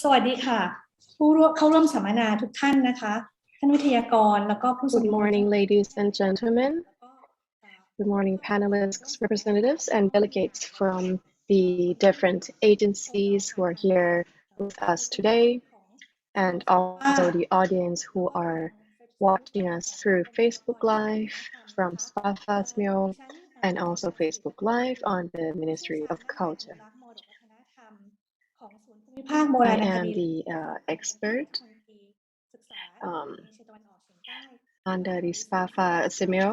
สวัสดีค่ะผู้ร่วมเข้าร่วมสัมมนาทุกท่านนะคะท่านวิทยากรแล้วก็ผู้ทรง Good morning, ladies and gentlemen. Good morning, panelists, representatives, and delegates from the different agencies who are here with us today, and also the audience who are watching us through Facebook Live from SPAFASMIO and also Facebook Live on the Ministry of Culture. I am the expert under the SPAFASMIO,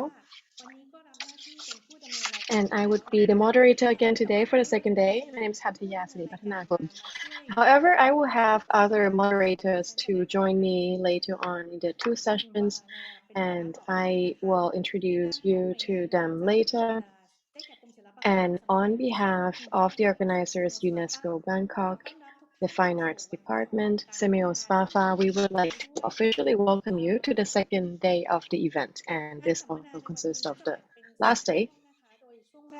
and I would be the moderator again today for the second day. My name is Hathiya Pathanakul. However, I will have other moderators to join me later on in the two sessions, and I will introduce you to them later. And on behalf of the organizers UNESCO Bangkok, the Fine Arts Department, Semio SPAFA, we would like to officially welcome you to the second day of the event, and this also consists of the last day.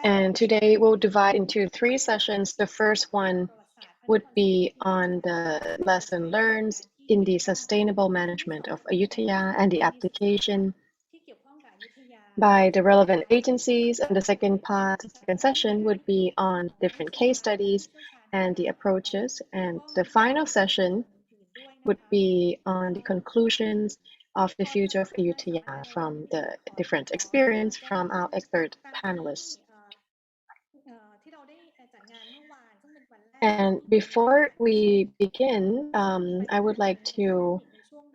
And today we'll divide into three sessions. The first one would be on the lesson learned in the sustainable management of Ayutthaya and the application by the relevant agencies, and the second session would be on different case studies and the approaches, and the final session would be on the conclusions of the future of Ayutthaya from the different experience from our expert panelists. And before we begin, I would like to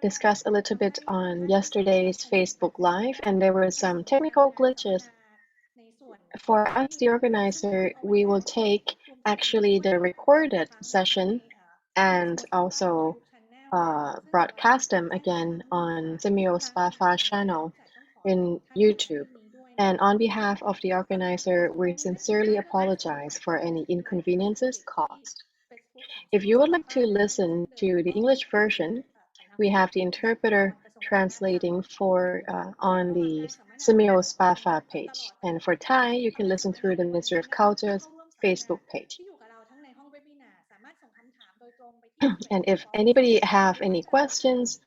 discuss a little bit on yesterday's Facebook Live, and there were some technical glitches. For us, the organizer, we will take actually the recorded session and also broadcast them again on Semio SPAFA channel in YouTube. And on behalf of the organizer, we sincerely apologize for any inconveniences caused. If you would like to listen to the English version, we have the interpreter translating for on the Semio SPAFA page. And for Thai, you can listen through the Ministry of Culture's Facebook page. And if anybody have any questions,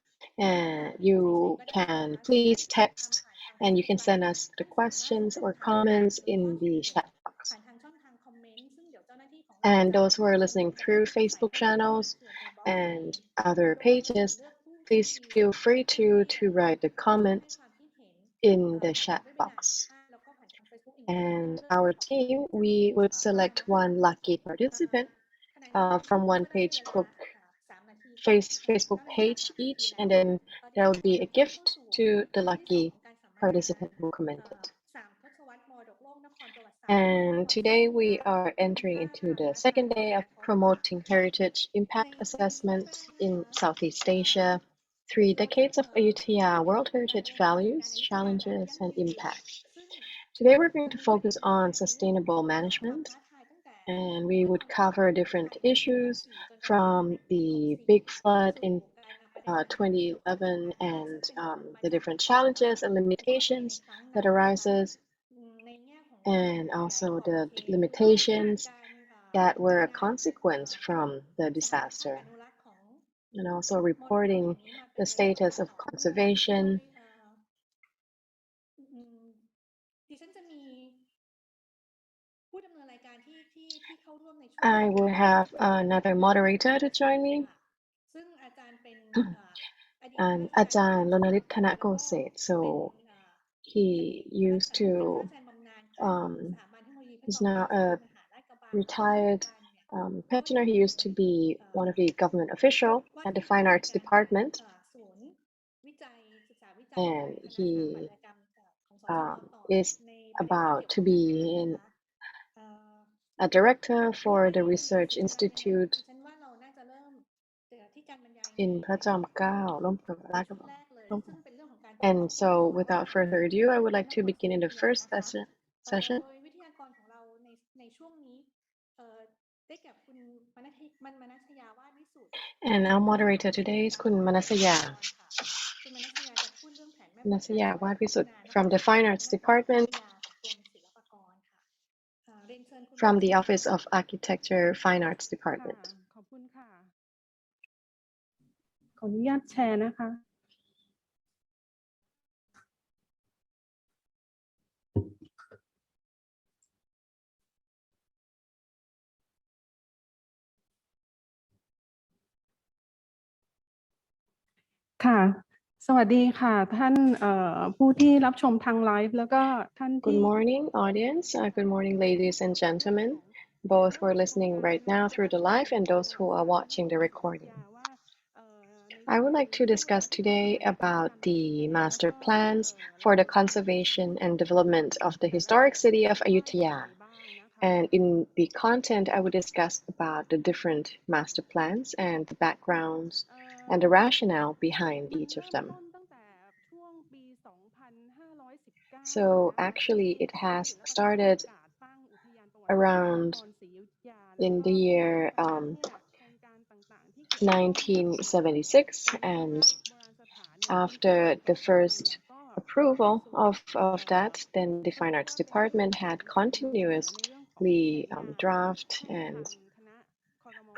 you can please text, and you can send us the questions or comments in the chat box. And those who are listening through Facebook channels and other pages, please feel free to write the comments in the chat box. And our team, we would select one lucky participant from one Facebook page each, and then there will be a gift to the lucky participant who commented. And today we are entering into the second day of promoting heritage impact assessment in Southeast Asia, 3 decades of Ayutthaya World Heritage Values, Challenges, and Impact. Today we're going to focus on sustainable management, and we would cover different issues from the big flood in 2011 and the different challenges and limitations that arises, and also the limitations that were a consequence from the disaster, and also reporting the status of conservation. I will have another moderator to join me, and Ajahn Lonalithanakose. So he used to he's now a retired pensioner. He used to be one of the government official at the Fine Arts Department, and he is about to be a director for the Research Institute in Prajom Kau, and so without further ado, I would like to begin in the first session. And our moderator today is Kun Manasaya Wadvisut from the Fine Arts Department, from the Office of Architecture, Fine Arts Department. ออนุญาตแชร์นะคะค่ะสวัสดีค่ะท่านผู้ที่รับชมทางไลฟ์แล้วก็ท่าน Good ที่ morning, audience. Good morning, ladies and gentlemen, both who are listening right now through the live and those who are watching the recording. I would like to discuss today about the master plans for the conservation and development of the historic city of Ayutthaya. And in the content, I will discuss about the different master plans and the backgrounds and the rationale behind each of them. So actually, it has started around in the year 1976, and after the first approval of that, then the Fine Arts Department had continuously draft and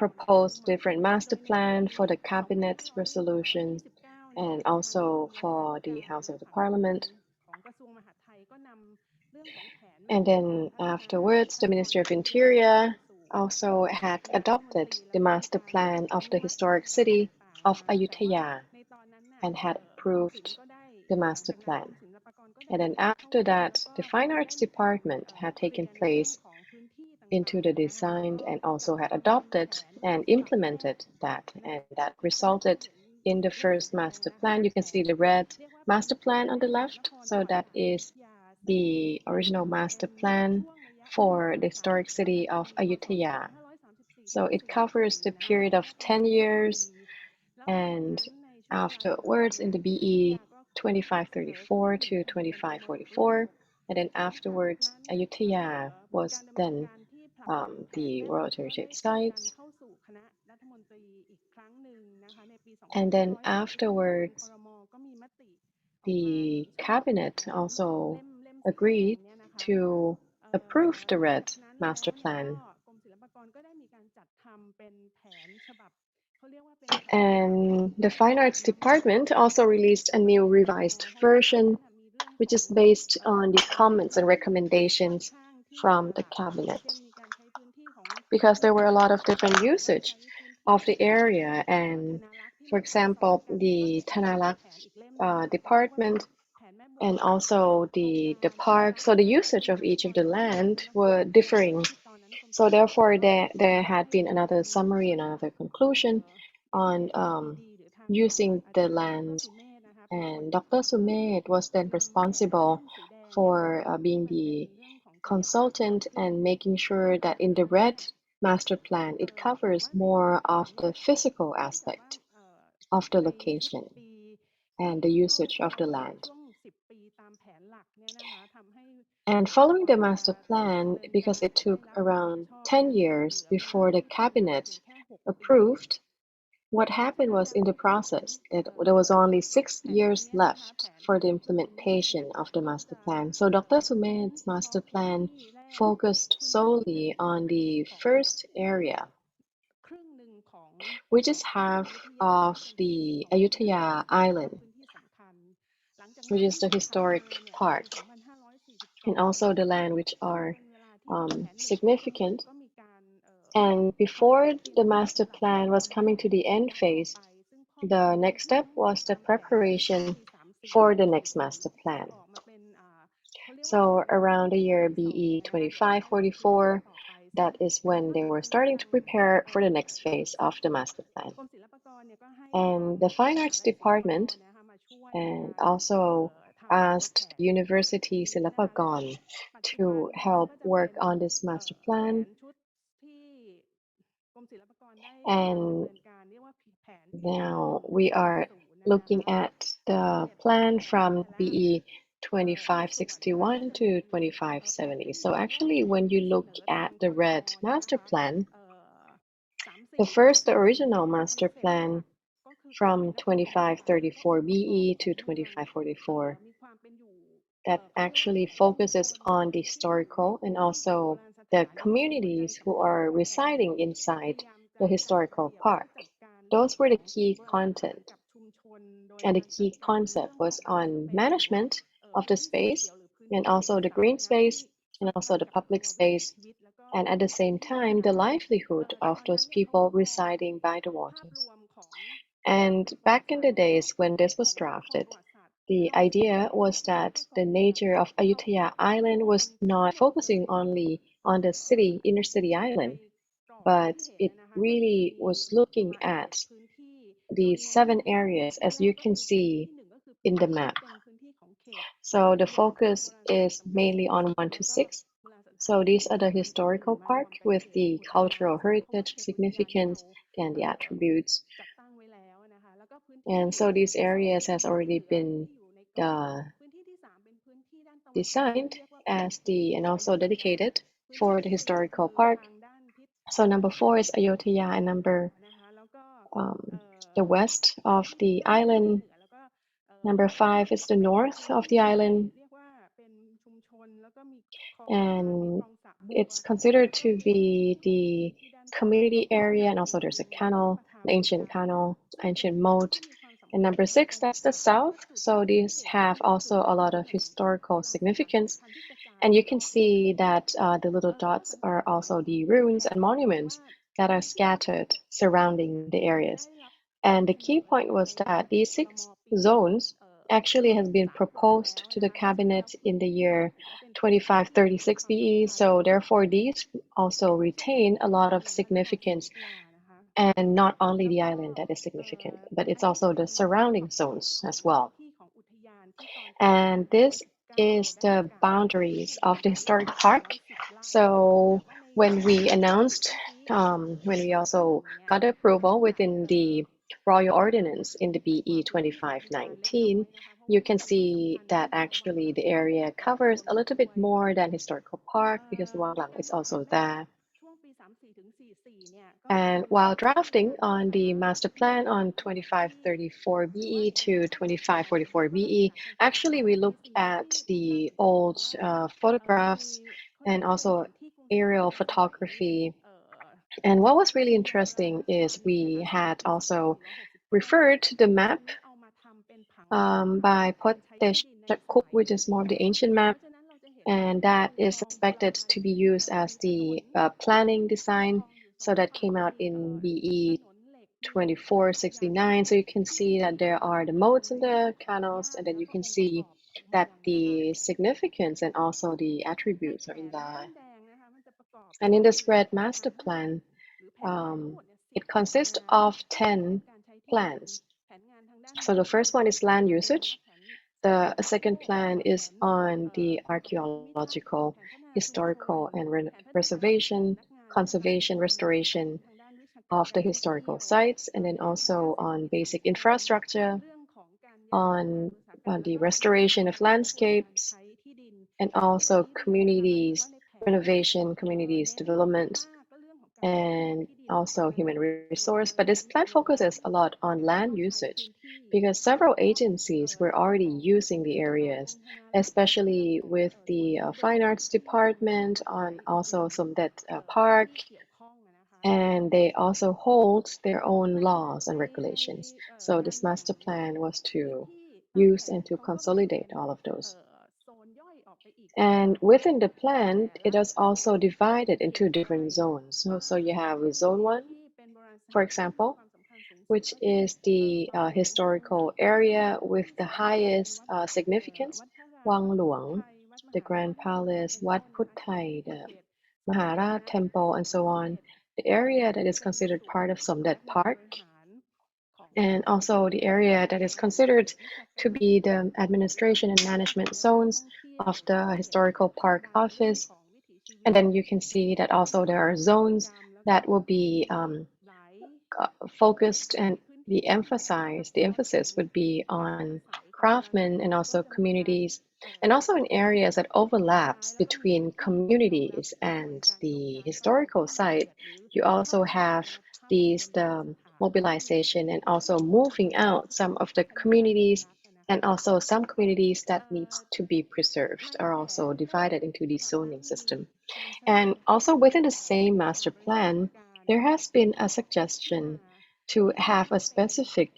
proposed different master plan for the cabinet resolution and also for the House of the Parliament. And then afterwards, the Ministry of Interior also had adopted the master plan of the historic city of Ayutthaya and had approved the master plan. And then after that, the Fine Arts Department had taken place into the design and also had adopted and implemented that. And that resulted in the first master plan. You can see the red master plan on the left. So that is the original master plan for the historic city of Ayutthaya. So it covers the period of 10 years, and afterwards in the BE 2534 to 2544, and then afterwards Ayutthaya was then the World Heritage Site. And then afterwards, the cabinet also agreed to approve the red master plan. And the Fine Arts Department also released a new revised version, which is based on the comments and recommendations from the cabinet. Because there were a lot of different usage of the area, and for example, the Thanalak department and also the park. So the usage of each of the land were differing. So therefore, there had been another summary, another conclusion on using the land. And Dr. Sumed was then responsible for being the consultant and making sure that in the red master plan, it covers more of the physical aspect of the location and the usage of the land. And following the master plan, because it took around 10 years before the cabinet approved, what happened was in the process that there was only 6 years left for the implementation of the master plan. So Dr. Sumed's master plan focused solely on the first area, which is half of the Ayutthaya Island, which is the historic park, and also the land which are significant. And before the master plan was coming to the end phase, the next step was the preparation for the next master plan. So around the year BE 2544, that is when they were starting to prepare for the next phase of the master plan. And the Fine Arts Department and also asked University Silpakorn to help work on this master plan. And now we are looking at the plan from BE 2561 to 2570. So actually, when you look at the red master plan, the original master plan from 2534 BE to 2544, that actually focuses on the historical and also the communities who are residing inside the historical park. Those were the key content. And the key concept was on management of the space and also the green space and also the public space, and at the same time, the livelihood of those people residing by the waters. And back in the days when this was drafted, the idea was that the nature of Ayutthaya Island was not focusing only on the city, inner city island, but it really was looking at the 7 areas as you can see in the map. So the focus is mainly on 1 to 6. So these are the historical park with the cultural heritage significance and the attributes. And so these areas has already been designed as and also dedicated for the historical park. So number 4 is Ayutthaya, and the west of the island. Number 5 is the north of the island, and it's considered to be the community area, and also there's a canal, an ancient moat. And number 6, that's the south. So these have also a lot of historical significance. And you can see that the little dots are also the ruins and monuments that are scattered surrounding the areas. And the key point was that these 6 zones actually has been proposed to the cabinet in the year 2536 BE. So therefore, these also retain a lot of significance, and not only the island that is significant, but it's also the surrounding zones as well. And this is the boundaries of the historic park. So when we announced, when we also got approval within the Royal Ordinance in the BE 2519, you can see that actually the area covers a little bit more than historical park because the Wanglang is also there. And while drafting on the master plan on 2534 BE to 2544 BE, actually we looked at the old photographs and also aerial photography. And what was really interesting is we had also referred to the map by Poteshakuk, which is more of the ancient map, and that is suspected to be used as the planning design. So that came out in BE 2469. So you can see that there are the moats and the canals, and then you can see that the significance and also the attributes are in there. And in this red master plan, it consists of 10 plans. So the first one is land usage. The second plan is on the archaeological, historical, and preservation, conservation, restoration of the historical sites, and then also on basic infrastructure, on the restoration of landscapes, and also communities, renovation, communities development, and also human resource. But this plan focuses a lot on land usage because several agencies were already using the areas, especially with the fine arts department on also Somdet Park, and they also hold their own laws and regulations. So this master plan was to use and to consolidate all of those. And within the plan, it is also divided into different zones. So you have zone 1, for example, which is the historical area with the highest significance, Wang Luang, the Grand Palace, Wat Phut Thai, the Maharaj Temple, and so on. The area that is considered part of Somdet Park, and also the area that is considered to be the administration and management zones of the historical park office. And then you can see that also there are zones that will be focused, and the emphasis would be on craftsmen and also communities, and also in areas that overlaps between communities and the historical site. You also have the mobilization and also moving out some of the communities, and also some communities that needs to be preserved are also divided into the zoning system. And also within the same master plan, there has been a suggestion to have a specific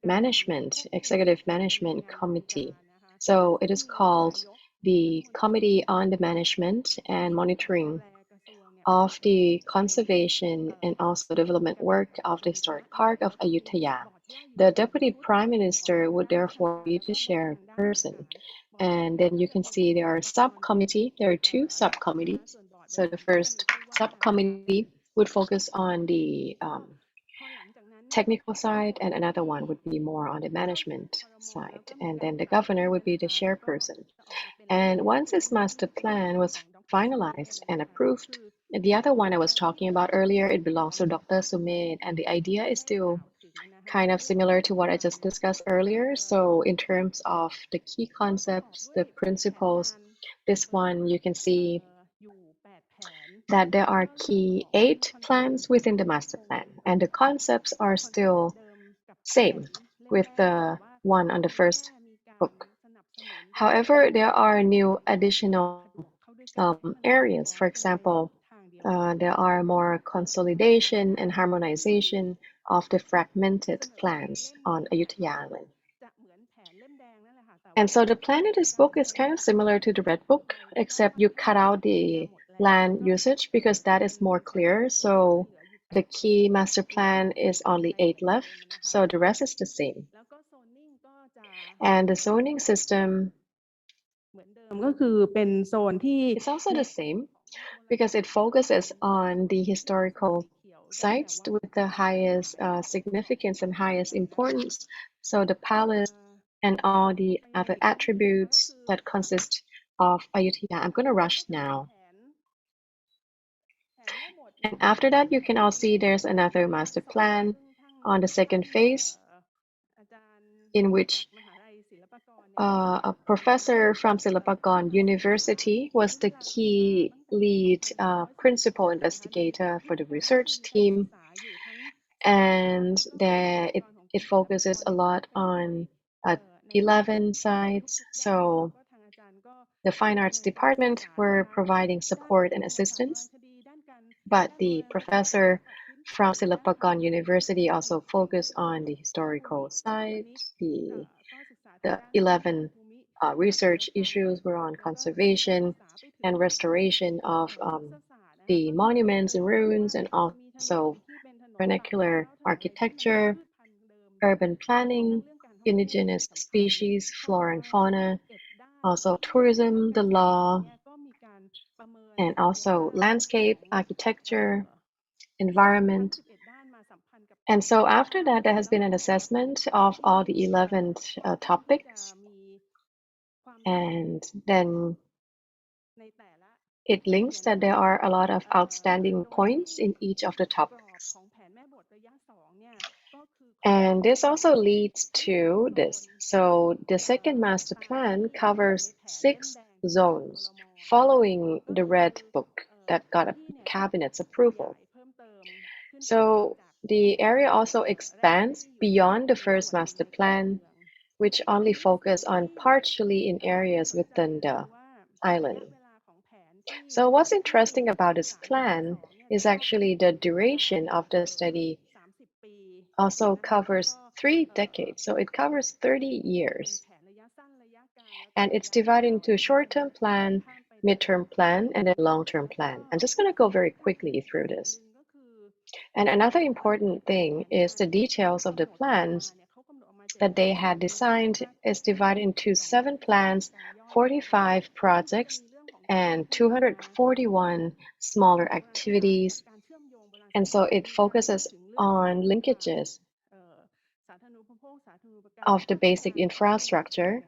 management, executive management committee. So it is called the Committee on the Management and Monitoring of the Conservation and also Development Work of the Historic Park of Ayutthaya. The Deputy Prime Minister would therefore be the chairperson. And then you can see there are subcommittee. There are two subcommittees. So the first subcommittee would focus on the technical side, and another one would be more on the management side. And then the governor would be the chairperson. And once this master plan was finalized and approved, the other one I was talking about earlier, it belongs to Dr. Sumed, and the idea is still kind of similar to what I just discussed earlier. So in terms of the key concepts, the principles, this one you can see that there are key 8 plans within the master plan, and the concepts are still same with the one on the first book. However, there are new additional areas. For example, there are more consolidation and harmonization of the fragmented plans on Ayutthaya Island. And so the plan in this book is kind of similar to the Red Book, except you cut out the land usage because that is more clear. So the key master plan is only 8 left, so the rest is the same. And the zoning system is also the same because it focuses on the historical sites with the highest significance and highest importance. So the palace and all the other attributes that consist of Ayutthaya. I'm going to rush now. And after that, you can all see there's another master plan on the second phase in which a professor from Silpakorn University was the key lead principal investigator for the research team. And there it focuses a lot on 11 sites. So the Fine Arts Department were providing support and assistance, but the professor from Silpakorn University also focused on the historical side. The 11 research issues were on conservation and restoration of the monuments and ruins, and also vernacular architecture, urban planning, indigenous species, flora and fauna, also tourism, the law, and also landscape, architecture, environment. And so after that, there has been an assessment of all the 11 topics. And then it links that there are a lot of outstanding points in each of the topics. And this also leads to this. So the second master plan covers 6 zones following the Red Book that got a cabinet's approval. So the area also expands beyond the first master plan, which only focus on partially in areas within the island. So what's interesting about this plan is actually the duration of the study also covers 3 decades. So it covers 30 years. And it's divided into short-term plan, midterm plan, and a long-term plan. I'm just going to go very quickly through this. And another important thing is the details of the plans that they had designed is divided into 7 plans, 45 projects, and 241 smaller activities. And so it focuses on linkages of the basic infrastructure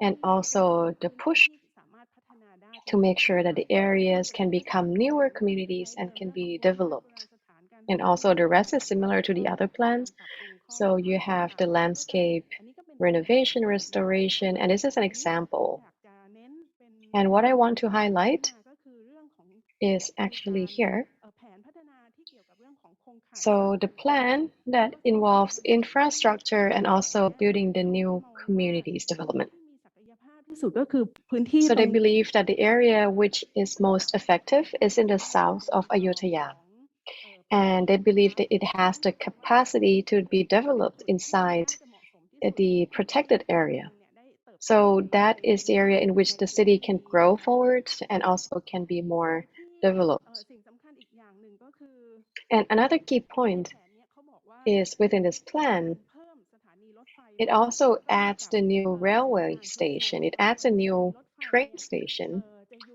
and also the push to make sure that the areas can become newer communities and can be developed. And also the rest is similar to the other plans. So you have the landscape, renovation, restoration, and this is an example. And what I want to highlight is actually here. So the plan that involves infrastructure and also building the new communities development. So they believe that the area which is most effective is in the south of Ayutthaya. and they believe that it has the capacity to be developed inside the protected area. So that is the area in which the city can grow forward and also can be more developed. And another key point is within this plan, it also adds the new railway station. It adds a new train station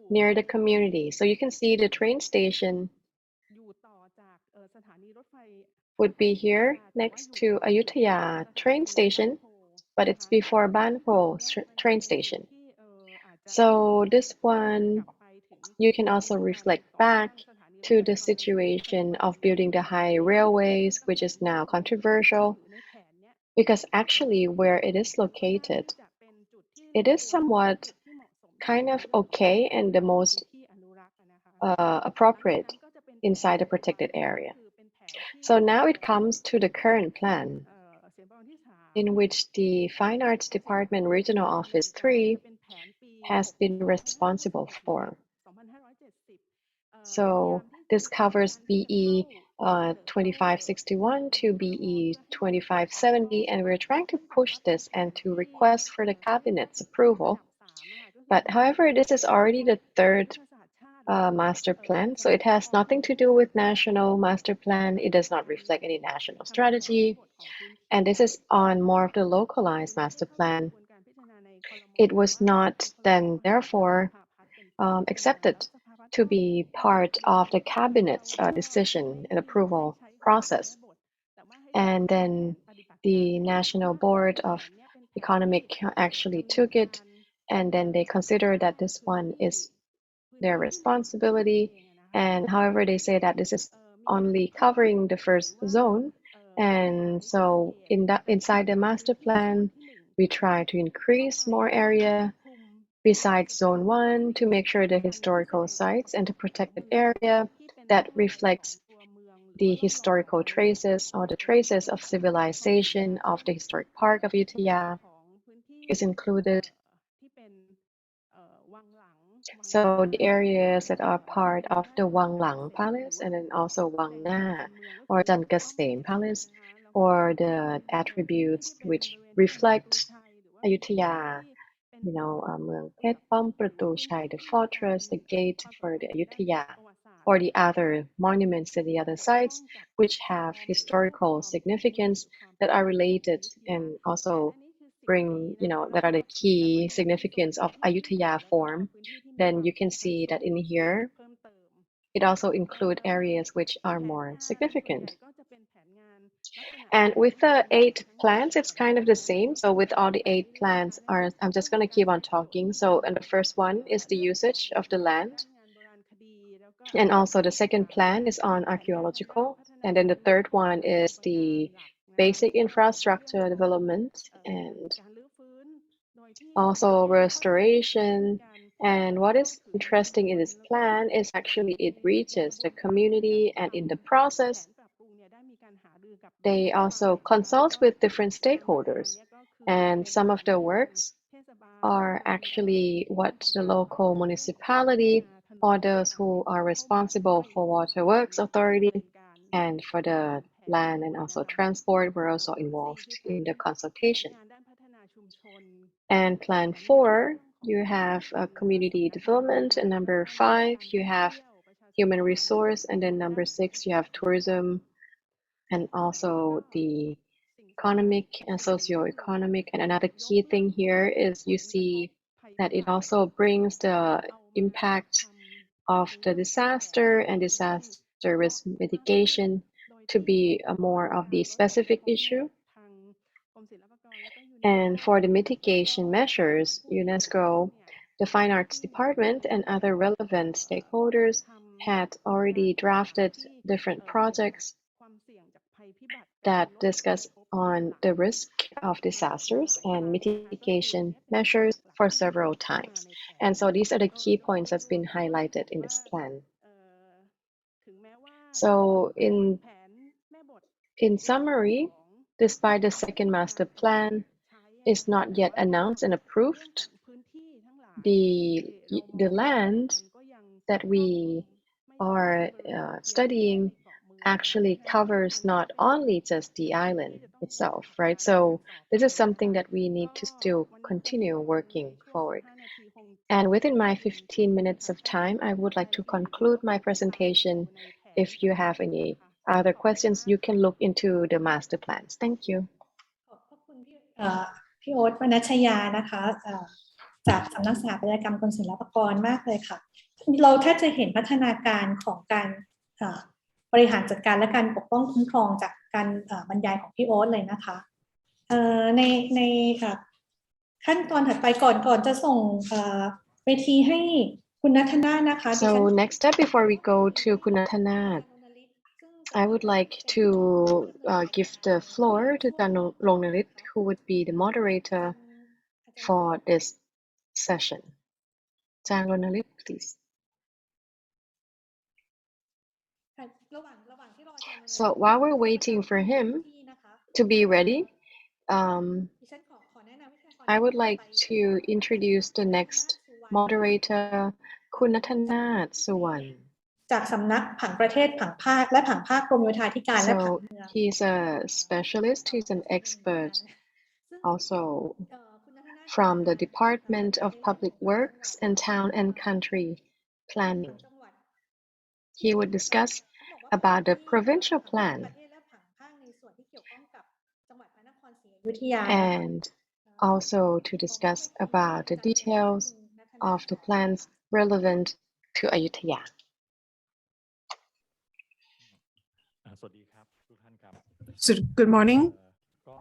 near the community. So you can see the train station would be here next to Ayutthaya train station, but it's before Banpo train station. So this one, you can also reflect back to the situation of building the high railways, which is now controversial, because actually where it is located, it is somewhat kind of okay and the most appropriate inside the protected area. So now it comes to the current plan, in which the Fine Arts Department Regional Office 3 has been responsible for. So this covers BE 2561 to BE 2570, and we're trying to push this and to request for the cabinet's approval. But however, this is already the third master plan, so it has nothing to do with national master plan. It does not reflect any national strategy, and this is on more of the localized master plan. It was not then therefore accepted to be part of the cabinet's decision and approval process. And then the National Board of Economic actually took it, and then they consider that this one is their responsibility. And however, they say that this is only covering the first zone. And so inside the master plan, we try to increase more area besides zone 1 to make sure the historical sites and the protected area that reflects the historical traces or the traces of civilization of the historic park of Ayutthaya is included. So the areas that are part of the Wang Lang Palace and then also Wang Na or Jan Kasem Palace, or the attributes which reflect Ayutthaya, you know, Mueang Phet, Pom Pratu Chai, the fortress, the gate for the Ayutthaya, or the other monuments at the other sites which have historical significance that are related and also bring, you know, that are the key significance of Ayutthaya form. Then you can see that in here, it also include areas which are more significant. And with the 8 plans, it's kind of the same. So with all the 8 plans, I'm just going to keep on talking. So, and the first one is the usage of the land. And also the second plan is on archaeological. And then the third one is the basic infrastructure development and also restoration. And what is interesting in this plan is actually it reaches the community, and in the process, they also consult with different stakeholders. And some of the works are actually what the local municipality or those who are responsible for waterworks authority and for the land and also transport were also involved in the consultation. And plan 4, you have community development, and number 5, you have human resource, and then number 6, you have tourism, and also the economic and socio-economic. And another key thing here is you see that it also brings the impact of the disaster and disaster risk mitigation to be a more of the specific issue. And for the mitigation measures, UNESCO, the Fine Arts Department, and other relevant stakeholders had already drafted different projects that discuss on the risk of disasters and mitigation measures for several times. And so these are the key points that's been highlighted in this plan. So in summary, despite the second master plan is not yet announced and approved, the land that we are studying actually covers not only just the island itself, right? So this is something that we need to still continue working forward. And within my 15 minutes of time, I would like to conclude my presentation. If you have any other questions, you can look into the master plans. Thank you. ขอบพระคุณพี่โอ๊ต วนัชยานะคะจากสำนักสถาปัตยกรรมกรมศิลปากรมากเลยค่ะเราถ้าจะเห็นพัฒนาการของการบริหารจัดการและการปกป้องคุ้มครองจากการบรรยายของพี่โอ๊ตเลยนะคะในขั้นตอนถัดไปก่อนจะส่งเวทีให้คุณนัทนาถนะคะ So next step before we go to Kunatanath, I would like to give the floor to Dan Longnalit, who would be the moderator for this session. Dan Longnalit, please. So while we're waiting for him to be ready, I would like to introduce the next moderator, Kunatanath Suwan. จากสำนักผังประเทศผังภาคและผังภาคกรมโยธาธิการและผัง So he's a specialist, he's an expert also from the Department of Public Works and Town and Country Planning. He would discuss about the provincial plan and also to discuss about the details of the plans relevant to Ayutthaya. สวัสดีครับทุกท่านครับ So good morning. ก็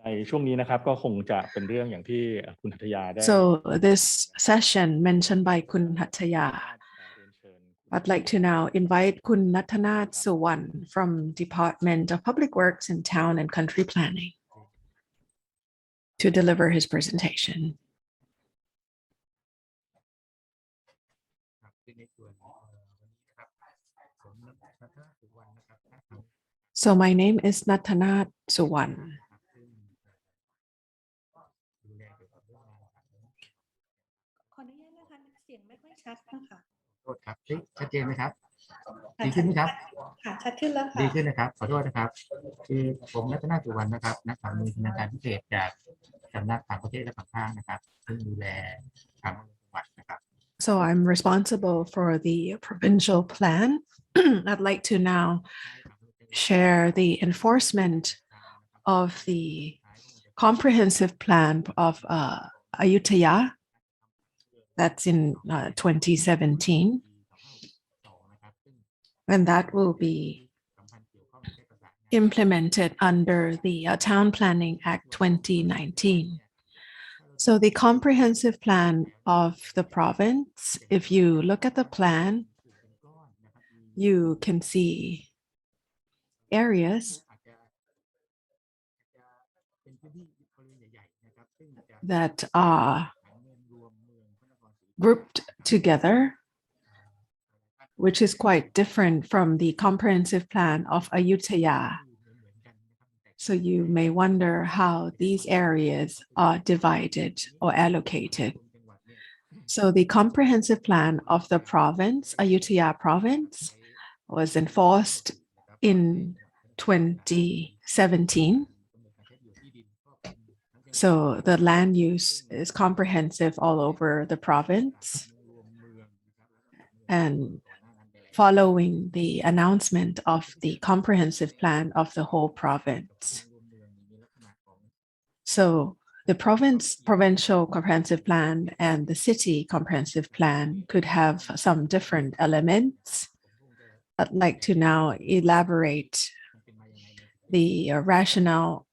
ในช่วงนี้นะครับก็คงจะเป็นเรื่องอย่างที่คุณหัตถยาได้ So this session mentioned by Kun Hattaya, I'd like to now invite Kun Nathanath Suwan from Department of Public Works and Town and Country Planning to deliver his presentation. So my name is Nathanath Suwan. ขออนุญาตนะคะเสียงไม่ค่อยชัดนะคะ โทษครับชัดเจนไหมครับดีขึ้นไหมครับ ค่ะชัดขึ้นแล้วค่ะ ดีขึ้นนะครับขอโทษนะครับคือผมรัตนาสุวรรณนะครับนักข่าวมือชำนาญการพิเศษจากสำนักต่างประเทศและผังภาคนะครับซึ่งดูแลทางจังหวัดนะครับ So I'm responsible for the provincial plan. I'd like to now share the enforcement of the comprehensive plan of Ayutthaya. That's in 2017. And that will be implemented under the Town Planning Act 2019. So the comprehensive plan of the province, if you look at the plan, you can see areas that are grouped together, which is quite different from the comprehensive plan of Ayutthaya. So you may wonder how these areas are divided or allocated. So the comprehensive plan of the province, Ayutthaya province, was enforced in 2017. So the land use is comprehensive all over the province. And following the announcement of the comprehensive plan of the whole province. So the provincial comprehensive plan and the city comprehensive plan could have some different elements. I'd like to now elaborate the rationale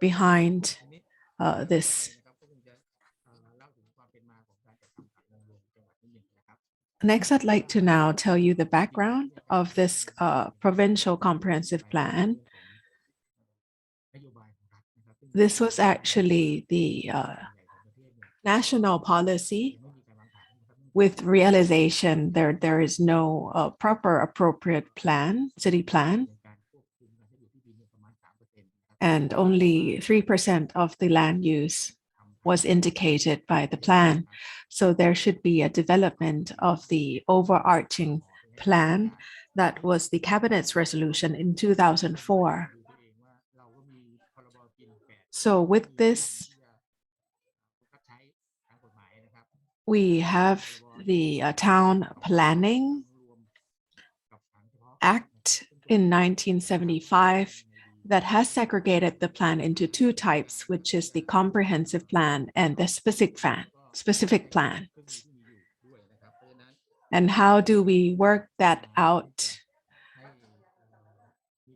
behind this. Next, I'd like to now tell you the background of this provincial comprehensive plan. This was actually the national policy. With realization, there is no proper appropriate plan, city plan, and only 3% of the land use was indicated by the plan. So there should be a development of the overarching plan That was the cabinet's resolution in 2004. So with this, we have the Town Planning Act in 1975 that has segregated the plan into two types, which is the comprehensive plan and the specific plan. And how do we work that out?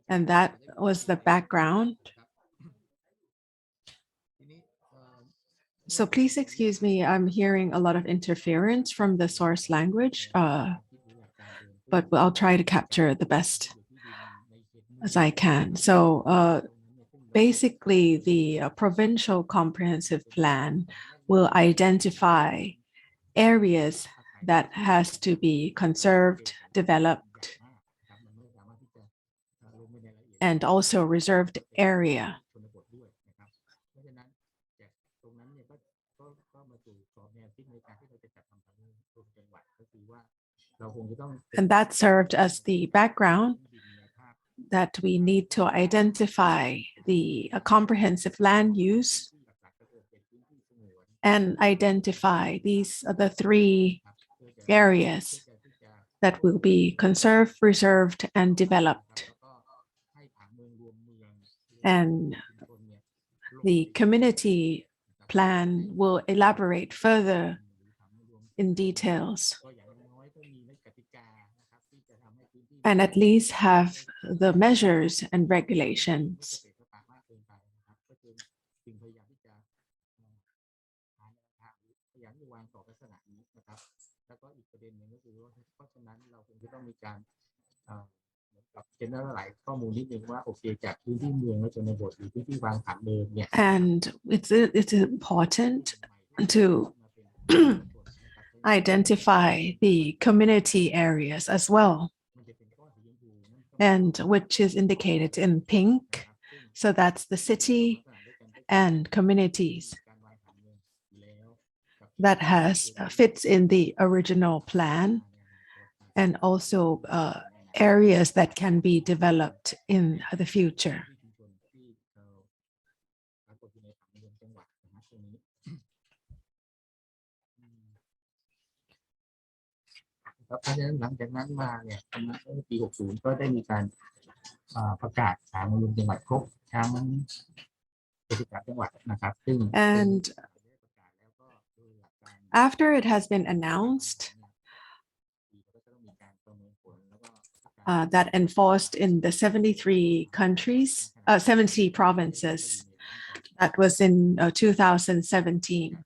And that was the background. So please excuse me, I'm hearing a lot of interference from the source language, but I'll try to capture the best as I can. So basically, the provincial comprehensive plan will identify areas that has to be conserved, developed, and also reserved area. And that served as the background that we need to identify the comprehensive land use and identify these are the three areas that will be conserved, reserved, and developed. And the community plan will elaborate further in details and at least have the measures and regulations. And it's important to identify the community areas as well, and which is indicated in pink. So that's the city and communities that fits in the original plan, and also areas that can be developed in the future. And after it has been announced that enforced in the 73 countries, 70 provinces, that was in 2017,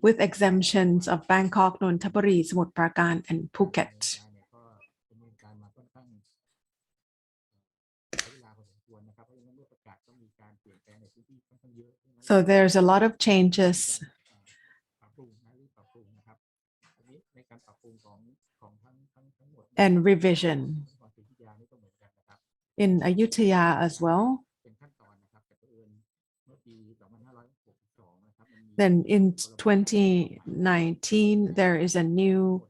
with exemptions of Bangkok, Nonthaburi, Samut Prakan, and Phuket. So there's a lot of changes and revision in Ayutthaya as well. Then in 2019, there is a new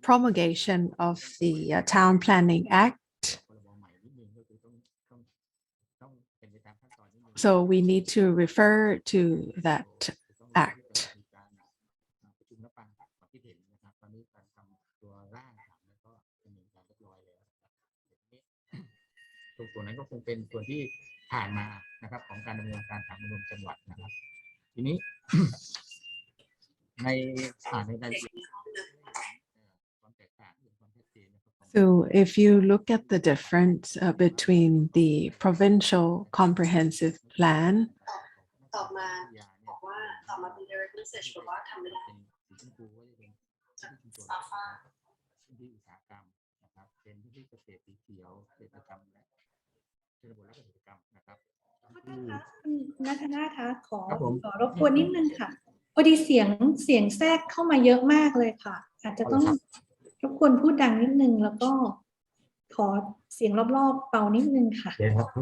promulgation of the Town Planning Act. So we need to refer to that act. So if you look at the difference between the provincial comprehensive planนัทนาคะขอรบกวนนิดนึงค่ะพอดีเสียงแทรกเข้ามาเยอะมากเลยค่ะอาจจะต้องรบกวนพูดดังนิดนึงแล้วก็ขอเสียงรอบๆเบานิดนึงค่ะขอโ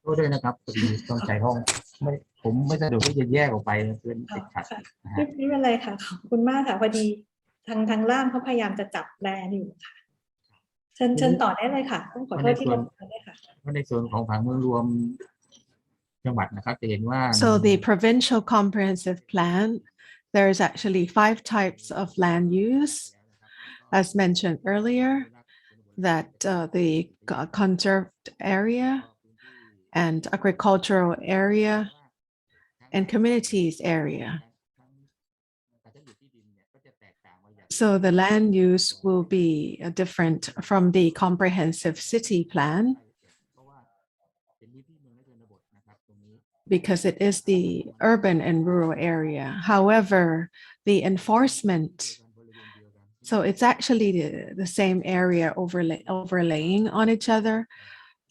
ทษด้วยนะครับพอดีต้องใช้ห้อง ไม่ผมไม่สะดวกที่จะแยกออกไปเพื่อนติดขัด ค่ะ นะฮะ ไม่เป็นไรค่ะขอบคุณมากค่ะพอดีทางล่ามเขาพยายามจะจับแปลอยู่ค่ะเชิญต่อได้เลยค่ะต้องขอโทษที่รบกวนด้วยค่ะ ในส่วนของผังเมืองรวมจังหวัดนะครับจะเห็นว่า So the provincial comprehensive plan, there's actually 5 types of land use, as mentioned earlier, that the conserved area and agricultural area and communities area. So the land use will be different from the comprehensive city plan because it is the urban and rural area. However, the enforcement, so it's actually the same area overlaying on each other,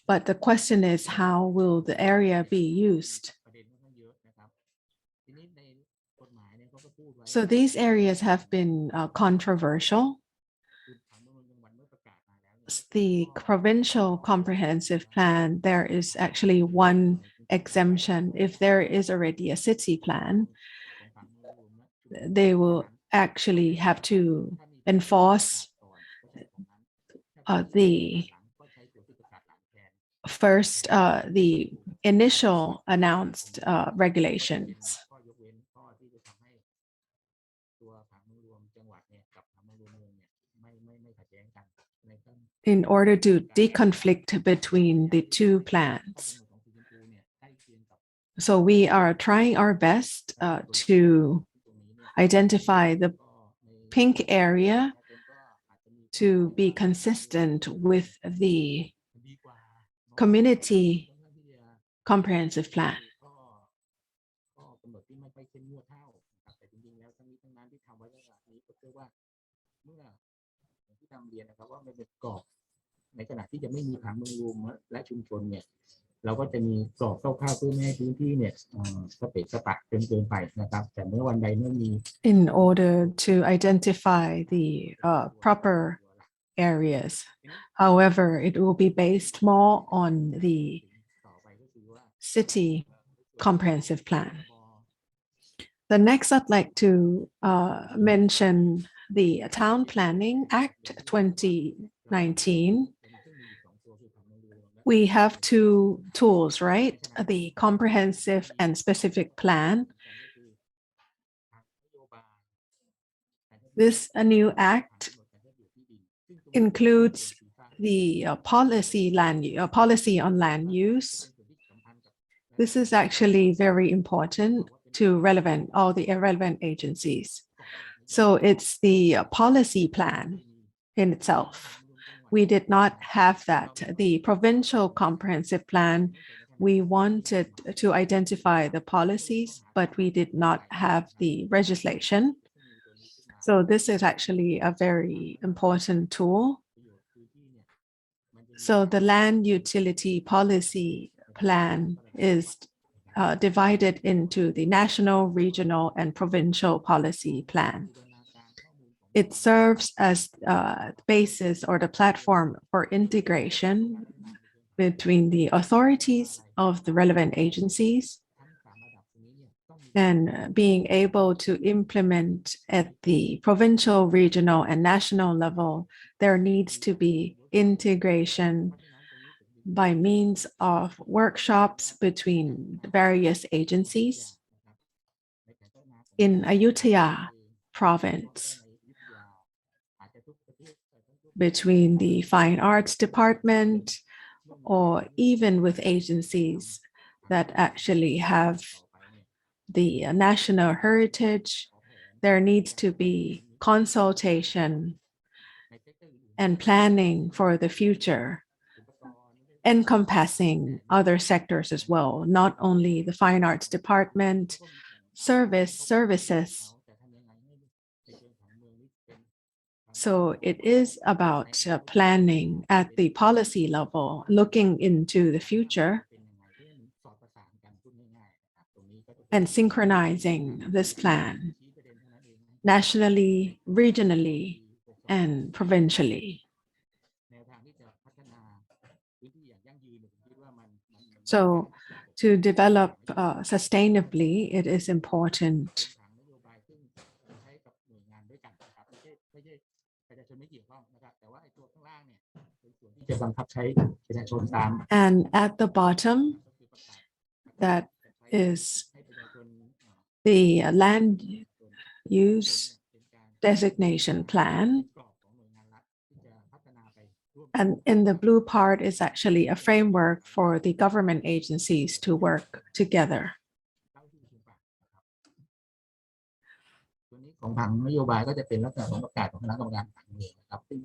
but the question is how will the area be used? So these areas have been controversial. The provincial comprehensive plan, there is actually one exemption. If there is already a city plan, they will actually have to enforce the first, the initial announced regulations. In order to deconflict between the two plans. So we are trying our best to identify the pink area to be consistent with the community comprehensive plan. ที่นำเรียนนะครับว่ามันเป็นกรอบในขณะที่จะไม่มีผังเมืองรวมและชุมชนเนี่ยเราก็จะมีกรอบคร่าวๆเพื่อไม่ให้พื้นที่เนี่ยสเปะสปะเกินไปนะครับแต่เมื่อวันใดเมื่อมี In order to identify the proper areas, however, it will be based more on the city comprehensive plan. The next I'd like to mention the Town Planning Act 2019. We have 2 tools, right? The comprehensive and specific plan. This new act includes the policy on land use. This is actually very important to all the relevant agencies. So it's the policy plan in itself. We did not have that. The provincial comprehensive plan, we wanted to identify the policies, but we did not have the legislation. So this is actually a very important tool. So the land utility policy plan is divided into the national, regional, and provincial policy plan. It serves as the basis or the platform for integration between the authorities of the relevant agencies and being able to implement at the provincial, regional, and national level. There needs to be integration by means of workshops between various agencies. In Ayutthaya province, between the Fine Arts Department or even with agencies that actually have the national heritage, there needs to be consultation and planning for the future, encompassing other sectors as well, not only the Fine Arts Department, services. So it is about planning at the policy level, looking into the future and synchronizing this plan nationally, regionally, and provincially. So to develop sustainably, it is important นโยบายซึ่งใช้กับหน่วยงานด้วยกันนะครับไม่ใช่ประชาชนไม่เกี่ยวข้องนะครับแต่ว่าไอ้ตัวข้างล่างเนี่ยเป็นส่วนที่จะบังคับใช้ประชาชนตาม and at the bottom that is the land use designation plan. And in the blue part is actually a framework for the government agencies to work together. ตัวนี้ของผังนโยบายก็จะเป็นลักษณะของประกาศของคณะกรรมการผังเมืองนะครับซึ่ง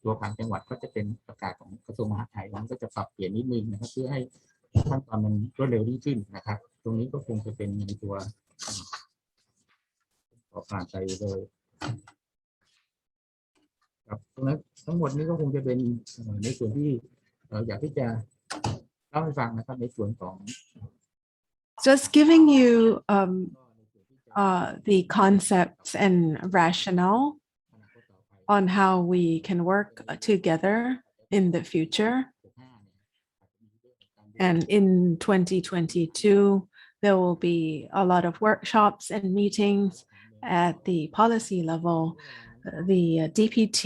ตัวผังจังหวัดก็จะเป็นประกาศของกระทรวงมหาดไทยมันก็จะปรับเปลี่ยนนิดนึงนะครับเพื่อให้ขั้นตอนมันรวดเร็วยิ่งขึ้นนะครับตรงนี้ก็คงจะเป็นในตัวต่อผ่านไปเลยครับตรงนั้นทั้งหมดนี้ก็คงจะเป็นในส่วนที่อยากที่จะเล่าให้ฟังนะครับในส่วนของ Just giving you the concepts and rationale on how we can work together in the future. And in 2022, there will be a lot of workshops and meetings at the policy level. The DPT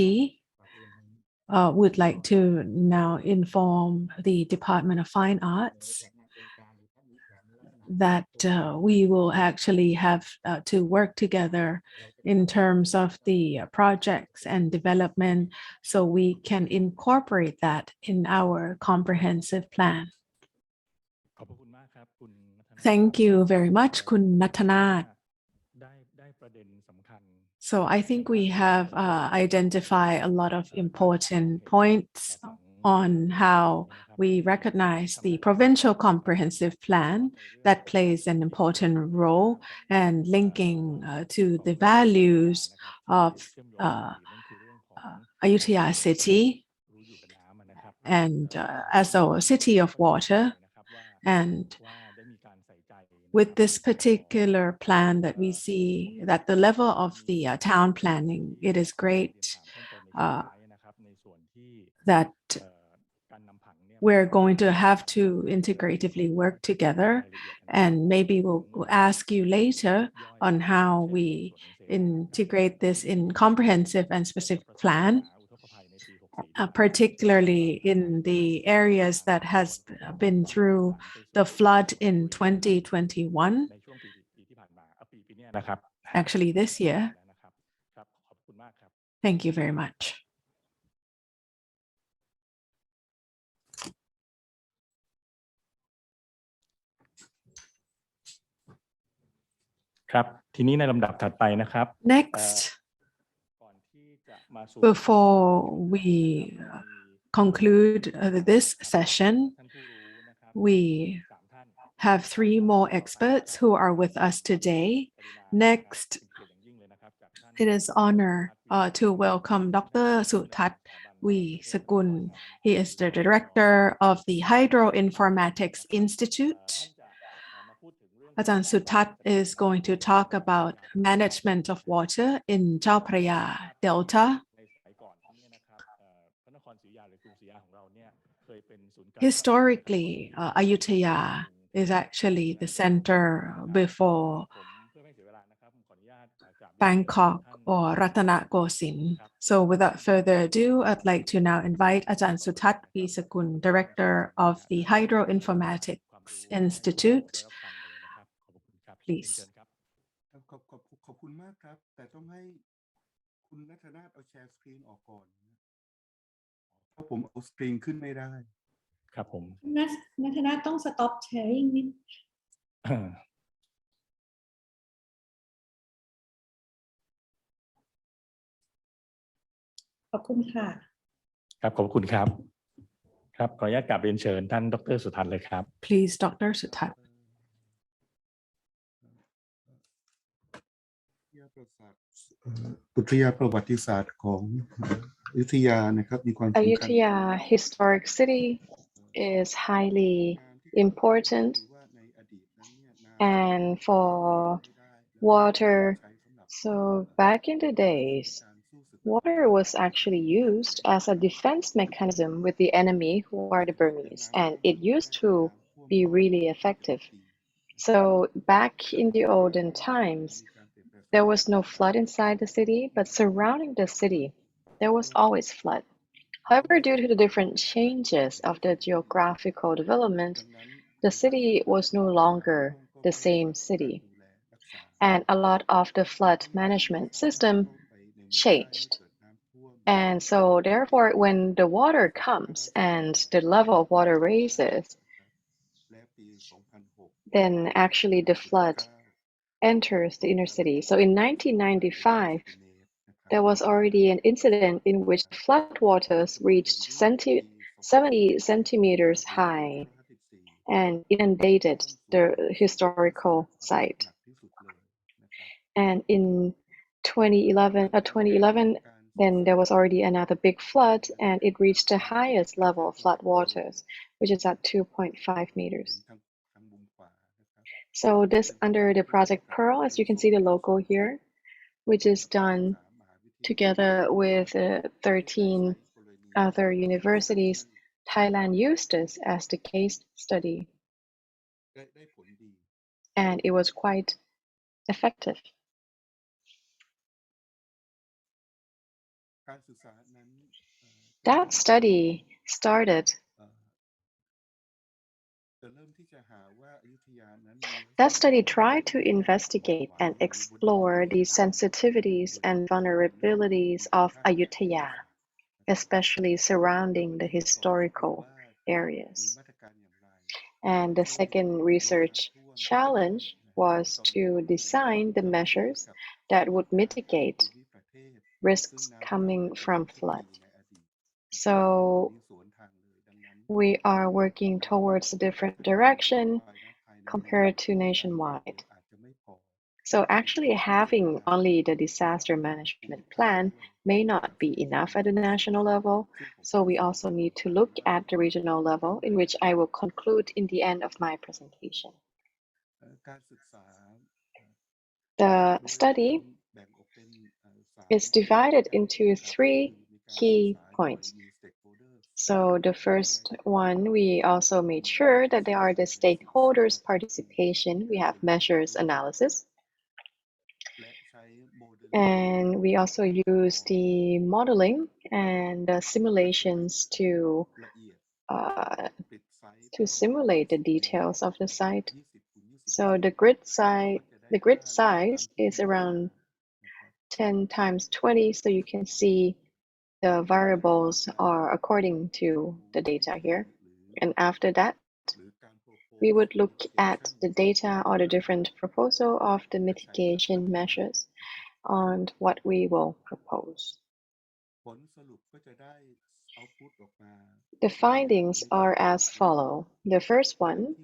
would like to now inform the Department of Fine Arts that we will actually have to work together in terms of the projects and development so we can incorporate that in our comprehensive plan. Thank you very much, Kun Nathanath. So I think we have identified a lot of important points on how we recognize the provincial comprehensive plan that plays an important role and linking to the values of Ayutthaya city and as a city of water. And with this particular plan that we see that the level of the town planning, it is great that we're going to have to integratively work together, and maybe we'll ask you later on how we integrate this in comprehensive and specific plan, particularly in the areas that has been through the flood in 2021, actually this year. Thank you very much. ครับทีนี้ในลำดับถัดไปนะครับ Next, before we conclude this session, we have 3 more experts who are with us today. Next, it is honor to welcome Dr. Suthat Wisakun. He is the director of the Hydroinformatics Institute. Ajahn Suthat is going to talk about management of water in Chao Phraya Delta. Historically, Ayutthaya is actually the center before Bangkok or Ratanakosin. So without further ado, I'd like to now invite Ajahn Suthat Wisakun, Director of the Hydroinformatics Institute. Please. ขอบคุณมากครับแต่ต้องให้คุณณัฐนาถเอาแชร์สกรีนออกก่อนเพราะผมเอาสกรีนขึ้นไม่ได้ครับผมณัฐนาถต้อง stop sharing นิดขอบคุณค่ะครับขอบคุณครับครับขออนุญาตกราบเรียนเชิญท่านดร.สุทัศน์เลยครับ Please, Dr. Suthat. อุทยานประวัติศาสตร์ของอยุธยานะครับมีความสำคัญ Ayutthaya historic city is highly important, and for water, so back in the days, water was actually used as a defense mechanism with the enemy, who are the Burmese, and it used to be really effective. So back in the olden times, there was no flood inside the city, but surrounding the city, there was always flood. However, due to the different changes of the geographical development, the city was no longer the same city, and a lot of the flood management system changed. And so therefore, when the water comes and the level of water raises, then actually the flood enters the inner city. So in 1995, there was already an incident in which floodwaters reached 70 centimeters high and inundated the historical site. And in 2011, then there was already another big flood, and it reached the highest level of floodwaters, which is at 2.5 meters. So this under the Project Pearl, as you can see the logo here, which is done together with 13 other universities. Thailand used this as the case study, and it was quite effective. That study started tried to investigate and explore the sensitivities and vulnerabilities of Ayutthaya, especially surrounding the historical areas. And the second research challenge was to design the measures that would mitigate risks coming from flood. So we are working towards a different direction compared to nationwide. So actually having only the disaster management plan may not be enough at the national level. So we also need to look at the regional level, in which I will conclude in the end of my presentation. The study is divided into 3 key points. So the first one, we also made sure that there are the stakeholders' participation. We have measures analysis. And we also use the modeling and the simulations to simulate the details of the site. So the grid size is around 10 times 20, so you can see the variables are according to the data here. And after that, we would look at the data or the different proposal of the mitigation measures on what we will propose. The findings are as follow. The first one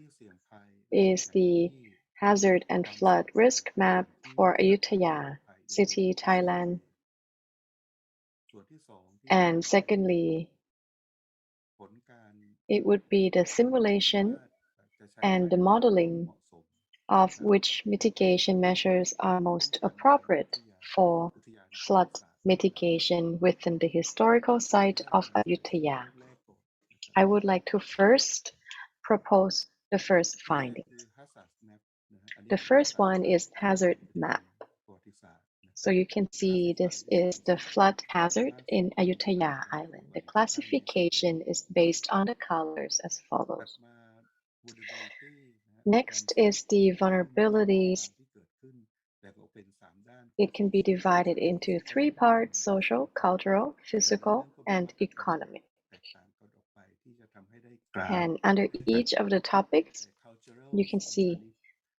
is the hazard and flood risk map for Ayutthaya city, Thailand. And secondly, it would be the simulation and the modeling of which mitigation measures are most appropriate for flood mitigation within the historical site of Ayutthaya. I would like to first propose the first findings. The first one is hazard map. So you can see this is the flood hazard in Ayutthaya Island. The classification is based on the colors as follows. Next is the vulnerabilities. It can be divided into 3 parts: social, cultural, physical, and economic. And under each of the topics, you can see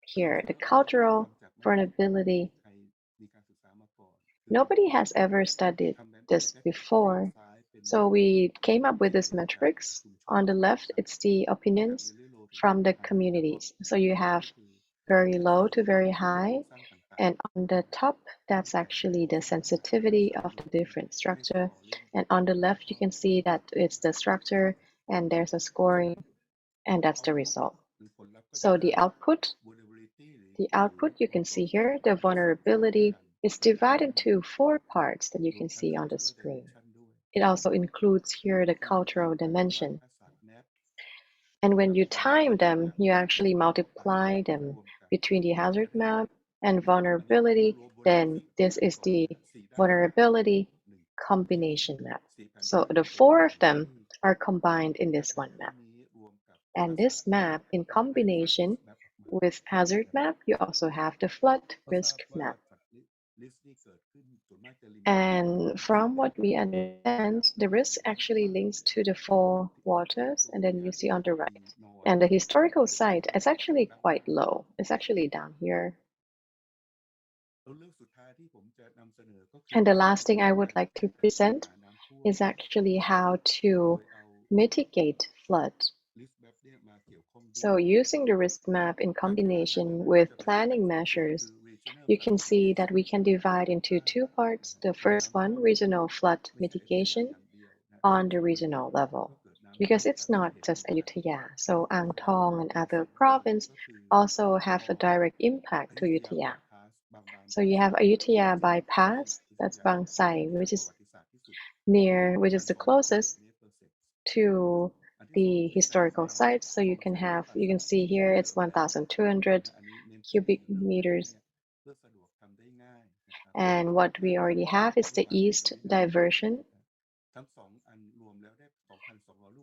here the cultural vulnerability. Nobody has ever studied this before, so we came up with this matrix. On the left, it's the opinions from the communities. So you have very low to very high, and on the top, that's actually the sensitivity of the different structure. And on the left, you can see that it's the structure, and there's a scoring, and that's the result. So the output you can see here, the vulnerability is divided into 4 parts that you can see on the screen. It also includes here the cultural dimension. And when you time them, you actually multiply them between the hazard map and vulnerability. Then this is the vulnerability combination map. So the 4 of them are combined in this one map. And this map in combination with hazard map, you also have the flood risk map. And from what we understand, the risk actually links to the 4 waters, and then you see on the right. And the historical site is actually quite low. It's actually down here. And the last thing I would like to present is actually how to mitigate flood. So using the risk map in combination with planning measures, you can see that we can divide into 2 parts. The first one, regional flood mitigation on the regional level, because it's not just Ayutthaya. So Ang Thong and other provinces also have a direct impact to Ayutthaya. So you have Ayutthaya bypass, that's Bang Sai, which is the closest to the historical sites. So you can see here it's 1,200 cubic meters. And what we already have is the east diversion.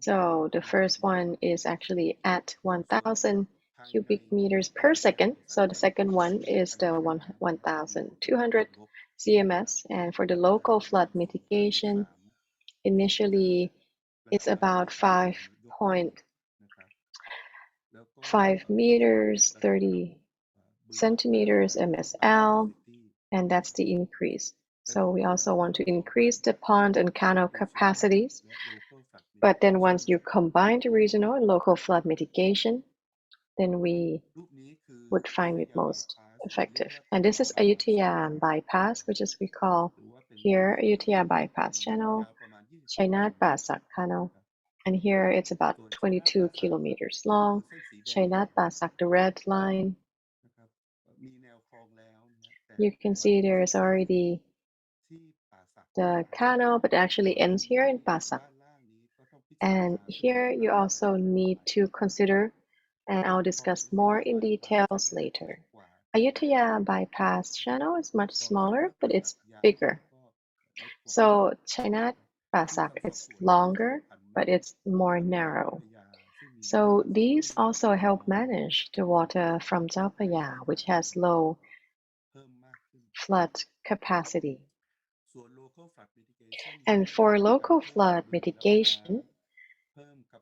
So the first one is actually at 1,000 cubic meters per second. So the second one is the 1,200 CMS. And for the local flood mitigation, initially it's about 5.5 meters, 30 centimeters MSL, and that's the increase. So we also want to increase the pond and canal capacities. But then once you combine the regional and local flood mitigation, then we would find it most effective. And this is Ayutthaya bypass, which is we call here Ayutthaya bypass channel, Chainat Basak canal. And here it's about 22 kilometers long. Chainat Basak, the red line. You can see there is already the canal, but it actually ends here in Basak. And here you also need to consider, and I'll discuss more in details later. Ayutthaya bypass channel is much smaller, but it's bigger. So Chainat Basak is longer, but it's more narrow. So these also help manage the water from Delphia, which has low flood capacity. And for local flood mitigation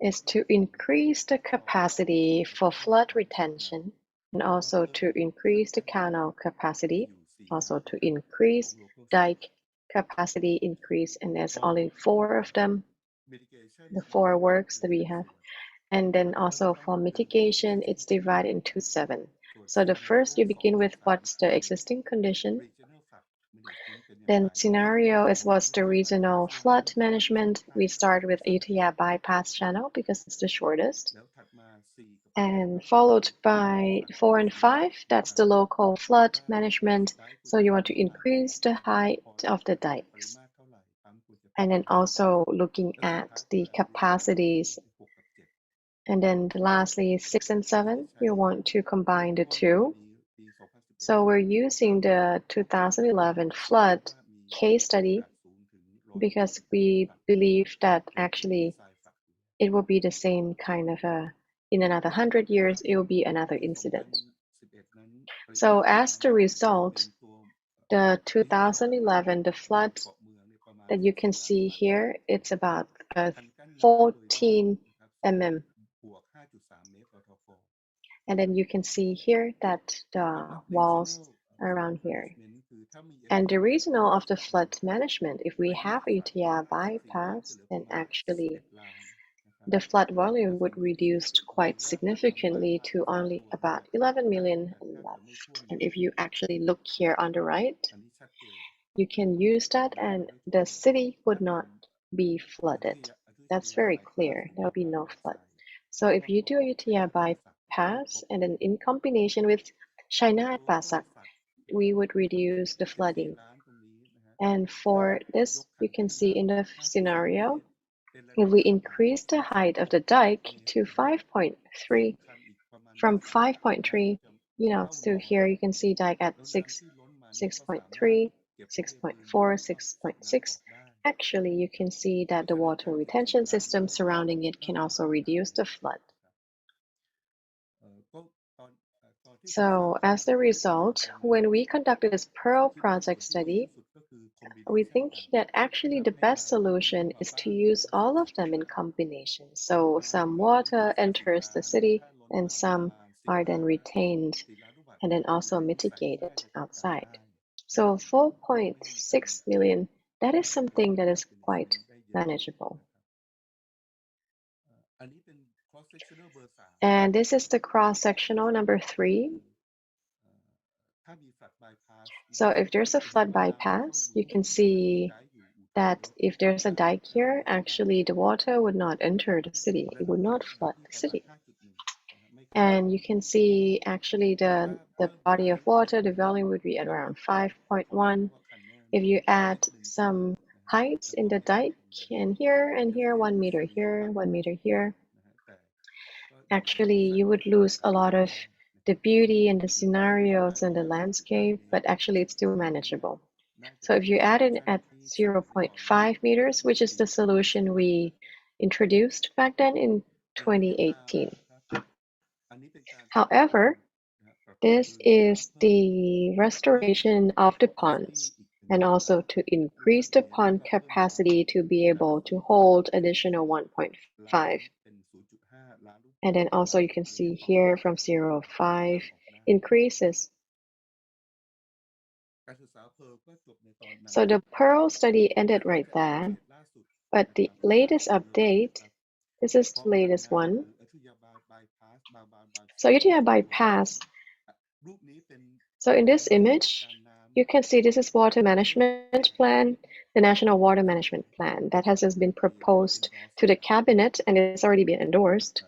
is to increase the capacity for flood retention and also to increase the canal capacity, also to increase dike capacity increase, and there's only 4 of them, the 4 works that we have. And then also for mitigation, it's divided into 7. So the first you begin with what's the existing condition. Then scenario is what's the regional flood management. We start with Ayutthaya bypass channel because it's the shortest. And followed by 4 and 5, that's the local flood management. So you want to increase the height of the dikes. And then also looking at the capacities. And then lastly, 6 and 7, you want to combine the 2. So we're using the 2011 flood case study because we believe that actually it will be the same kind of in another 100 years, it will be another incident. So as the result, the 2011, the flood that you can see here, it's about 14 mm. And then you can see here that the walls are around here. And the regional of the flood management, if we have Ayutthaya bypass, then actually the flood volume would reduce quite significantly to only about 11 million left. And if you actually look here on the right, you can use that and the city would not be flooded. That's very clear. There will be no flood. So if you do Ayutthaya bypass and then in combination with Chainat Basak, we would reduce the flooding. And for this, you can see in the scenario, if we increase the height of the dike to 5.3, from 5.3, to here you can see dike at 6, 6.3, 6.4, 6.6. Actually, you can see that the water retention system surrounding it can also reduce the flood. So as a result, when we conducted this Pearl project study, we think that actually the best solution is to use all of them in combination. So some water enters the city and some are then retained and then also mitigated outside. So 4.6 million, that is something that is quite manageable. And this is the cross-sectional number 3. So if there's a flood bypass, you can see that if there's a dike here, actually the water would not enter the city. It would not flood the city. And you can see actually the body of water, the volume would be at around 5.1. If you add some heights in the dike, and here, 1 meter here, 1 meter here, actually you would lose a lot of the beauty and the scenarios and the landscape, but actually it's still manageable. So if you add it at 0.5 meters, which is the solution we introduced back then in 2018. However, this is the restoration of the ponds and also to increase the pond capacity to be able to hold additional 1.5. And then also you can see here from 0.5 increases. So the Pearl study ended right there, but the latest update, this is the latest one. So Ayutthaya bypass. So in this image, you can see this is water management plan, the National Water Management Plan that has just been proposed to the cabinet and it's already been endorsed.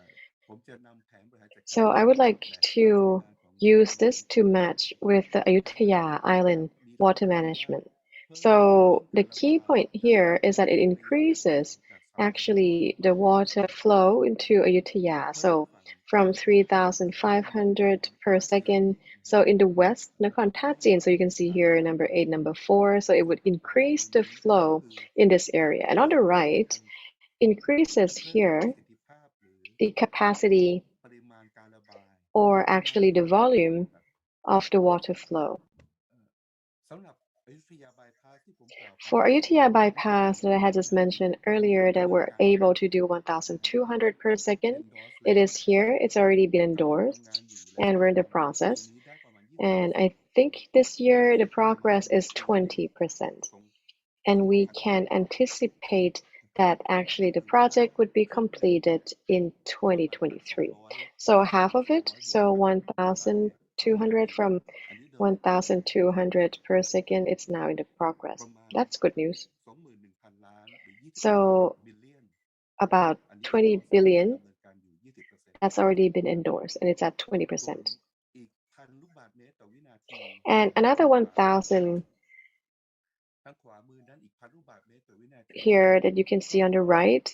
So I would like to use this to match with the Ayutthaya Island water management. So the key point here is that it increases actually the water flow into Ayutthaya. So from 3,500 per second. So in the west, Nakhon Thatchsin, so you can see here number 8, number 4. So it would increase the flow in this area. And on the right, increases here the capacity or actually the volume of the water flow. For Ayutthaya bypass that I had just mentioned earlier that we're able to do 1,200 per second, it is here, it's already been endorsed and we're in the process. And I think this year the progress is 20%. And we can anticipate that actually the project would be completed in 2023. So half of it, so 1,200 from 1,200 per second, it's now in the progress. That's good news. So about 20 billion, that's already been endorsed and it's at 20%. And another 1,000 here that you can see on the right,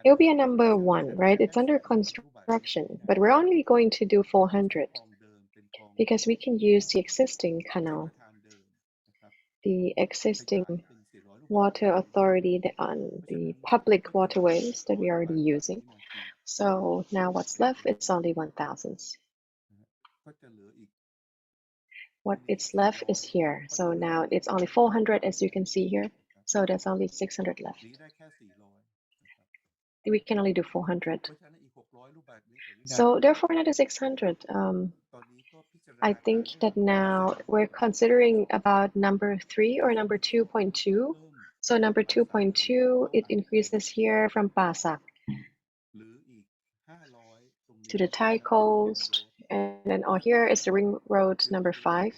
it'll be a number 1, right? It's under construction, but we're only going to do 400 because we can use the existing canal, the existing water authority on the public waterways that we're already using. So now what's left, it's only 1,000. What is left is here. So now it's only 400 as you can see here. So there's only 600 left. We can only do 400. So therefore another 600. I think that now we're considering about number 3 or number 2.2. So number 2.2, it increases here from Pasak to the Thai coast. And then here is the ring road number 5.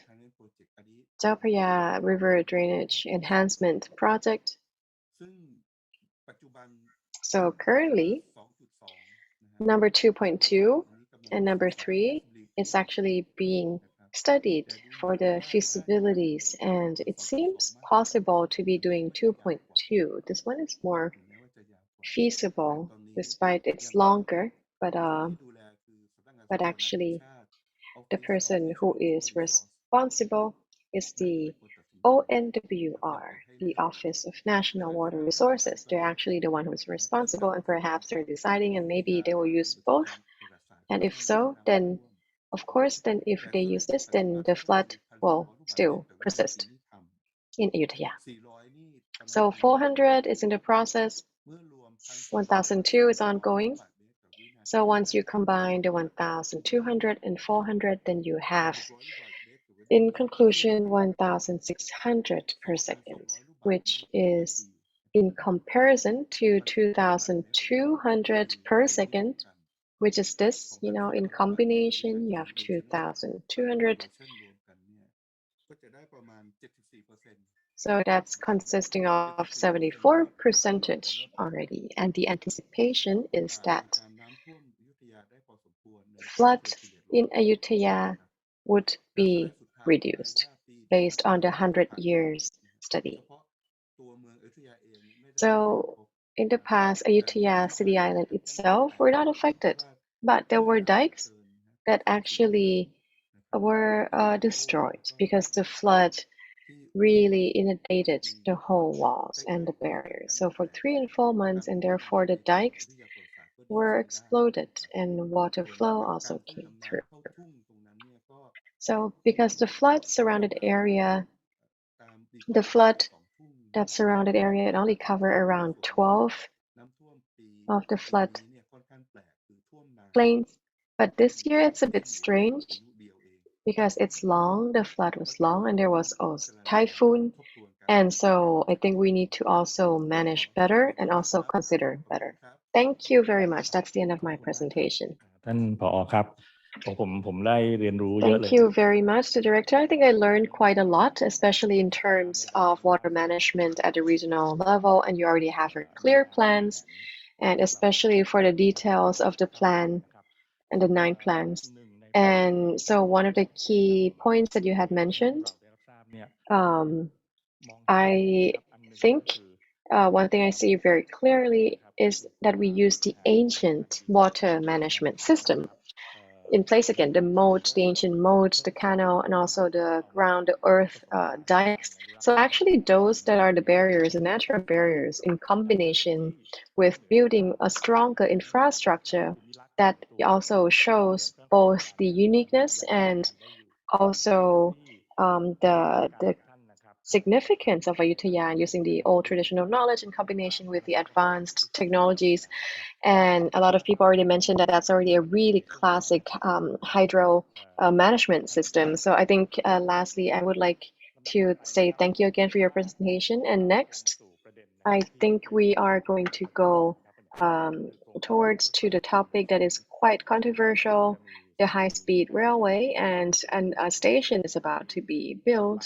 Delphia River Drainage Enhancement Project. So currently, number 2.2 and number 3 is actually being studied for the feasibilities, and it seems possible to be doing 2.2. This one is more feasible despite it's longer, but actually the person who is responsible is the ONWR, the Office of National Water Resources. They're actually the one who's responsible, and perhaps they're deciding, and maybe they will use both. And if so, then of course, then if they use this, then the flood will still persist in Ayutthaya. So 400 is in the process. 1002 is ongoing. So once you combine the 1200 and 400, then you have, in conclusion, 1600 per second, which is in comparison to 2200 per second, which is this, in combination, you have 2200. So that's consisting of 74% already. And the anticipation is that flood in Ayutthaya would be reduced based on the 100 years study. So in the past, Ayutthaya city island itself were not affected, but there were dikes that actually were destroyed because the flood really inundated the whole walls and the barriers. So for 3 and 4 months, and therefore the dikes were exploded and water flow also came through. So because the flood that surrounded area, it only covered around 12 of the flood plains. But this year it's a bit strange because it's long, the flood was long, and there was also typhoon. And so I think we need to also manage better and also consider better. Thank you very much. That's the end of my presentation. ท่านผอ.ครับผมได้เรียนรู้เยอะเลย Thank you very much, the director. I think I learned quite a lot, especially in terms of water management at the regional level, and you already have your clear plans, and especially for the details of the plan and the 9 plans. And so one of the key points that you had mentioned, I think one thing I see very clearly is that we use the ancient water management system in place again, the ancient moat, the canal, and also the ground, the earth dikes. So actually those that are the barriers, the natural barriers, in combination with building a stronger infrastructure that also shows both the uniqueness and also the significance of Ayutthaya, using the old traditional knowledge in combination with the advanced technologies. And a lot of people already mentioned that that's already a really classic hydro management system. So I think lastly, I would like to say thank you again for your presentation. And next, I think we are going to go towards to the topic that is quite controversial, the high-speed railway, and a station is about to be built.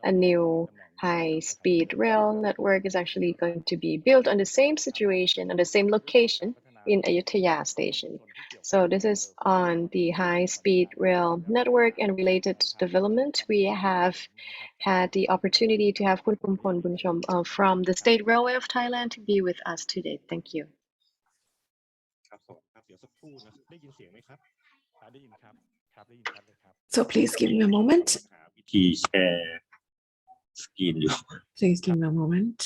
A new high-speed rail network is actually going to be built on the same situation, on the same location in Ayutthaya station. So this is on the high-speed rail network and related development. We have had the opportunity to have Kun Pumpon Bunchom from the State Railway of Thailand to be with us today. Thank you. So please give me a moment. Please give me a moment.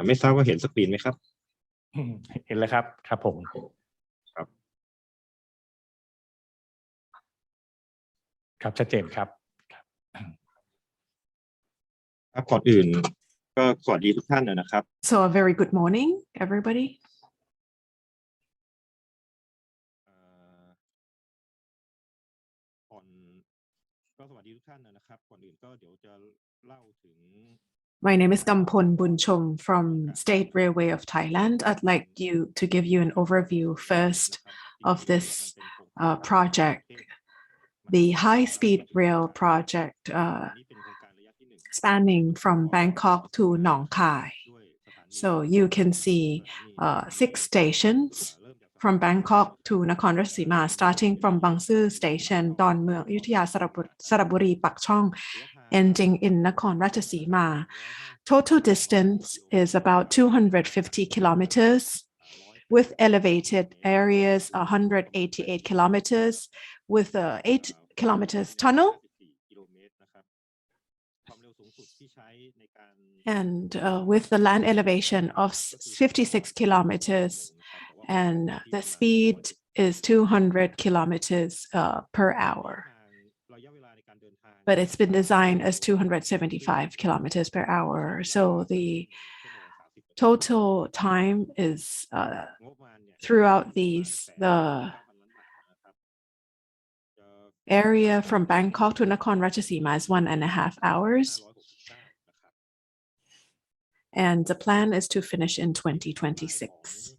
ไม่ทราบว่าเห็นสกรีนไหมครับ เห็นแล้วครับครับผมครับชัดเจนครับครับก่อนอื่นก็สวัสดีทุกท่านนะครับ So a very good morning, everybody. ก่อนก็สวัสดีทุกท่านนะครับก่อนอื่นก็เดี๋ยวจะเล่าถึง My name is Gampon Bunchom from State Railway of Thailand. I'd like to give you an overview first of this project, the high-speed rail project spanning from Bangkok to Nong Khai. So you can see 6 stations from Bangkok to Nakhon Ratchasima, starting from Bang Sue Station, Don Mueang, Ayutthaya, Saraburi, Pak Chong, ending in Nakhon Ratchasima. Total distance is about 250 kilometers, with elevated areas 188 kilometers, with a 8 kilometers tunnel, and with the land elevation of 56 kilometers, and the speed is 200 kilometers per hour. But it's been designed as 275 kilometers per hour. So the total time is throughout the area from Bangkok to Nakhon Ratchasima is 1.5 hours. And the plan is to finish in 2026.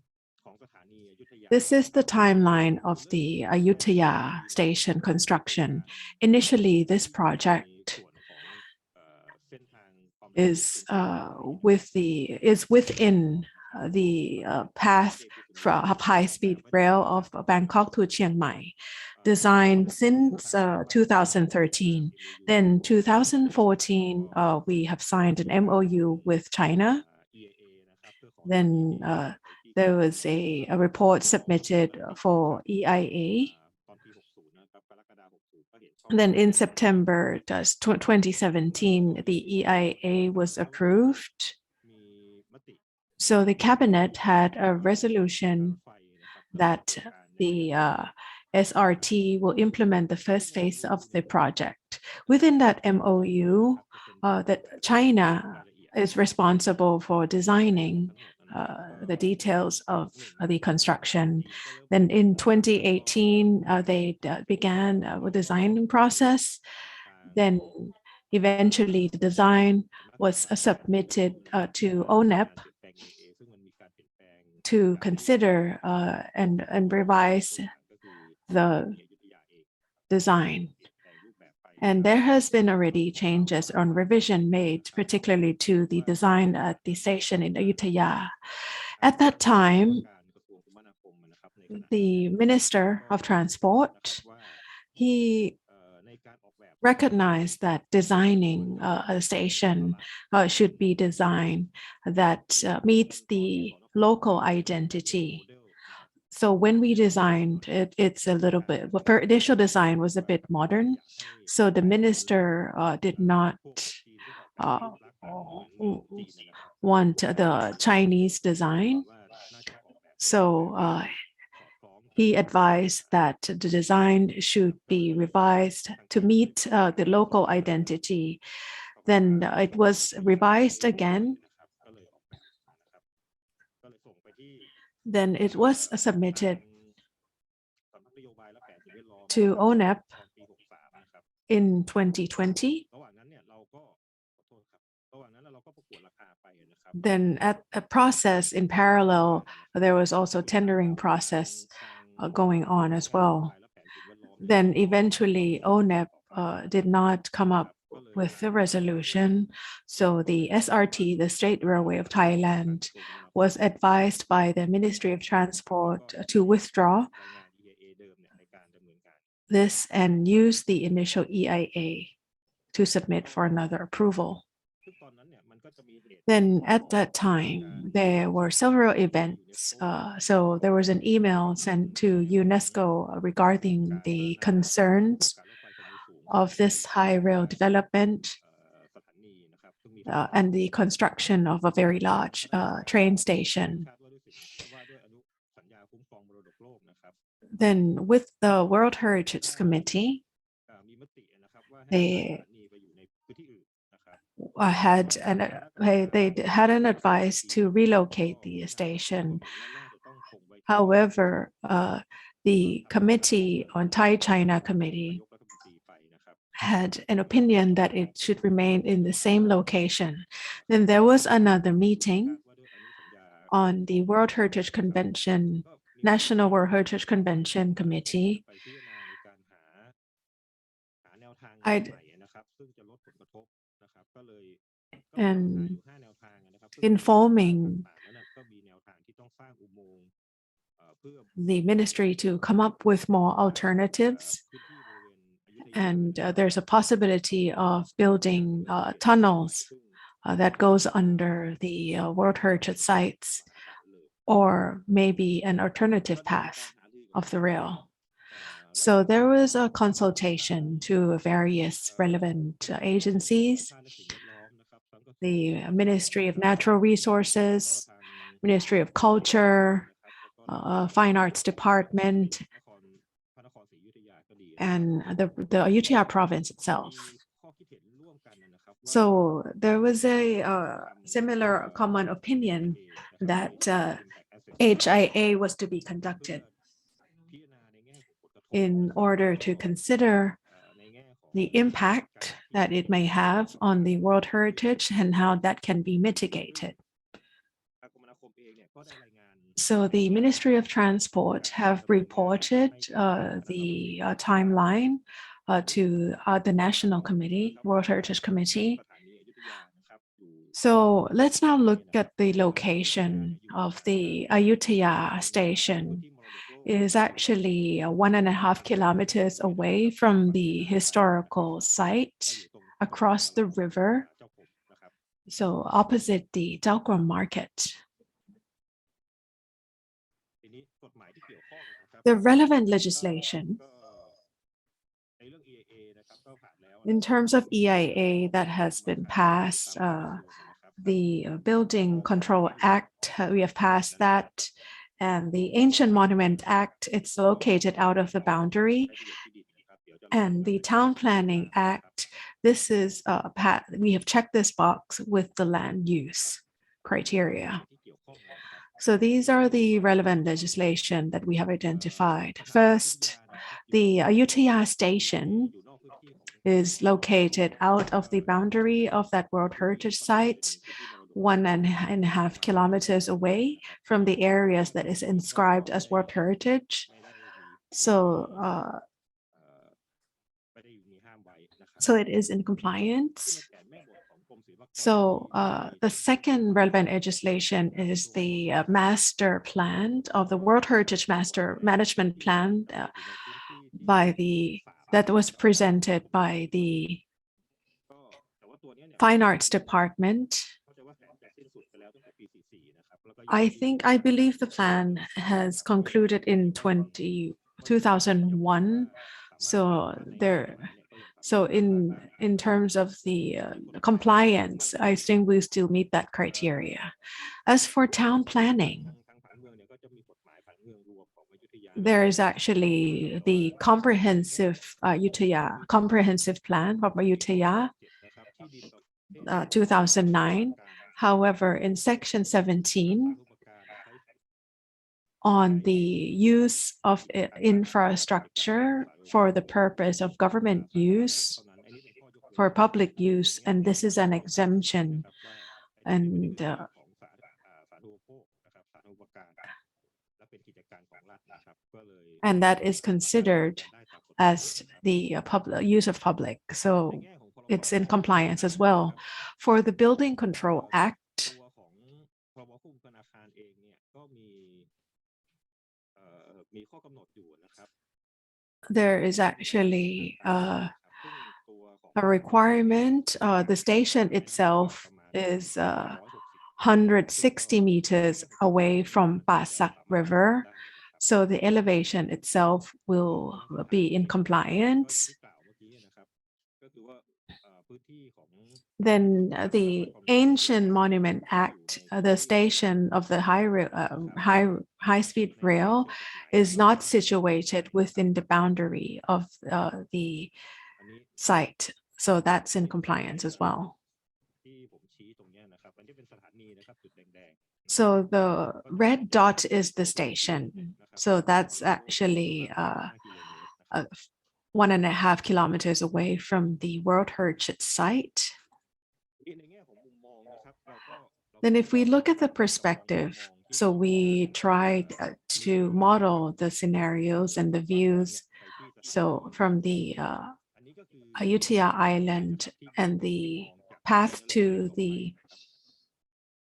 This is the timeline of the Ayutthaya station construction. Initially, this project is within the path for high-speed rail of Bangkok to Chiang Mai, designed since 2013. Then 2014, we have signed an MOU with China. Then there was a report submitted for EIA. Then in September 2017, the EIA was approved. So the cabinet had a resolution that the SRT will implement the first phase of the project. Within that MOU, that China is responsible for designing the details of the construction. Then in 2018, they began a designing process. Then eventually the design was submitted to ONEP to consider and revise the design. And there has been already changes on revision made, particularly to the design at the station in Ayutthaya. At that time, the Minister of Transport, he recognized that designing a station should be designed that meets the local identity. So when we designed it, it's a little bit, the initial design was a bit modern. So the minister did not want the Chinese design. So he advised that the design should be revised to meet the local identity. Then it was revised again. Then it was submitted to ONEP in 2020. Then at a process in parallel, there was also tendering process going on as well. Then eventually ONEP did not come up with the resolution. So the SRT, the State Railway of Thailand, was advised by the Ministry of Transport to withdraw this and use the initial EIA to submit for another approval. Then at that time, there were several events. So there was an email sent to UNESCO regarding the concerns of this high rail development and the construction of a very large train station. Then with the World Heritage Committee, they had an advice to relocate the station. However, the Committee on Thai-China Committee had an opinion that it should remain in the same location. Then there was another meeting on the World Heritage Convention, National World Heritage Convention Committee. And informing the ministry to come up with more alternatives. And there's a possibility of building tunnels that goes under the World Heritage sites, or maybe an alternative path of the rail. So there was a consultation to various relevant agencies, the Ministry of Natural Resources, Ministry of Culture, Fine Arts Department, and the Ayutthaya province itself. So there was a similar common opinion that HIA was to be conducted in order to consider the impact that it may have on the World Heritage and how that can be mitigated. So the Ministry of Transport have reported the timeline to the National Committee, World Heritage Committee. So let's now look at the location of the Ayutthaya station. It is actually 1.5 kilometers away from the historical site across the river, so opposite the Jalgrom Market. The relevant legislation in terms of EIA that has been passed, the Building Control Act, we have passed that, and the Ancient Monument Act, it's located out of the boundary, and the Town Planning Act, this is we have checked this box with the land use criteria. So these are the relevant legislation that we have identified. First, the Ayutthaya station is located out of the boundary of that World Heritage Site, 1.5 kilometers away from the areas that is inscribed as World Heritage. So, so it is in compliance. So the second relevant legislation is the master plan of the World Heritage Master Management Plan that was presented by the Fine Arts Department. I believe the plan has concluded in 2001. So in terms of the compliance, I think we still meet that criteria. As for town planning, there is actually the comprehensive Ayutthaya comprehensive plan from Ayutthaya 2009. However, in section 17 on the use of infrastructure for the purpose of government use, for public use, and this is an exemption, and that is considered as the use of public. So it's in compliance as well. For the Building Control Act, there is actually a requirement. The station itself is 160 meters away from Pasak River. So the elevation itself will be in compliance. Then the Ancient Monument Act, the station of the high-speed rail is not situated within the boundary of the site. So that's in compliance as well. So the red dot is the station. So that's actually 1.5 kilometers away from the World Heritage Site. Then if we look at the perspective, so we tried to model the scenarios and the views. So from the Ayutthaya Island and the path to the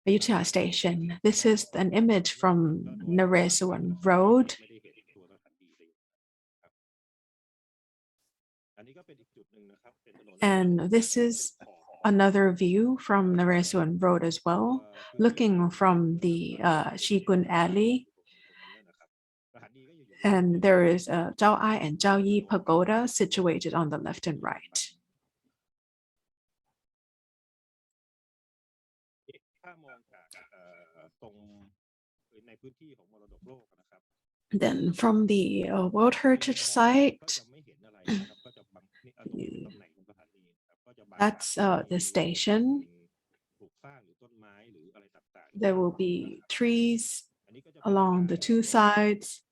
Ayutthaya Station. This is an image from Naresuan Road. And this is another view from Naresuan Road as well, looking from the Shikun Alley. And there is a Zhao Ai and Zhao Yi pagoda situated on the left and right. Then from the World Heritage Site, that's the station. There will be trees along the two sides.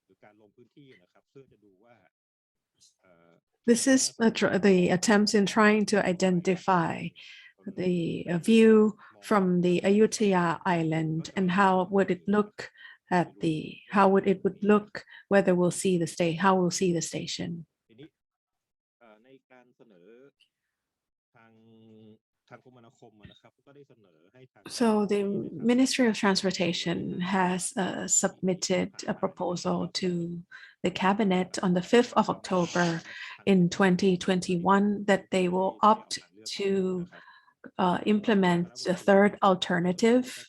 This is the attempts in trying to identify the view from the Ayutthaya Island and how would it look at the, how it would look, whether we'll see the state, how we'll see the station. So the Ministry of Transportation has submitted a proposal to the cabinet on the 5th of October in 2021 that they will opt to implement the third alternative.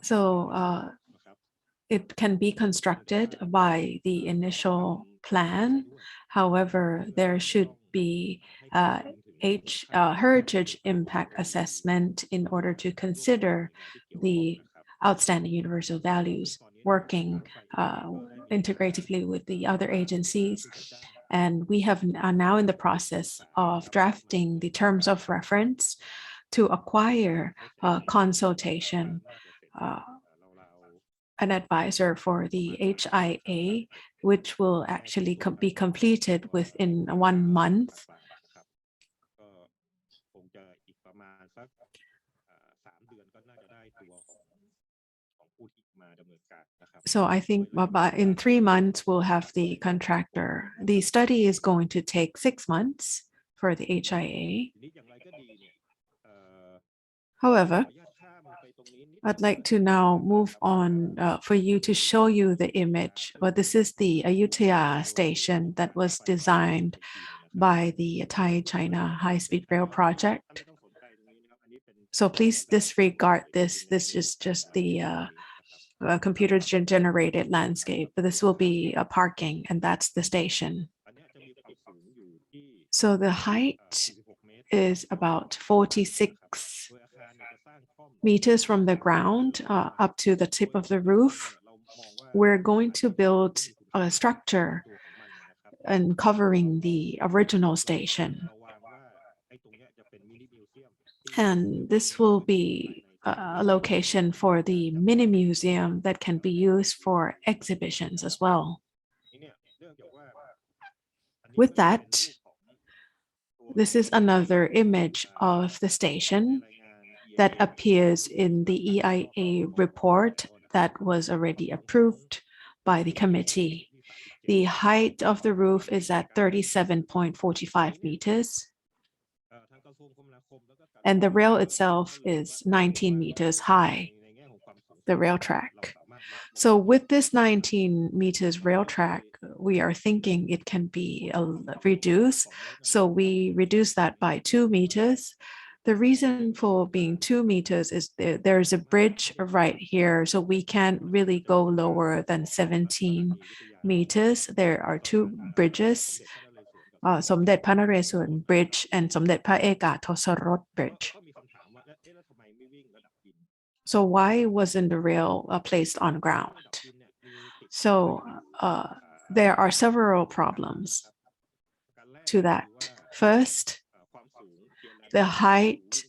So it can be constructed by the initial plan. However, there should be heritage impact assessment in order to consider the outstanding universal values, working integratively with the other agencies. And we are now in the process of drafting the terms of reference to acquire consultation, an advisor for the HIA, which will actually be completed within 1 month. So I think in 3 months, we'll have the contractor. The study is going to take 6 months for the HIA. However, I'd like to now move on for you to show you the image. Well, this is the Ayutthaya station that was designed by the Thai-China high-speed rail project. So please disregard this. This is just the computer-generated landscape. But this will be a parking, and that's the station. So the height is about 46 meters from the ground up to the tip of the roof. We're going to build a structure and covering the original station. And this will be a location for the mini museum that can be used for exhibitions as well. With that, this is another image of the station that appears in the EIA report that was already approved by the committee. The height of the roof is at 37.45 meters. And the rail itself is 19 meters high, the rail track. So with this 19 meters rail track, we are thinking it can be reduced. So we reduce that by 2 meters. The reason for being 2 meters is there's a bridge right here, so we can't really go lower than 17 meters. There are 2 bridges, Somdet Pha Naresuan Bridge and Somdet Pha Eka Thosarot Bridge. So why wasn't the rail placed on ground? So there are several problems to that. First, the height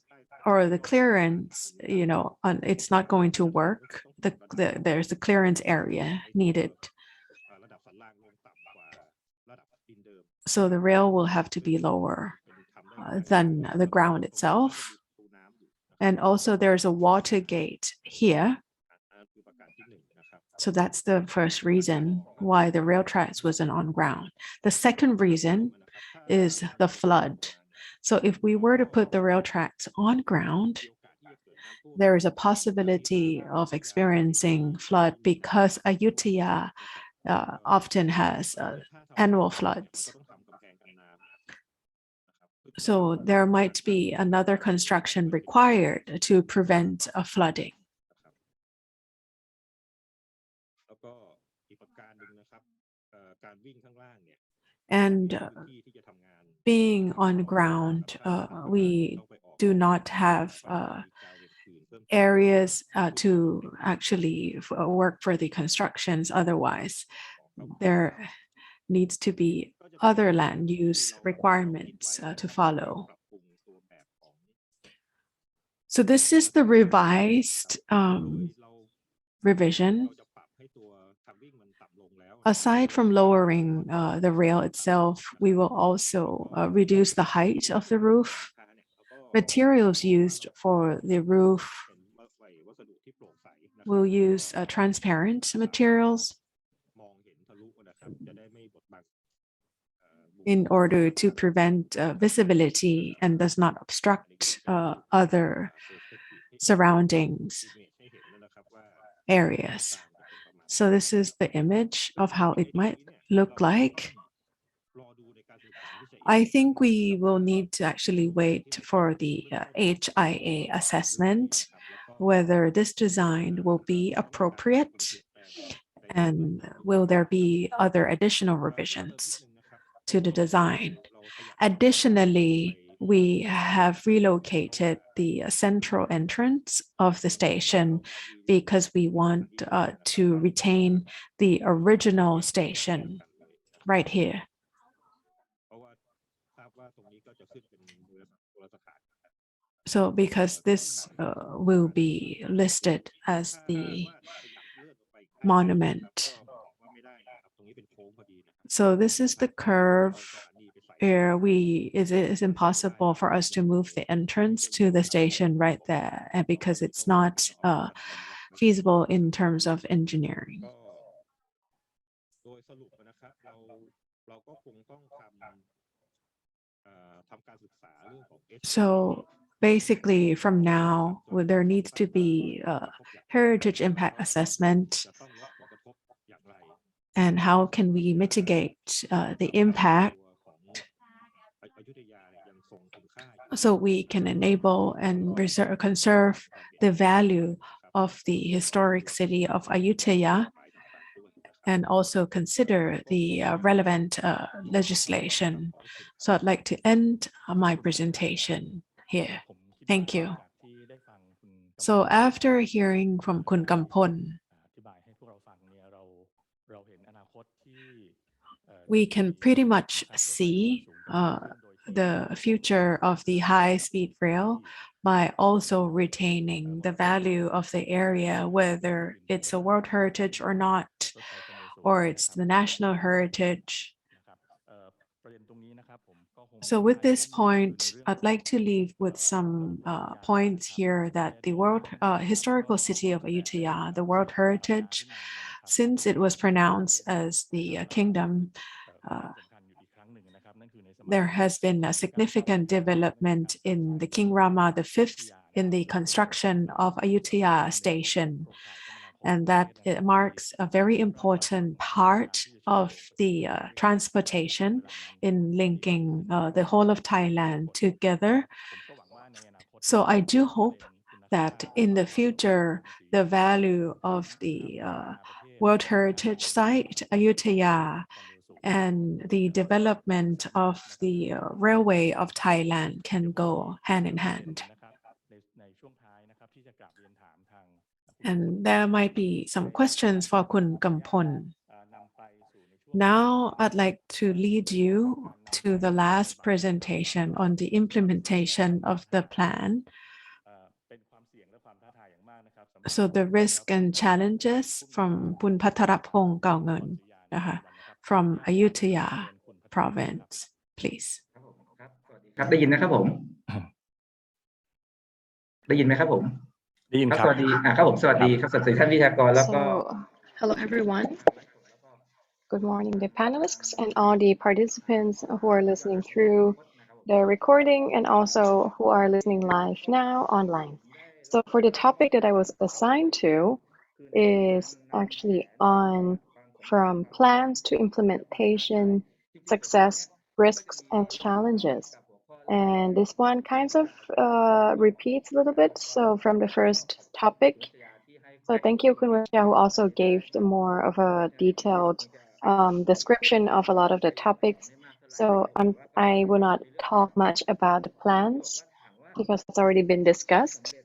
or the clearance, it's not going to work. There's a clearance area needed So the rail will have to be lower than the ground itself. And also there's a water gate here. So that's the first reason why the rail tracks wasn't on ground. The second reason is the flood. So if we were to put the rail tracks on ground, there is a possibility of experiencing flood because Ayutthaya often has annual floods. So there might be another construction required to prevent a flooding. And being on ground, we do not have areas to actually work for the constructions. Otherwise, there needs to be other land use requirements to follow. So this is the revised revision. Aside from lowering the rail itself, we will also reduce the height of the roof. Materials used for the roof will use transparent materials in order to prevent visibility and does not obstruct other surroundings areas. So this is the image of how it might look like. I think we will need to actually wait for the HIA assessment, whether this design will be appropriate and will there be other additional revisions to the design. Additionally, we have relocated the central entrance of the station because we want to retain the original station right here. So because this will be listed as the monument. So this is the curve where it is impossible for us to move the entrance to the station right there, and because it's not feasible in terms of engineering. So basically from now, there needs to be a heritage impact assessment. And how can we mitigate the impact so we can enable and conserve the value of the historic city of Ayutthaya, and also consider the relevant legislation. So I'd like to end my presentation here. Thank you. So after hearing from Kun Kampon, we can pretty much see the future of the high-speed rail by also retaining the value of the area, whether it's a World Heritage or not, or it's the national heritage. So with this point, I'd like to leave with some points here that the historical city of Ayutthaya, the World Heritage, since it was pronounced as the kingdom, there has been a significant development in the King Rama V in the construction of Ayutthaya station. And that it marks a very important part of the transportation in linking the whole of Thailand together. So I do hope that in the future, the value of the World Heritage Site, Ayutthaya, and the development of the railway of Thailand can go hand in hand. And there might be some questions for Kun Kampon. Now I'd like to lead you to the last presentation on the implementation of the plan. So the risk and challenges from Kun Pattarapong Kaungun from Ayutthaya province, please. ครับได้ยินนะครับผมได้ยินไหมครับผม ได้ยิน ครับ ครั ส บ วัสดีครับผมสวัสดีครับสวัสดีท่านวิทยากรแล้วก็ So, hello everyone. Good morning, the panelists and all the participants who are listening through the recording and also who are listening live now online. So for the topic that I was assigned to is actually on from plans to implementation, success, risks, and challenges. And this one kind of repeats a little bit. So from the first topic, so thank you, Kunwacha, who also gave more of a detailed description of a lot of the topics. So I will not talk much about the plans because it's already been discussed.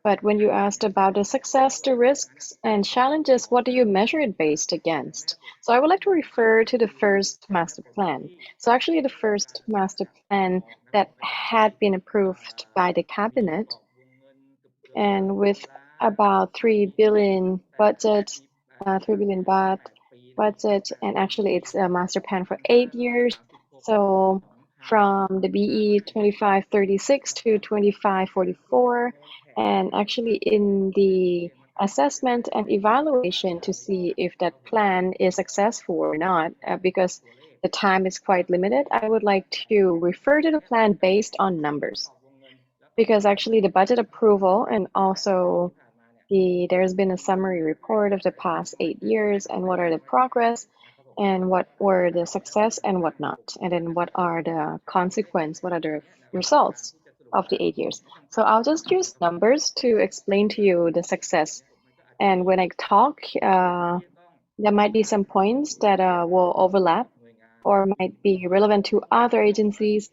But when you asked about the success, the risks, and challenges, what do you measure it based against? So I would like to refer to the first master plan. So actually the first master plan that had been approved by the cabinet and with about 3 billion budget, 3 billion baht budget, and actually it's a master plan for 8 years. So from the BE 2536 to 2544, and actually in the assessment and evaluation to see if that plan is successful or not, because the time is quite limited, I would like to refer to the plan based on numbers. Because actually the budget approval and also there's been a summary report of the past 8 years and what are the progress and what were the success and what not, and then what are the consequence, what are the results of the 8 years. So I'll just use numbers to explain to you the success. And when I talk, there might be some points that will overlap or might be relevant to other agencies,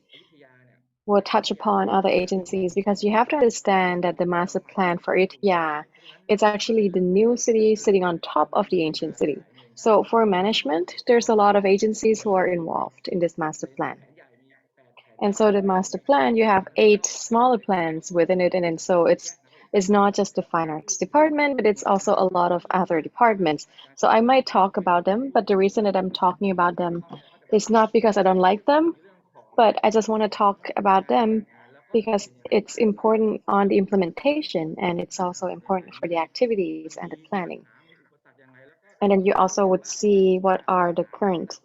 will touch upon other agencies, because you have to understand that the master plan for Ayutthaya, it's actually the new city sitting on top of the ancient city. So for management, there's a lot of agencies who are involved in this master plan. And so the master plan, you have 8 smaller plans within it, and then so it's not just the fine arts department, but it's also a lot of other departments. So I might talk about them, but the reason that I'm talking about them is not because I don't like them, but I just want to talk about them because it's important on the implementation, and it's also important for the activities and the planning. And then you also would see what are the current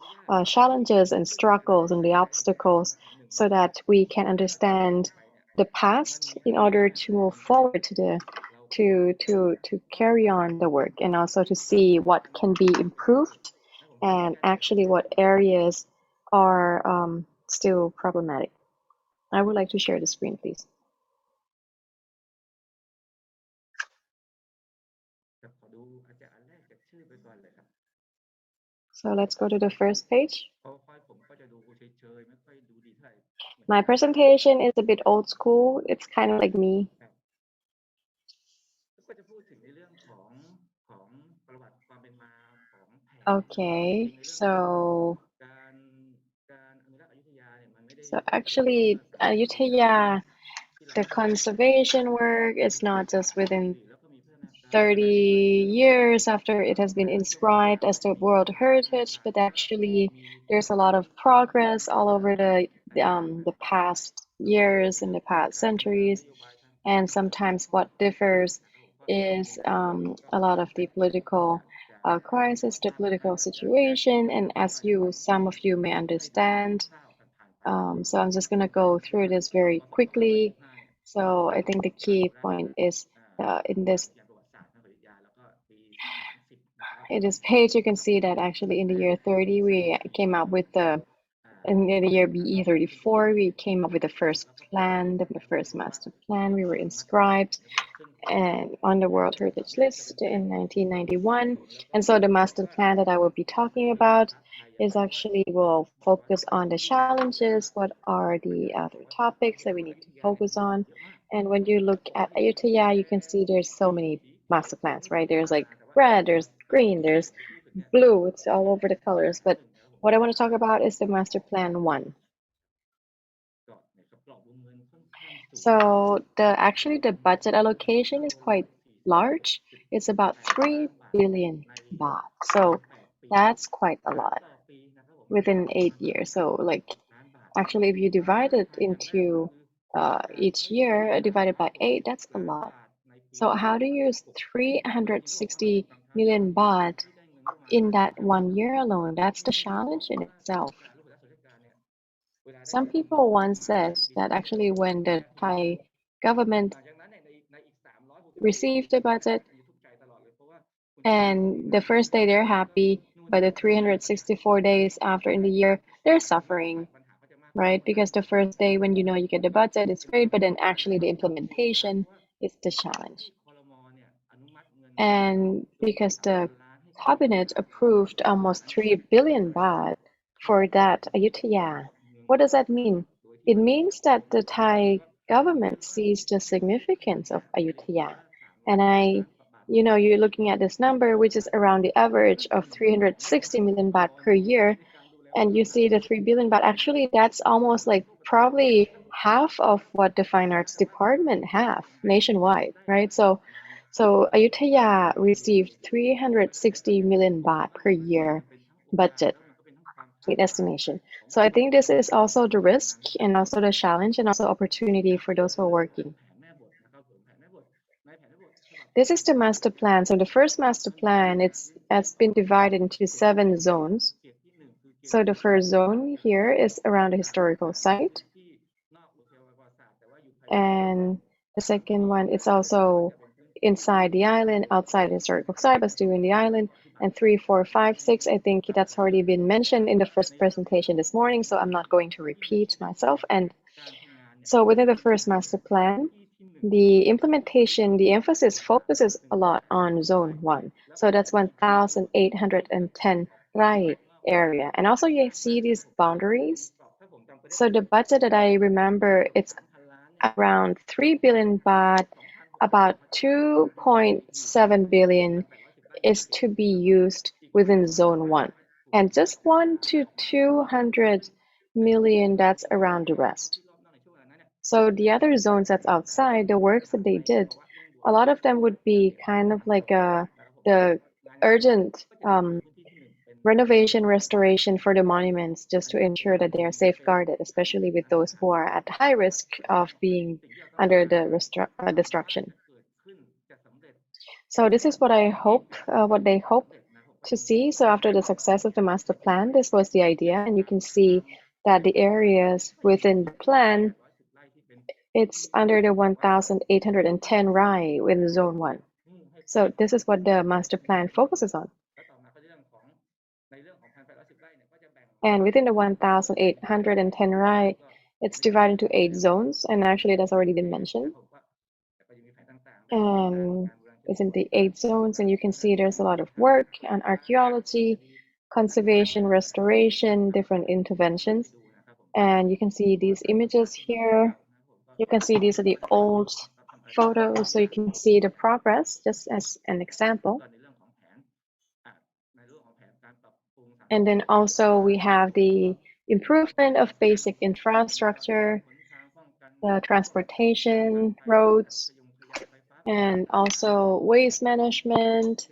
challenges and struggles and the obstacles, so that we can understand the past in order to move forward to carry on the work, and also to see what can be improved and actually what areas are still problematic. I would like to share the screen, please. So let's go to the first page. My presentation is a bit old school. It's kind of like me. Okay, so actually, Ayutthaya, the conservation work is not just within 30 years after it has been inscribed as the World Heritage, but actually there's a lot of progress all over the past years and the past centuries. And sometimes what differs is a lot of the political crisis, the political situation, and as some of you may understand. So I'm just going to go through this very quickly. So I think the key point is in this page, you can see that actually in the year 30, we came up with in the year BE 34, we came up with the first plan, the first master plan. We were inscribed and on the World Heritage List in 1991. And so the master plan that I will be talking about is actually will focus on the challenges, what are the other topics that we need to focus on. And when you look at Ayutthaya, you can see there's so many master plans, right? There's like red, there's green, there's blue, it's all over the colors. But what I want to talk about is the master plan 1. So actually the budget allocation is quite large. It's about 3 billion baht. So that's quite a lot. within 8 years. So like actually if you divide it into each year divided by 8, that's a lot. So how to use 360 million baht in that 1 year alone? That's the challenge in itself. Some people once said that actually when the Thai government received the budget and the first day they're happy, but the 364 days after in the year, they're suffering, right? Because the first day when you know you get the budget, it's great, but then actually the implementation is the challenge. And because the cabinet approved almost 3 billion baht for that Ayutthaya, what does that mean? It means that the Thai government sees the significance of Ayutthaya. And you're looking at this number, which is around the average of 360 million baht per year, and you see the 3 billion baht, actually that's almost like probably half of what the Fine Arts Department have nationwide, right? So Ayutthaya received 360 million baht per year budget with estimation. So I think this is also the risk and also the challenge and also opportunity for those who are working. This is the master plan. So the first master plan, it's been divided into 7 zones. So the first zone here is around the historical site. And the second one is also inside the island, outside the historical site, but still in the island. And 3, 4, 5, 6, I think that's already been mentioned in the first presentation this morning, so I'm not going to repeat myself. And so within the first master plan, the implementation, the emphasis focuses a lot on zone 1. So that's 1,810 rai area. And also you see these boundaries. So the budget that I remember, it's around 3 billion baht, about 2.7 billion is to be used within zone 1. And just 1 to 200 million, that's around the rest. So the other zones that's outside, the works that they did, a lot of them would be kind of like the urgent renovation, restoration for the monuments, just to ensure that they are safeguarded, especially with those who are at high risk of being under the destruction. So this is what I hope, what they hope to see. So after the success of the master plan, this was the idea, and you can see that the areas within the plan, it's under the 1,810 rai in zone 1. So this is what the master plan focuses on. And within the 1,810 rai, it's divided into 8 zones, and actually that's already been mentioned. And it's in the 8 zones, and you can see there's a lot of work on archaeology, conservation, restoration, different interventions. And you can see these images here. You can see these are the old photos, so you can see the progress, just as an example. And then also we have the improvement of basic infrastructure, the transportation, roads, and also waste management,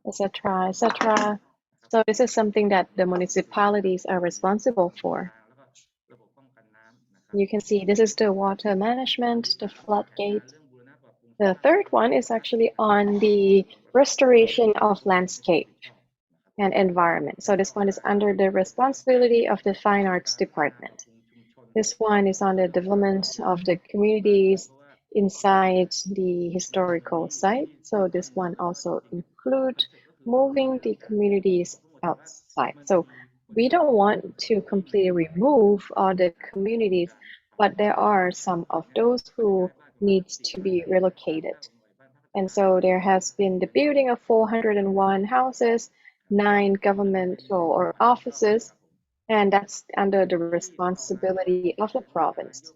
etc., etc. So this is something that the municipalities are responsible for. You can see this is the water management, the floodgate. The third one is actually on the restoration of landscape and environment. So this one is under the responsibility of the Fine Arts Department. This one is on the development of the communities inside the historical site. So this one also includes moving the communities outside. So we don't want to completely remove all the communities, but there are some of those who needs to be relocated. And so there has been the building of 401 houses, 9 governmental or offices, and that's under the responsibility of the province.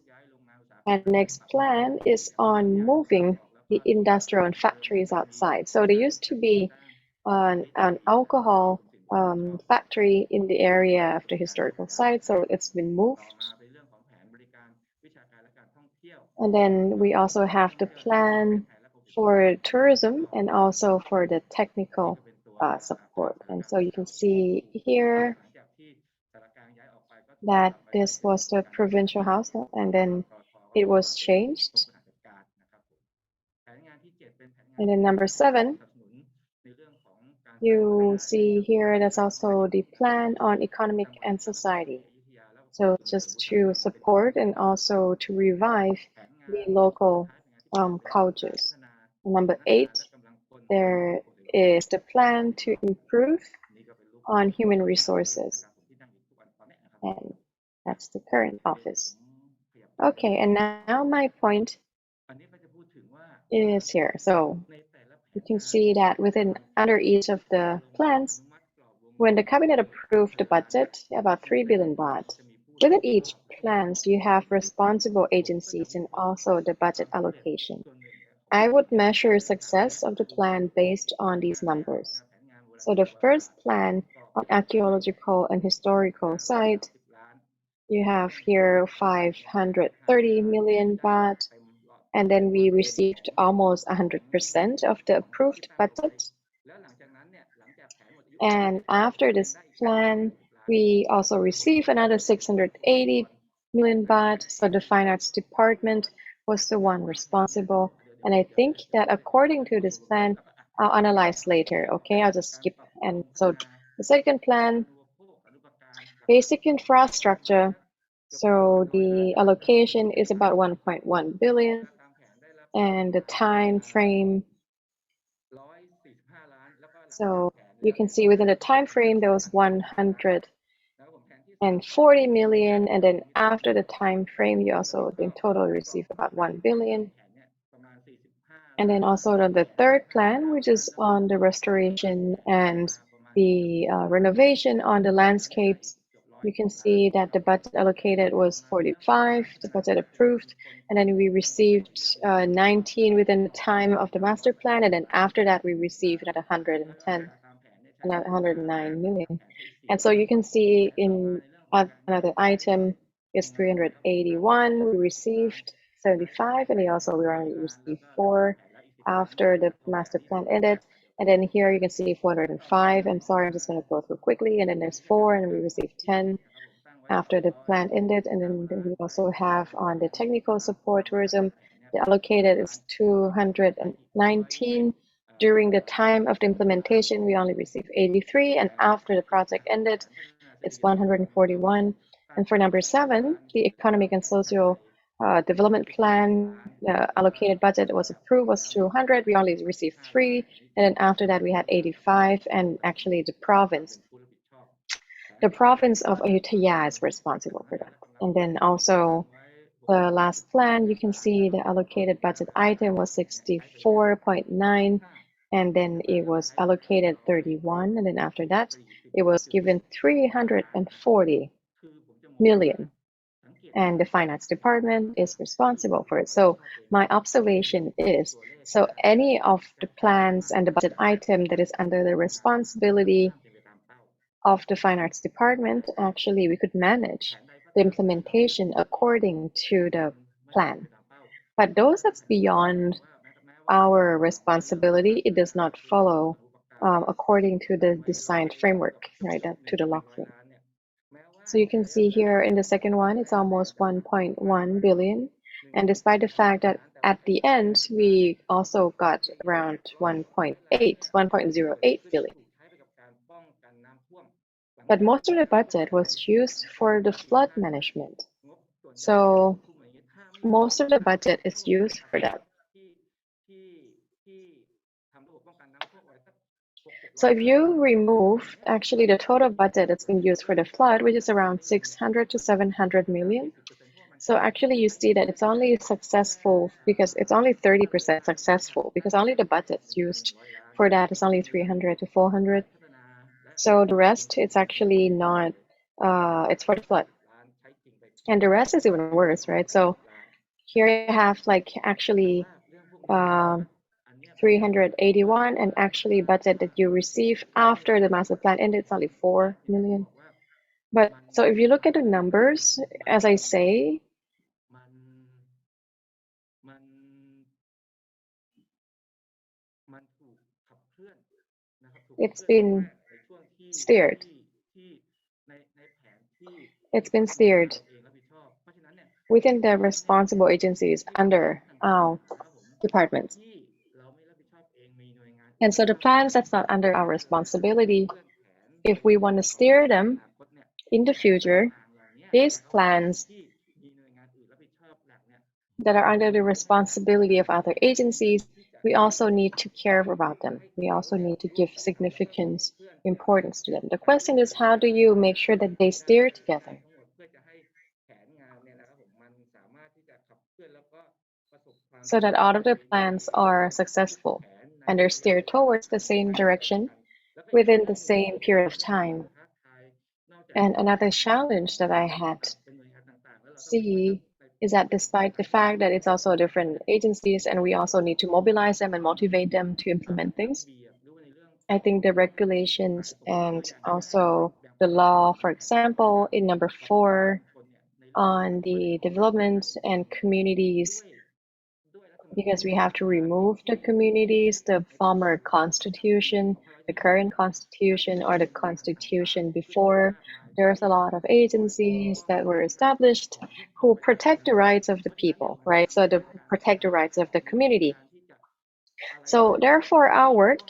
And next plan is on moving the industrial and factories outside. So there used to be an alcohol factory in the area of the historical site, so it's been moved. And then we also have the plan for tourism and also for the technical support. And so you can see here that this was the provincial house, and then it was changed. And then number 7, you see here that's also the plan on economic and society. So just to support and also to revive the local cultures. Number 8, there is the plan to improve on human resources. And that's the current office. Okay, and now my point is here. So you can see that under each of the plans, when the cabinet approved the budget, about 3 billion baht, within each plans, you have responsible agencies and also the budget allocation. I would measure success of the plan based on these numbers. So the first plan on archaeological and historical site, you have here 530 million baht, and then we received almost 100% of the approved budget. And after this plan, we also received another 680 million baht. So the Fine Arts Department was the one responsible. And I think that according to this plan, I'll analyze later. Okay, I'll just skip. And so the second plan, basic infrastructure. So the allocation is about 1.1 billion. And the time frame, so you can see within the time frame there was 140 million, and then after the time frame you also in total receive about 1 billion. And then also on the third plan, which is on the restoration and the renovation on the landscapes, you can see that the budget allocated was 45, the budget approved, and then we received 19 within the time of the master plan, and then after that we received at 110 and 109 million. And so you can see in another item is 381, we received 75, and we only received 4 after the master plan ended. And then here you can see 405. I'm sorry, I'm just going to go through quickly. And then there's 4, and we received 10 after the plan ended. And then we also have on the technical support tourism, the allocated is 219. During the time of the implementation, we only received 83. And after the project ended, it's 141. And for number 7, the economic and social development plan, the allocated budget was approved was 200. We only received 3, and then after that we had 85. And actually, the province of Ayutthaya is responsible for that. And then also the last plan, you can see the allocated budget item was 64.9, and then it was allocated 31, and then after that it was given 340 million. And the finance department is responsible for it. So my observation is, so any of the plans and the budget item that is under the responsibility of the fine arts department, actually we could manage the implementation according to the plan. But those that's beyond our responsibility, it does not follow according to the designed framework, right, to the law frame. So you can see here in the second one, it's almost 1.1 billion. And despite the fact that at the end, we also got around 1.08 billion. But most of the budget was used for the flood management. So most of the budget is used for that. So if you remove actually the total budget that's been used for the flood, which is around 600 to 700 million. So actually you see that it's only successful because it's only 30% successful because only the budgets used for that is only 300 to 400. So the rest, it's actually not, it's for the flood. And the rest is even worse, right? So here you have like actually 381, and actually budget that you receive after the master plan ended, it's only 4 million. But so if you look at the numbers, as I say, it's been steered. It's been steered within the responsible agencies under our departments. And so the plans that's not under our responsibility, if we want to steer them in the future, these plans that are under the responsibility of other agencies, we also need to care about them. We also need to give significant importance to them. The question is, how do you make sure that they steer together? So that all of the plans are successful and they're steered towards the same direction within the same period of time. And another challenge that I had see is that despite the fact that it's also different agencies and we also need to mobilize them and motivate them to implement things, I think the regulations and also the law, for example, in number 4 on the development and communities, because we have to remove the communities, the former constitution, the current constitution, or the constitution before. There's a lot of agencies that were established who protect the rights of the people, right? So to protect the rights of the community. So therefore, our work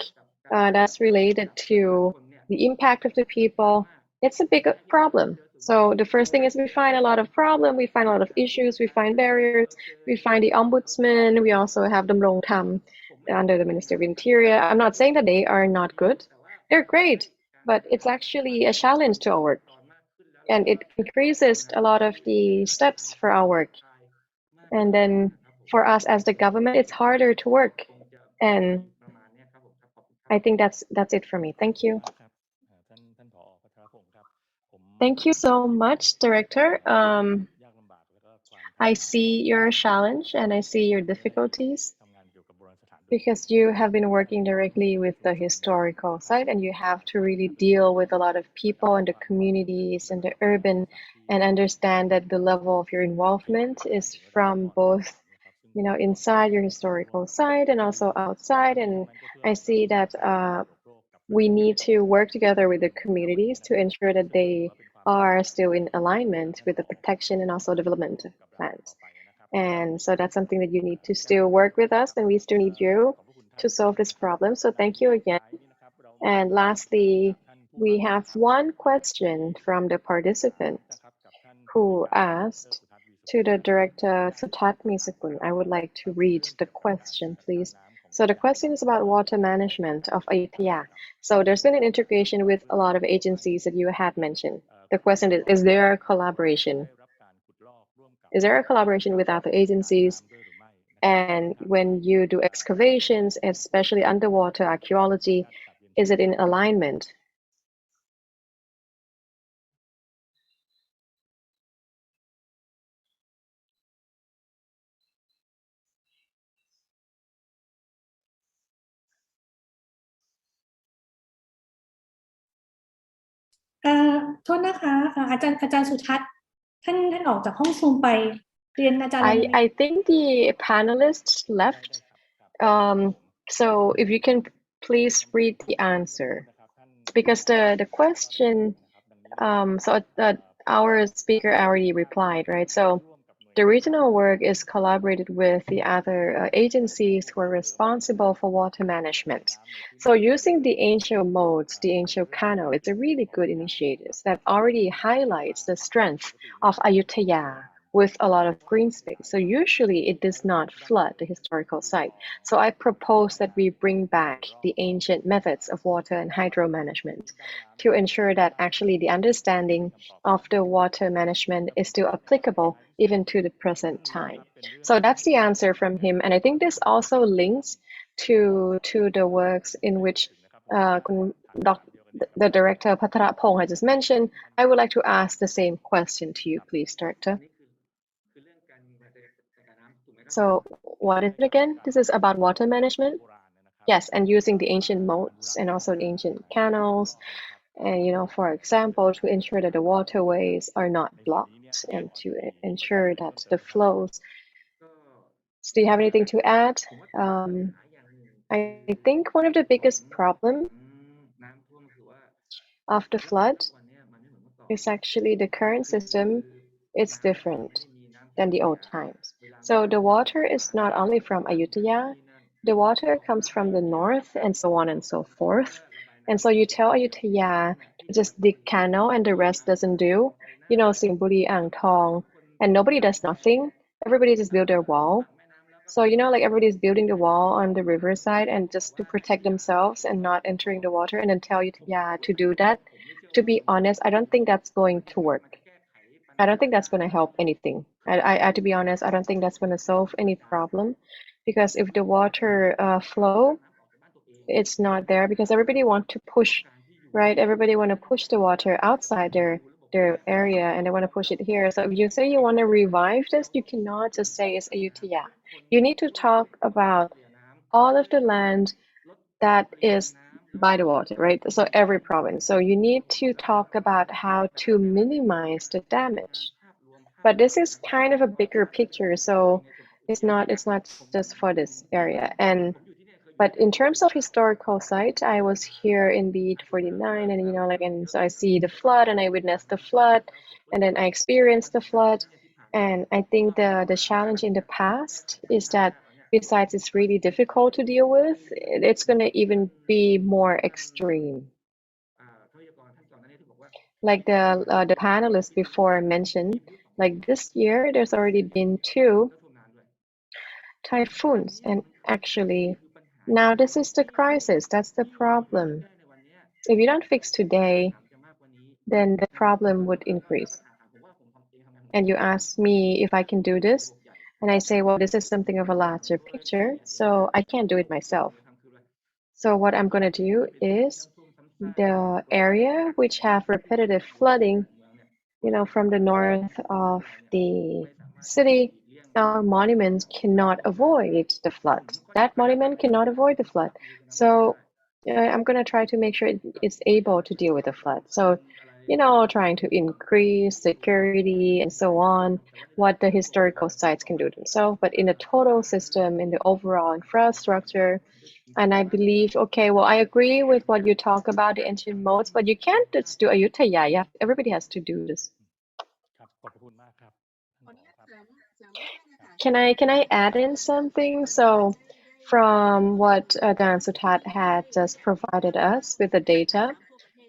that's related to the impact of the people, it's a big problem. So the first thing is we find a lot of problems, we find a lot of issues, we find barriers, we find the ombudsman, we also have the Damrong Tham under the Ministry of Interior. I'm not saying that they are not good. They're great, but it's actually a challenge to our work. And it increases a lot of the steps for our work. And then for us as the government, it's harder to work. And I think that's it for me. Thank you. Thank you so much, Director. I see your challenge and I see your difficulties because you have been working directly with the historical site and you have to really deal with a lot of people and the communities and the urban and understand that the level of your involvement is from both, you know, inside your historical site and also outside. And I see that we need to work together with the communities to ensure that they are still in alignment with the protection and also development plans. And so that's something that you need to still work with us, and we still need you to solve this problem. So thank you again. And lastly, we have one question from the participant who asked to the Director Sutat Misakun. I would like to read the question, please. So the question is about water management of Ayutthaya. So there's been an integration with a lot of agencies that you had mentioned. The question is there a collaboration? Is there a collaboration with other agencies? And when you do excavations, especially underwater archaeology, is it in alignment?โทษนะคะอาจารย์สุทัศน์ท่านออกจากห้องซูมไปเรียนอาจารย์ I think the panelists left. So if you can please read the answer, because the question, our speaker already replied, right? So the regional work is collaborated with the other agencies who are responsible for water management. So using the ancient modes, the ancient canal, it's a really good initiative that already highlights the strength of Ayutthaya with a lot of green space. So usually it does not flood the historical site. So I propose that we bring back the ancient methods of water and hydro management to ensure that actually the understanding of the water management is still applicable even to the present time. So that's the answer from him. And I think this also links to the works in which the director Pattarapong has just mentioned. I would like to ask the same question to you, please, Director. So what is it again? This is about water management? Yes, and using the ancient moats and also the ancient canals. And, you know, for example, to ensure that the waterways are not blocked and to ensure that the flows. So do you have anything to add? I think one of the biggest problems of the flood is actually the current system. It's different than the old times. So the water is not only from Ayutthaya, the water comes from the north and so on and so forth. And so you tell Ayutthaya to just dig canal and the rest doesn't do, Singburi, Ang Thong, and nobody does nothing. Everybody just build their wall. So, like everybody's building the wall on the riverside and just to protect themselves and not entering the water and then tell you, to do that. To be honest, I don't think that's going to work. I don't think that's going to help anything. To be honest, I don't think that's going to solve any problem because if the water flow, it's not there because everybody want to push, right? Everybody want to push the water outside their area and they want to push it here. So if you say you want to revive this, you cannot just say it's Ayutthaya. You need to talk about all of the land that is by the water, right? So every province. So you need to talk about how to minimize the damage. But this is kind of a bigger picture, so it's not just for this area. But in terms of historical site, I was here in Beat 49 and and so I see the flood and I witnessed the flood and then I experienced the flood. And I think the challenge in the past is that besides it's really difficult to deal with, it's going to even be more extreme. Like the panelists before mentioned, like this year, there's already been 2 typhoons. And actually, now this is the crisis. That's the problem. If you don't fix today, then the problem would increase. And you ask me if I can do this, and I say, well, this is something of a larger picture, so I can't do it myself. So what I'm going to do is the area which have repetitive flooding, from the north of the city, our monument cannot avoid the flood. That monument cannot avoid the flood. So I'm going to try to make sure it's able to deal with the flood. So, trying to increase security and so on, what the historical sites can do themselves, but in the total system, in the overall infrastructure. And I believe, okay, well, I agree with what you talk about the ancient modes, but you can't just do Ayutthaya. Everybody has to do this. Can I add in something? So from what Dan Sutat had just provided us with the data,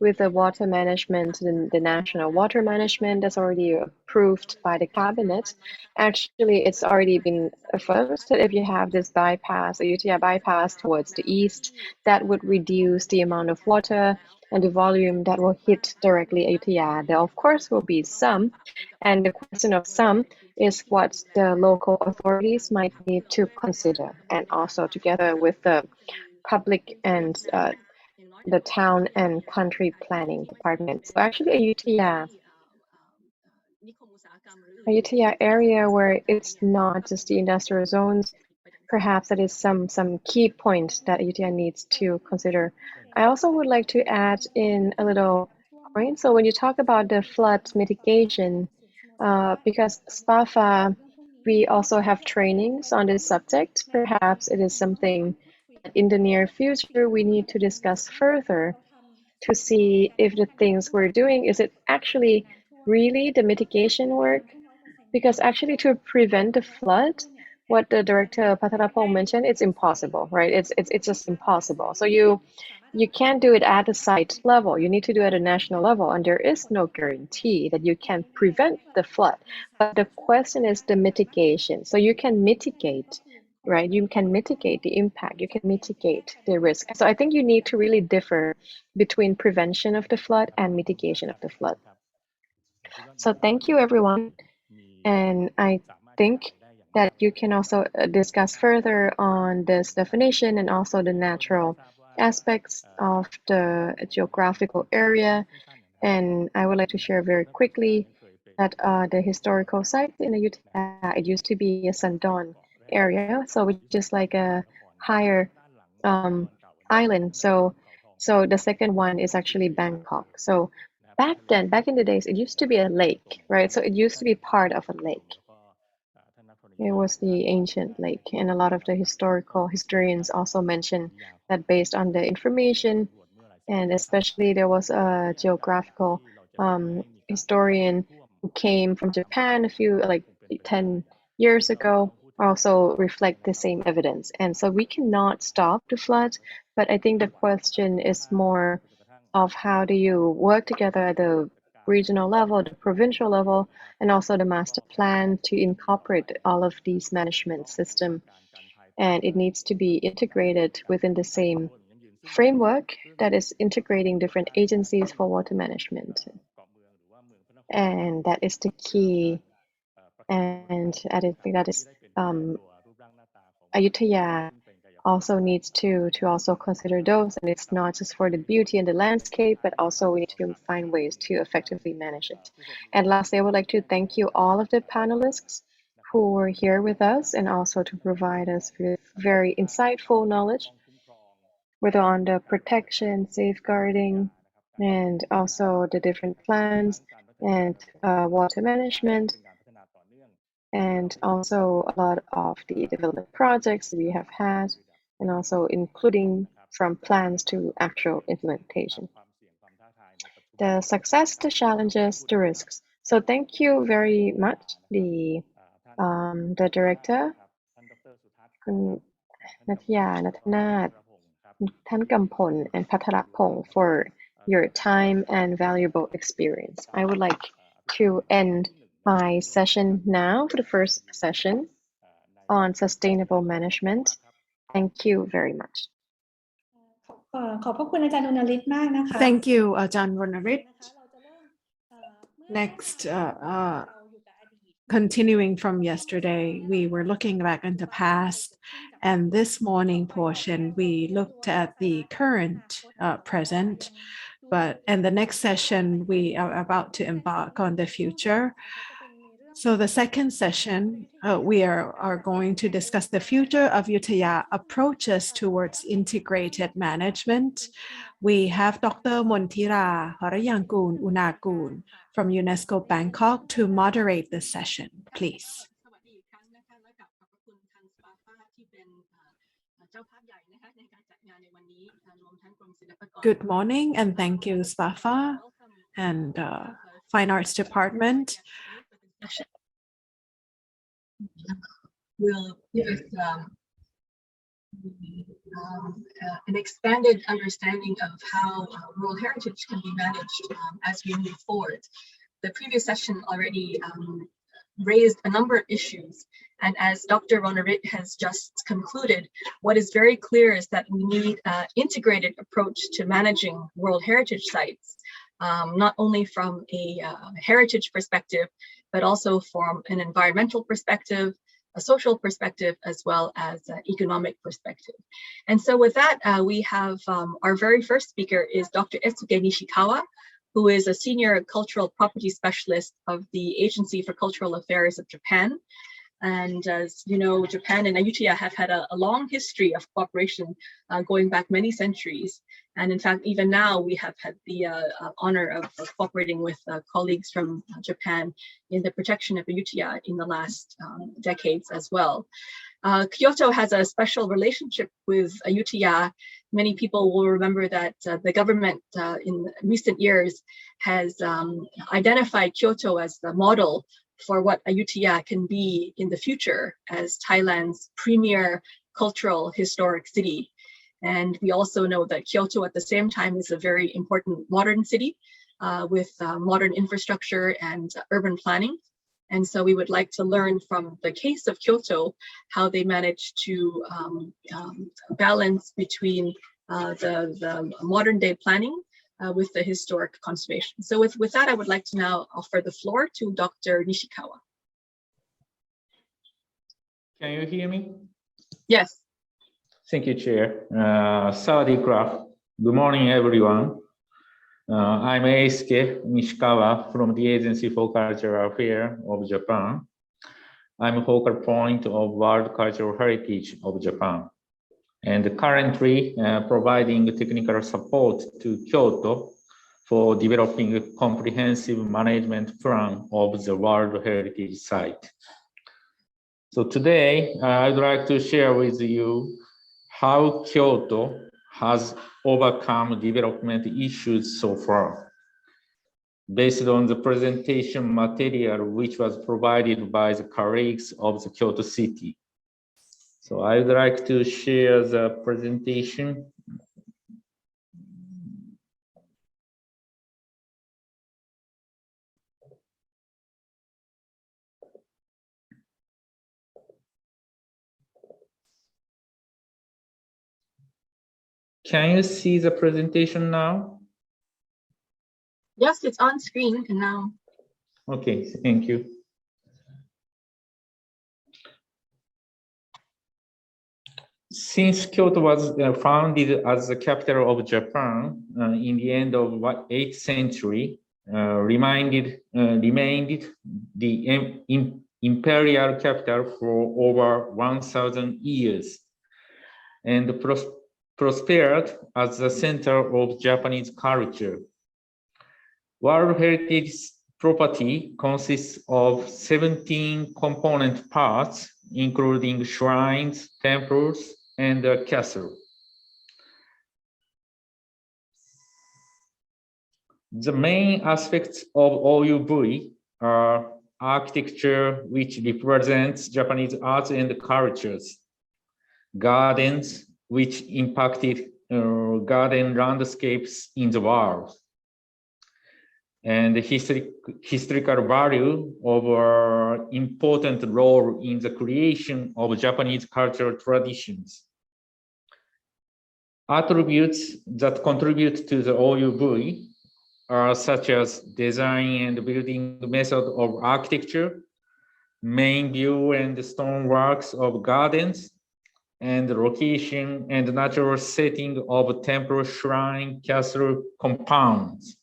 with the water management, the national water management that's already approved by the cabinet. Actually, it's already been affirmed that if you have this bypass, Ayutthaya bypass towards the east, that would reduce the amount of water and the volume that will hit directly Ayutthaya. There, of course, will be some, and the question of some is what the local authorities might need to consider, and also together with the public and the town and country planning department. So actually Ayutthaya area where it's not just the industrial zones, perhaps that is some key points that Ayutthaya needs to consider. I also would like to add in a little point. So when you talk about the flood mitigation, because SPAFA, we also have trainings on this subject. Perhaps it is something that in the near future we need to discuss further to see if the things we're doing, is it actually really the mitigation work? Because actually to prevent the flood, what the director Patharapong mentioned, it's impossible, right? It's just impossible. So you can't do it at the site level. You need to do it at a national level, and there is no guarantee that you can prevent the flood. But the question is the mitigation. So you can mitigate, right? You can mitigate the impact. You can mitigate the risk. So I think you need to really differ between prevention of the flood and mitigation of the flood. So thank you, everyone. And I think that you can also discuss further on this definition and also the natural aspects of the geographical area. And I would like to share very quickly that the historical site in Ayutthaya, it used to be a Sandon area, so which is like a higher island. So the second one is actually Bangkok. So back in the days, it used to be a lake, right? So it used to be part of a lake. It was the ancient lake, and a lot of the historians also mention that based on the information, and especially there was a geographical historian who came from Japan a few, like 10 years ago, also reflect the same evidence. And so we cannot stop the flood, but I think the question is more of how do you work together at the regional level, the provincial level, and also the master plan to incorporate all of these management system. And it needs to be integrated within the same framework that is integrating different agencies for water management. And that is the key. And I think that is Ayutthaya also needs to also consider those, and it's not just for the beauty and the landscape, but also we need to find ways to effectively manage it. And lastly, I would like to thank you all of the panelists who were here with us and also to provide us with very insightful knowledge, whether on the protection, safeguarding, and also the different plans and water management, and also a lot of the development projects we have had, and also including from plans to actual implementation. The success, the challenges, the risks. So thank you very much, the director, คุณนัทยา นัทนาถ ท่านกำพล and พัทรพงศ์ for your time and valuable experience. I would like to end my session now for the first session on sustainable management. Thank you very much. ขอบพระคุณอาจารย์นนฤทธิ์มากนะคะ Thank you, Ajahn Vulnerabilities. Next, continuing from yesterday, we were looking back into past, and this morning portion, we looked at the current, present, and the next session, we are about to embark on the future. So the second session, we are going to discuss the future of Ayutthaya approaches towards integrated management. We have Dr. Montira Harayangun Unagun from UNESCO Bangkok to moderate this session, please. Good morning and thank you, SPAFA and Fine Arts Department. Will give us an expanded understanding of how rural heritage can be managed as we move forward. The previous session already raised a number of issues, and as Dr. Vulnerabilities has just concluded, what is very clear is that we need an integrated approach to managing World Heritage sites, not only from a heritage perspective, but also from an environmental perspective, a social perspective, as well as an economic perspective. And so with that, we have our very first speaker is Dr. Etsuge Nishikawa, who is a senior cultural property specialist of the Agency for Cultural Affairs of Japan. And as you know, Japan and Ayutthaya have had a long history of cooperation going back many centuries. And in fact, even now we have had the honor of cooperating with colleagues from Japan in the protection of Ayutthaya in the last decades as well. Kyoto has a special relationship with Ayutthaya. Many people will remember that the government in recent years has identified Kyoto as the model for what Ayutthaya can be in the future as Thailand's premier cultural historic city. And we also know that Kyoto at the same time is a very important modern city with modern infrastructure and urban planning. And so we would like to learn from the case of Kyoto, how they managed to balance between the modern day planning with the historic conservation. So with that, I would like to now offer the floor to Dr. Nishikawa. Can you hear me? Yes. Thank you, Chair. Sawadee krap. Good morning, everyone. I'm Etsuge Nishikawa from the Agency for Cultural Affairs of Japan. I'm a focal point of World Cultural Heritage of Japan, and currently providing technical support to Kyoto for developing a comprehensive management plan of the World Heritage Site. So today, I'd like to share with you how Kyoto has overcome development issues so far. based on the presentation material which was provided by the colleagues of the Kyoto City. So I would like to share the presentation. Can you see the presentation now? Yes, it's on screen and now. Okay, thank you. Since Kyoto was founded as the capital of Japan in the end of the 8th century, remained the imperial capital for over 1,000 years, and prospered as the center of Japanese culture. World Heritage property consists of 17 component parts, including shrines, temples, and a castle. The main aspects of OUV are architecture, which represents Japanese arts and cultures, gardens, which impacted garden landscapes in the world, and the historical value of an important role in the creation of Japanese cultural traditions. Attributes that contribute to the OUV are such as design and building method of architecture, main view and stoneworks of gardens, and the location and natural setting of temple, shrine, castle compounds.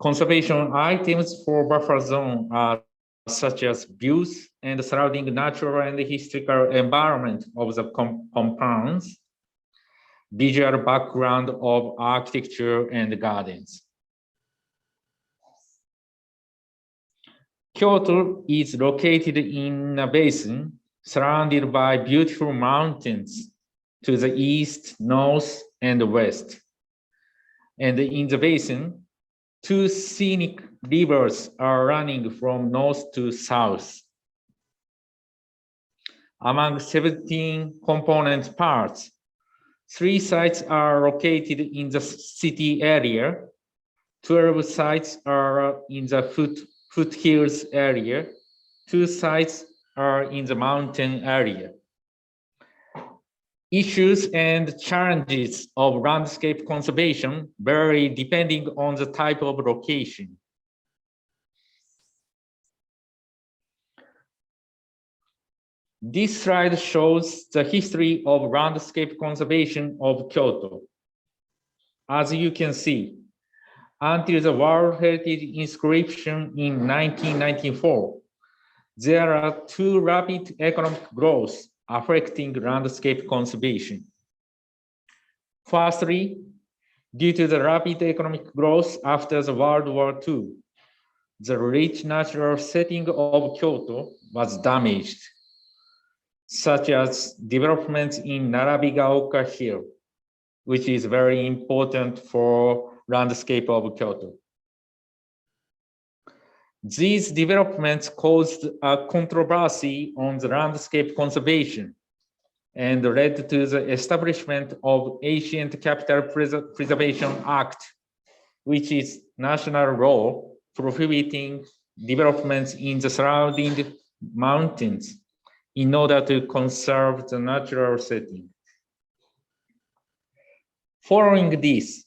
Conservation items for buffer zone are such as views and surrounding natural and historical environment of the compounds, visual background of architecture and gardens. Kyoto is located in a basin surrounded by beautiful mountains to the east, north, and west. And in the basin, 2 scenic rivers are running from north to south. Among 17 component parts, 3 sites are located in the city area, 12 sites are in the foothills area, 2 sites are in the mountain area. Issues and challenges of landscape conservation vary depending on the type of location. This slide shows the history of landscape conservation of Kyoto. As you can see, until the World Heritage inscription in 1994, there are 2 rapid economic growths affecting landscape conservation. Firstly, due to the rapid economic growth after the World War II, the rich natural setting of Kyoto was damaged, such as developments in Narabigaoka Hill, which is very important for landscape of Kyoto. These developments caused a controversy on the landscape conservation and led to the establishment of Ancient Capital Preservation Act, which is national law prohibiting developments in the surrounding mountains in order to conserve the natural setting. Following this,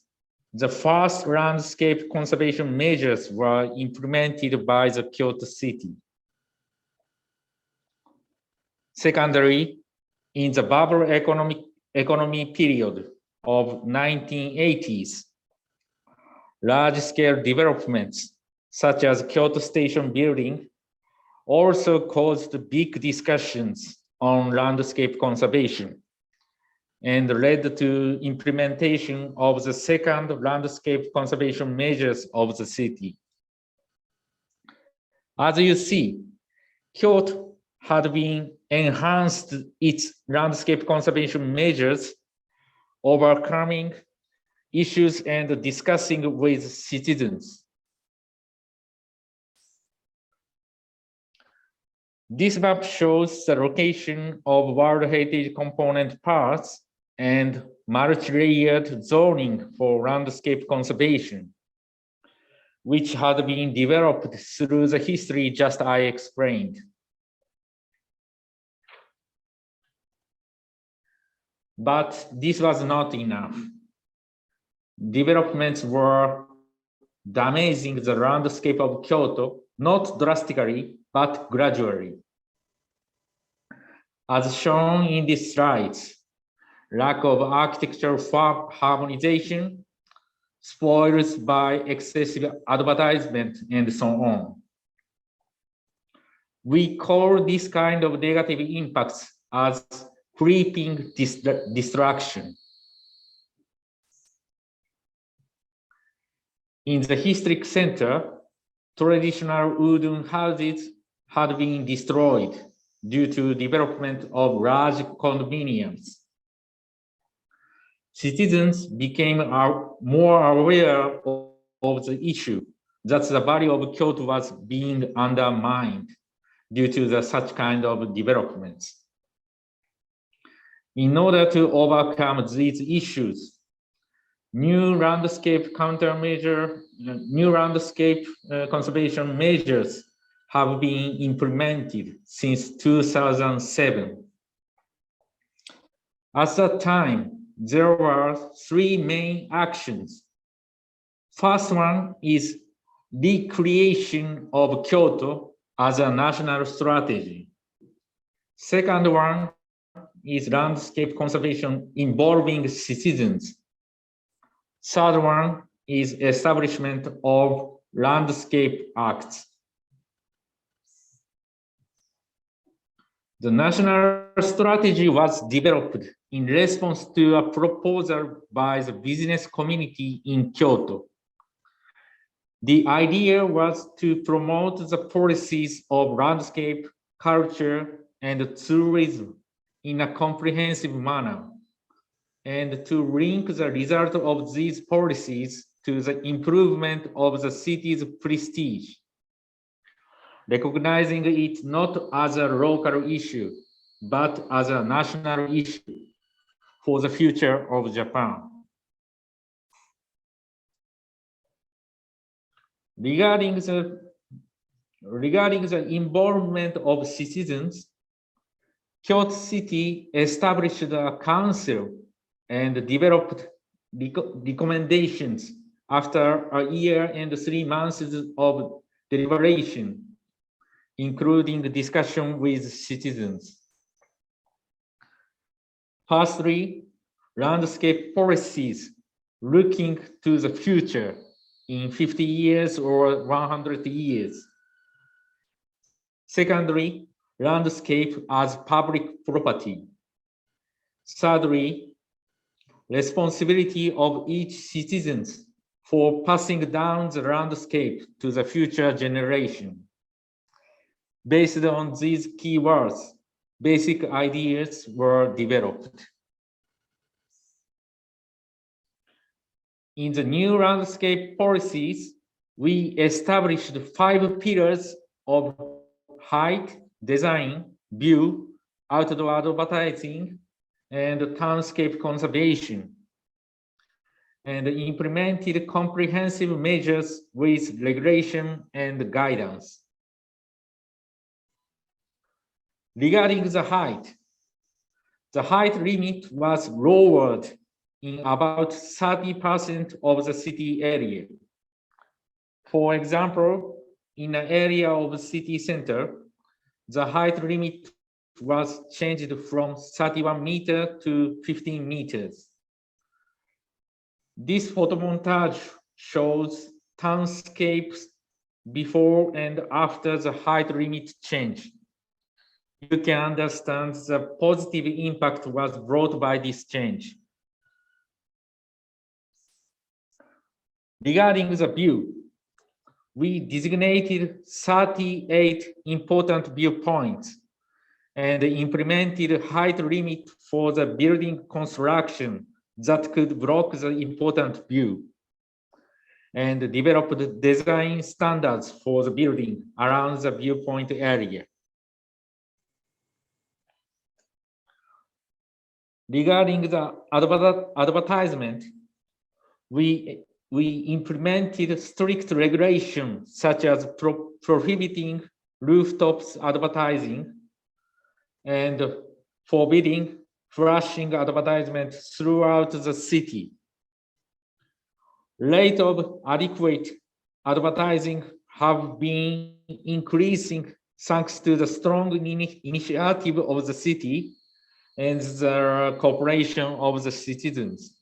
the first landscape conservation measures were implemented by the Kyoto City. Secondly, in the bubble economy period of 1980s, large-scale developments such as Kyoto Station building also caused big discussions on landscape conservation and led to implementation of the second landscape conservation measures of the city. As you see, Kyoto had been enhanced its landscape conservation measures, overcoming issues and discussing with citizens. This map shows the location of World Heritage component parts and multi-layered zoning for landscape conservation, which had been developed through the history just I explained. But this was not enough. Developments were damaging the landscape of Kyoto, not drastically, but gradually. As shown in these slides, lack of architectural harmonization, spoils by excessive advertisement, and so on. We call this kind of negative impacts as creeping distraction. In the historic center, traditional wooden houses had been destroyed due to development of large condominiums. Citizens became more aware of the issue that the value of Kyoto was being undermined due to such kind of developments. In order to overcome these issues, new landscape conservation measures have been implemented since 2007. At that time, there were three main actions. First one is recreation of Kyoto as a national strategy. Second one is landscape conservation involving citizens. Third one is establishment of landscape acts. The national strategy was developed in response to a proposal by the business community in Kyoto. The idea was to promote the policies of landscape, culture, and tourism in a comprehensive manner, and to link the result of these policies to the improvement of the city's prestige, recognizing it not as a local issue, but as a national issue for the future of Japan. Regarding the involvement of citizens, Kyoto City established a council and developed recommendations after a year and 3 months of deliberation, including the discussion with citizens. Firstly, landscape policies looking to the future in 50 years or 100 years. Secondly, landscape as public property. Thirdly, responsibility of each citizen for passing down the landscape to the future generation. Based on these keywords, basic ideas were developed. In the new landscape policies, we established 5 pillars of height, design, view, outdoor advertising, and townscape conservation, and implemented comprehensive measures with regulation and guidance. Regarding the height limit was lowered in about 30% of the city area. For example, in an area of the city center, the height limit was changed from 31 meters to 15 meters. This photomontage shows townscapes before and after the height limit change. You can understand the positive impact was brought by this change. Regarding the view, we designated 38 important viewpoints and implemented height limit for the building construction that could block the important view, and developed design standards for the building around the viewpoint area. Regarding the advertisement, we implemented strict regulations such as prohibiting rooftops advertising and forbidding flashing advertisements throughout the city. Rate of adequate advertising have been increasing thanks to the strong initiative of the city and the cooperation of the citizens,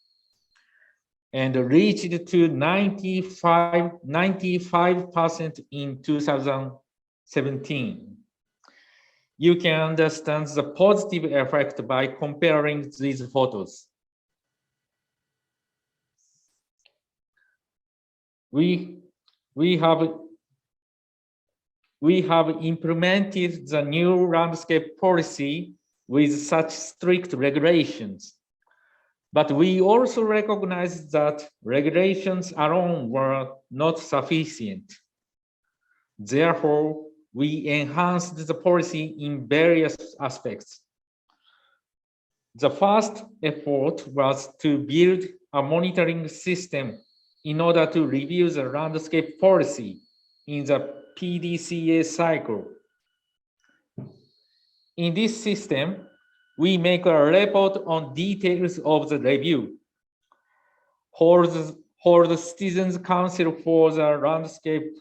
and reached to 95% in 2017. You can understand the positive effect by comparing these photos. We have implemented the new landscape policy with such strict regulations, but we also recognize that regulations alone were not sufficient. Therefore, we enhanced the policy in various aspects. The first effort was to build a monitoring system in order to review the landscape policy in the PDCA cycle. In this system, we make a report on details of the review, hold the Citizens Council for the landscape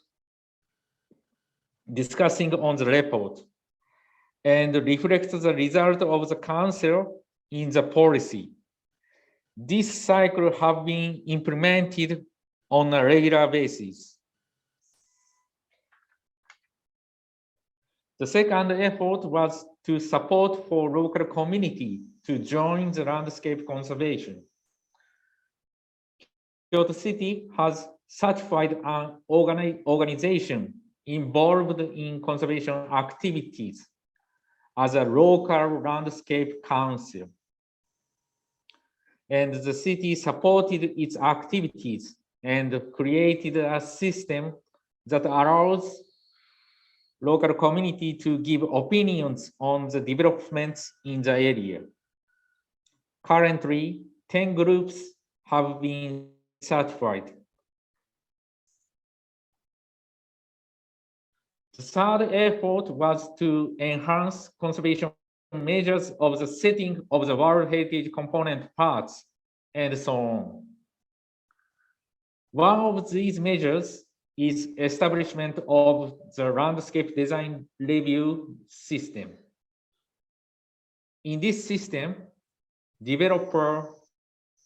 discussing on the report, and reflect the result of the council in the policy. This cycle have been implemented on a regular basis. The second effort was to support for local community to join the landscape conservation. Kyoto City has certified an organization involved in conservation activities as a local landscape council. And the city supported its activities and created a system that allows local community to give opinions on the developments in the area. Currently, 10 groups have been certified. The third effort was to enhance conservation measures of the setting of the World Heritage component parts, and so on. One of these measures is establishment of the landscape design review system. In this system, developer,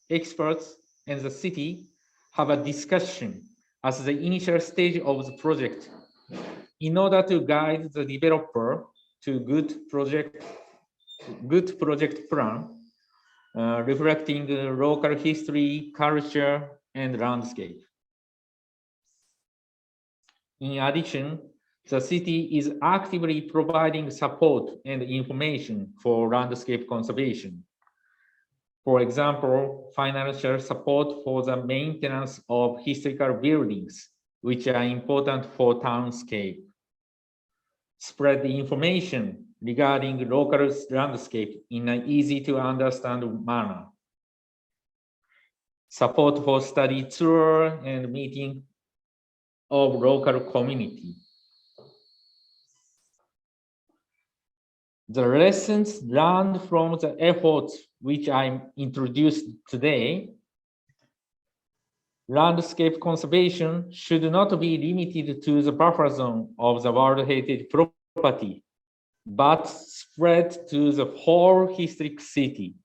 experts, and the city have a discussion as the initial stage of the project in order to guide the developer to good project plan, reflecting local history, culture, and landscape. In addition, the city is actively providing support and information for landscape conservation. For example, financial support for the maintenance of historical buildings, which are important for townscape. Spread the information regarding local landscape in an easy to understand manner. Support for study tour and meeting of local community. The lessons learned from the efforts which I introduced today: landscape conservation should not be limited to the buffer zone of the World Heritage property, but spread to the whole historic city.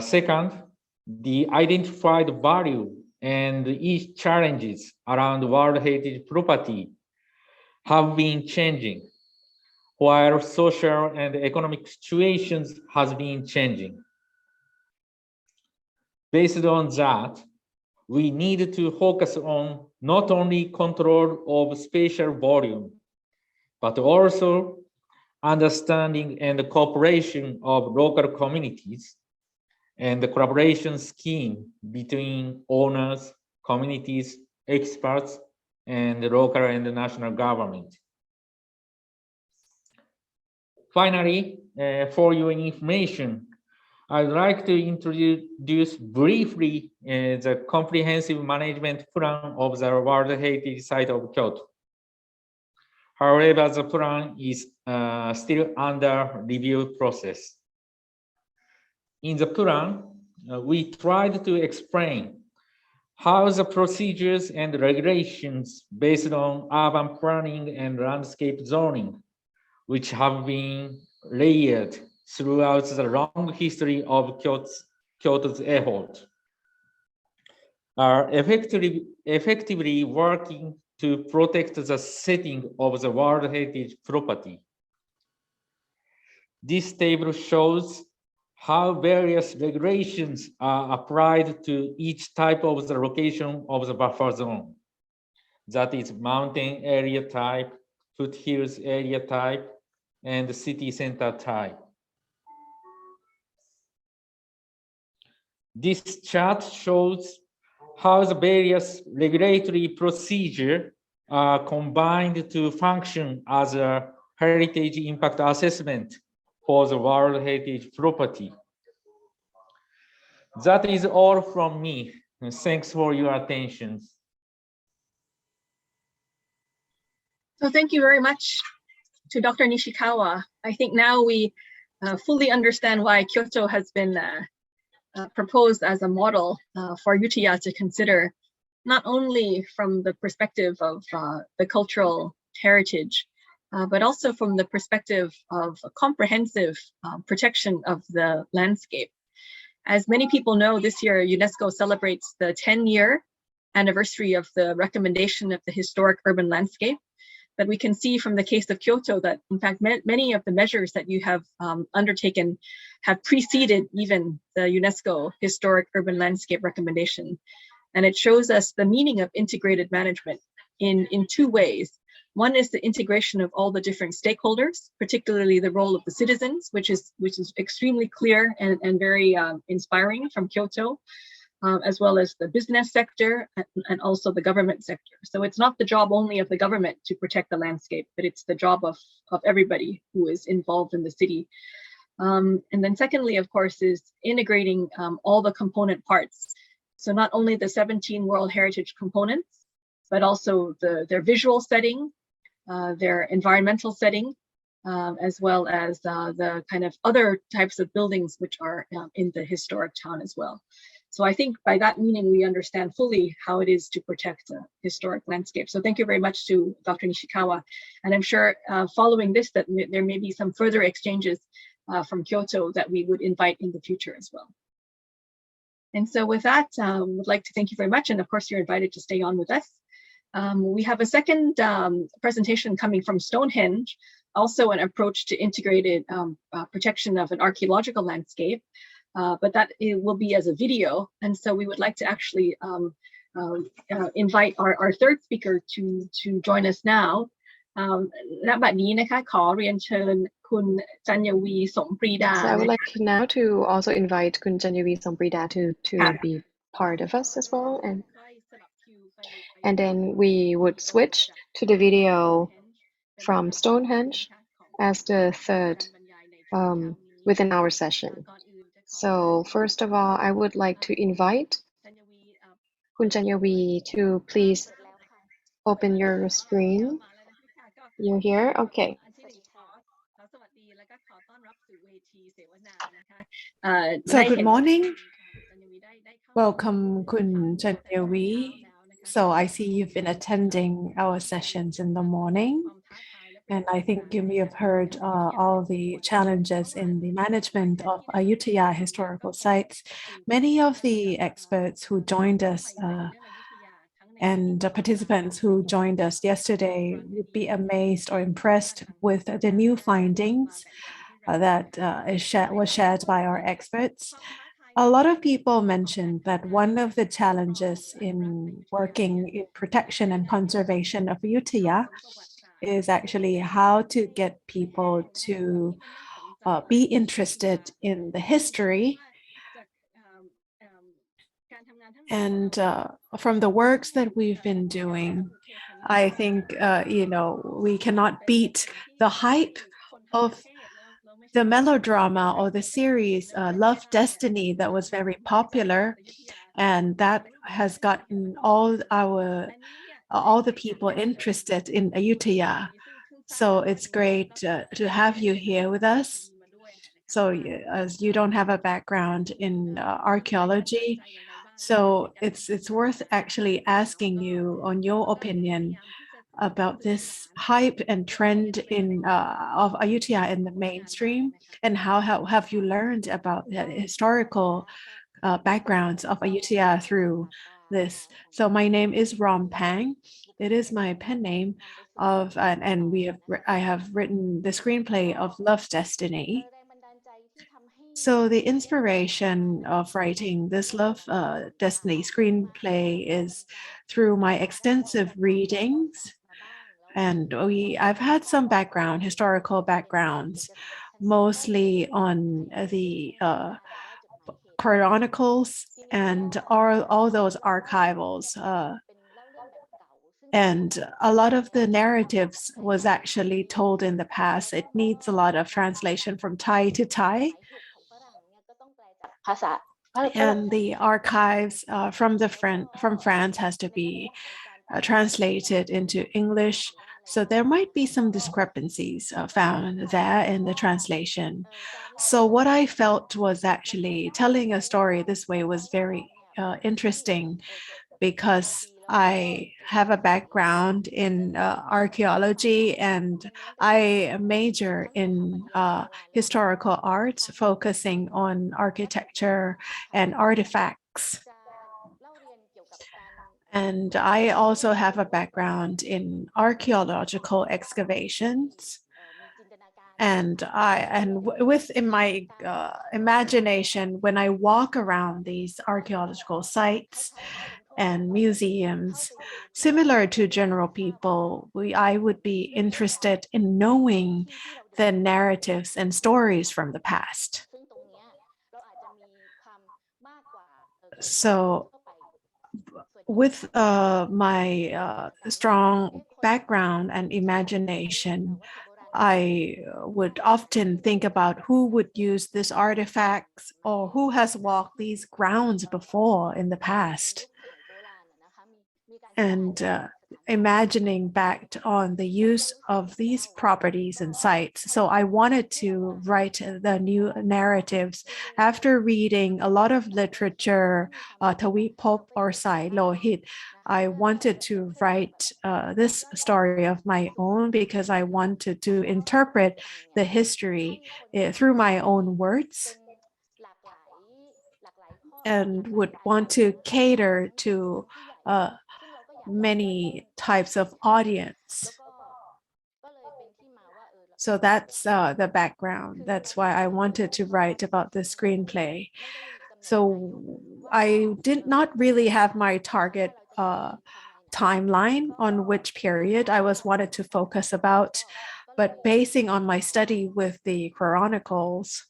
Second, the identified value and each challenges around World Heritage property have been changing, while social and economic situations has been changing. Based on that, we need to focus on not only control of spatial volume, but also understanding and cooperation of local communities and the collaboration scheme between owners, communities, experts, and the local and the national government. Finally, for your information, I'd like to introduce briefly the comprehensive management plan of the World Heritage Site of Kyoto. However, the plan is still under review process. In the plan, we tried to explain how the procedures and regulations based on urban planning and landscape zoning, which have been layered throughout the long history of Kyoto's effort, are effectively working to protect the setting of the World Heritage property. This table shows how various regulations are applied to each type of the location of the buffer zone. That is mountain area type, foothills area type, and the city center type. This chart shows how the various regulatory procedures are combined to function as a heritage impact assessment for the World Heritage property. That is all from me. Thanks for your attention. So thank you very much to Dr. Nishikawa. I think now we fully understand why Kyoto has been proposed as a model for Ayutthaya to consider, not only from the perspective of the cultural heritage, but also from the perspective of a comprehensive protection of the landscape. As many people know, this year UNESCO celebrates the 10-year anniversary of the recommendation of the historic urban landscape. But we can see from the case of Kyoto that, in fact, many of the measures that you have undertaken have preceded even the UNESCO historic urban landscape recommendation. And it shows us the meaning of integrated management in two ways. One is the integration of all the different stakeholders, particularly the role of the citizens, which is extremely clear and very inspiring from Kyoto, as well as the business sector and also the government sector. So it's not the job only of the government to protect the landscape, but it's the job of everybody who is involved in the city. And then secondly, of course, is integrating all the component parts. So not only the 17 World Heritage components, but also their visual setting, their environmental setting, as well as the kind of other types of buildings which are in the historic town as well. So I think by that meaning, we understand fully how it is to protect the historic landscape. So thank you very much to Dr. Nishikawa. And I'm sure following this, that there may be some further exchanges from Kyoto that we would invite in the future as well. And so with that, would like to thank you very much. And of course, you're invited to stay on with us. We have a second presentation coming from Stonehenge, also an approach to integrated protection of an archaeological landscape. But that it will be as a video. And so we would like to actually invite our third speaker to join us now. ณ บัดนี้นะคะขอเรียนเชิญคุณจัญวีสมปรีดา So I would like now to also invite Kun Janyavi Somprida to be part of us as well. And then we would switch to the video from Stonehenge as the third within our session. So first of all, I would like to invite Kun Janyavi to please open your screen. You're here? Okay. So good morning. Welcome, Kun Janyavi. So I see you've been attending our sessions in the morning. And I think you may have heard all the challenges in the management of Ayutthaya historical sites. Many of the experts who joined us and participants who joined us yesterday would be amazed or impressed with the new findings that was shared by our experts. A lot of people mentioned that one of the challenges in working in protection and conservation of Ayutthaya is actually how to get people to be interested in the history And from the works that we've been doing, I think, we cannot beat the hype of the melodrama or the series Love Destiny that was very popular, and that has gotten all the people interested in Ayutthaya. So it's great to have you here with us. So as you don't have a background in archaeology, so it's worth actually asking you on your opinion about this hype and trend of Ayutthaya in the mainstream, and how have you learned about the historical backgrounds of Ayutthaya through this. So my name is Rom Pang. It is my pen name of, and I have written the screenplay of Love Destiny. So the inspiration of writing this Love Destiny screenplay is through my extensive readings. And I've had some historical backgrounds, mostly on the chronicles and all those archivals. And a lot of the narratives was actually told in the past. It needs a lot of translation from Thai to Thai. And the archives from France has to be translated into English. So there might be some discrepancies found there in the translation. So what I felt was actually telling a story this way was very interesting, because I have a background in archaeology, and I major in historical arts, focusing on architecture and artifacts. And I also have a background in archaeological excavations. And in my imagination, when I walk around these archaeological sites and museums, similar to general people, I would be interested in knowing the narratives and stories from the past. So with my strong background and imagination, I would often think about who would use these artifacts, or who has walked these grounds before in the past. And imagining back on the use of these properties and sites. So I wanted to write the new narratives after reading a lot of literature, Thawipop or Sai Lohit. I wanted to write this story of my own, because I wanted to interpret the history through my own words, and would want to cater to many types of audience. So that's the background. That's why I wanted to write about the screenplay. So I did not really have my target timeline on which period I wanted to focus about, but basing on my study with the chronicles,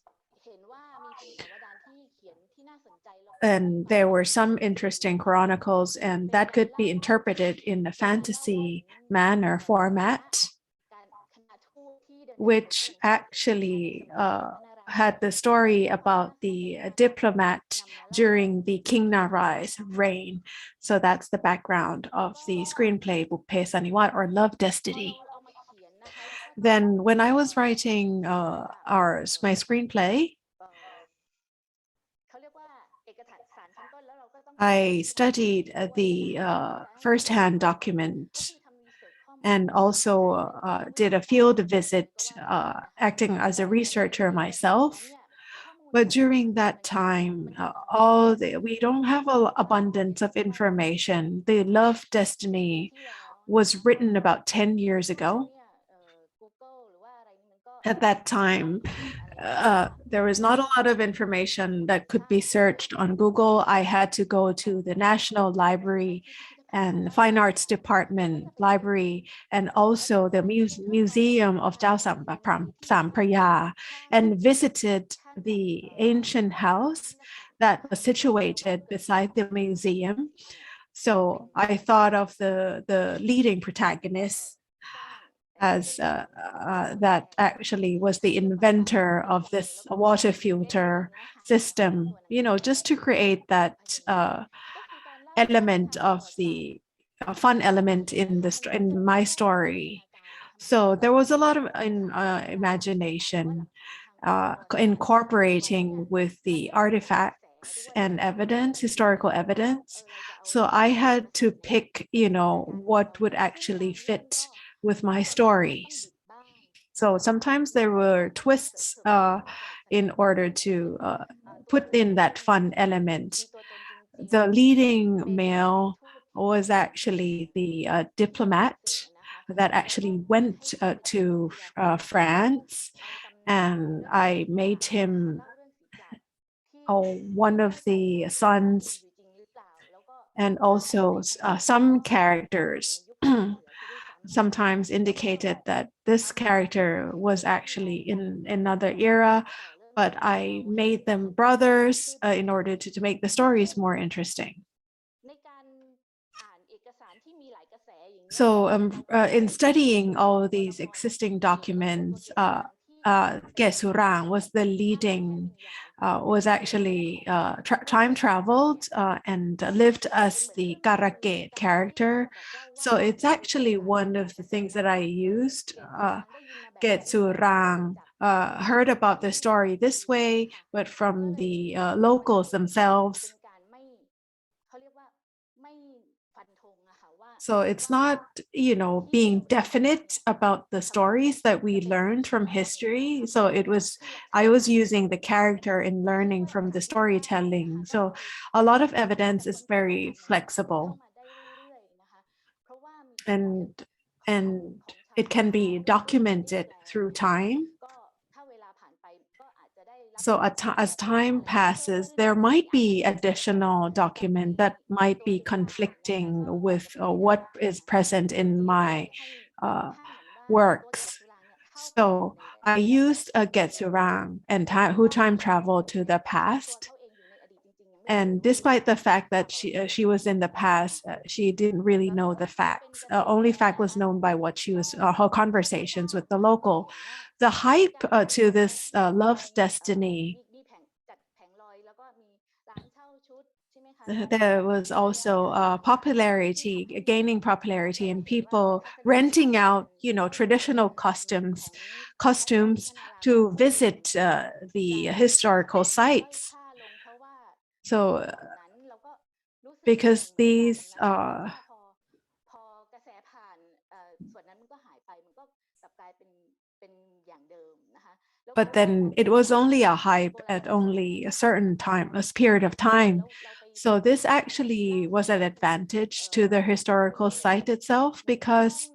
and there were some interesting chronicles, and that could be interpreted in a fantasy manner format, which actually had the story about the diplomat during the King Narai's reign. So that's the background of the screenplay Bupphe Saniwat, or Love Destiny. Then when I was writing my screenplay, I studied the first-hand document, and also did a field visit acting as a researcher myself. But during that time, we don't have an abundance of information. The Love Destiny was written about 10 years ago. At that time, there was not a lot of information that could be searched on Google. I had to go to the National Library and Fine Arts Department Library, and also the Museum of Dao Sampraya, and visited the ancient house that was situated beside the museum. So I thought of the leading protagonist as that actually was the inventor of this water filter system, just to create that element of the fun element in my story. So there was a lot of imagination incorporating with the artifacts and evidence, historical evidence. So I had to pick, what would actually fit with my stories. So sometimes there were twists in order to put in that fun element. The leading male was actually the diplomat that actually went to France, and I made him one of the sons, and also some characters sometimes indicated that this character was actually in another era, but I made them brothers in order to make the stories more interesting. So in studying all these existing documents, Gesurang was the leading, was actually time traveled and lived as the Karake character. So it's actually one of the things that I used. Gesurang heard about the story this way, but from the locals themselves. So it's not, being definite about the stories that we learned from history. So I was using the character in learning from the storytelling. So a lot of evidence is very flexible. And it can be documented through time. So as time passes, there might be additional document that might be conflicting with what is present in my works. So I used a Getsurang and who time traveled to the past. And despite the fact that she was in the past, she didn't really know the facts. Only fact was known by what she was, her conversations with the local. The hype to this Love's Destiny, there was also popularity, gaining popularity, and people renting out, traditional costumes to visit the historical sites. So because these but then it was only a hype at only a certain time, a period of time. So this actually was an advantage to the historical site itself, because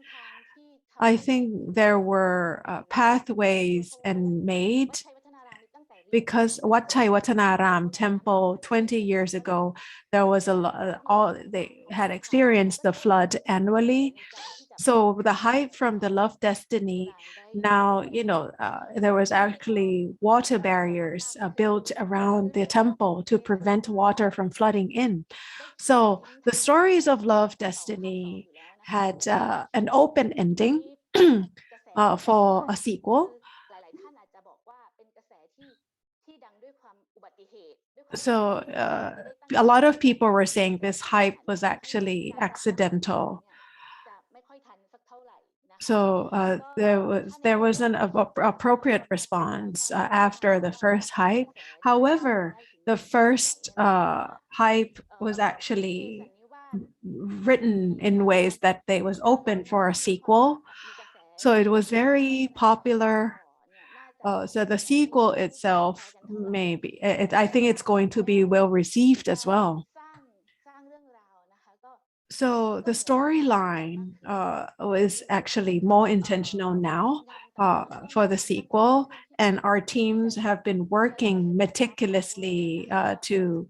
I think there were pathways and made, because Wat Chai Watanaram temple 20 years ago, there was they had experienced the flood annually. So the hype from the Love Destiny, now, there was actually water barriers built around the temple to prevent water from flooding in. So the stories of Love Destiny had an open ending for a sequel. So a lot of people were saying this hype was actually accidental. So there was an appropriate response after the first hype. However, the first hype was actually written in ways that they was open for a sequel. So it was very popular. So the sequel itself, maybe, I think it's going to be well received as well. So the storyline was actually more intentional now for the sequel, and our teams have been working meticulously to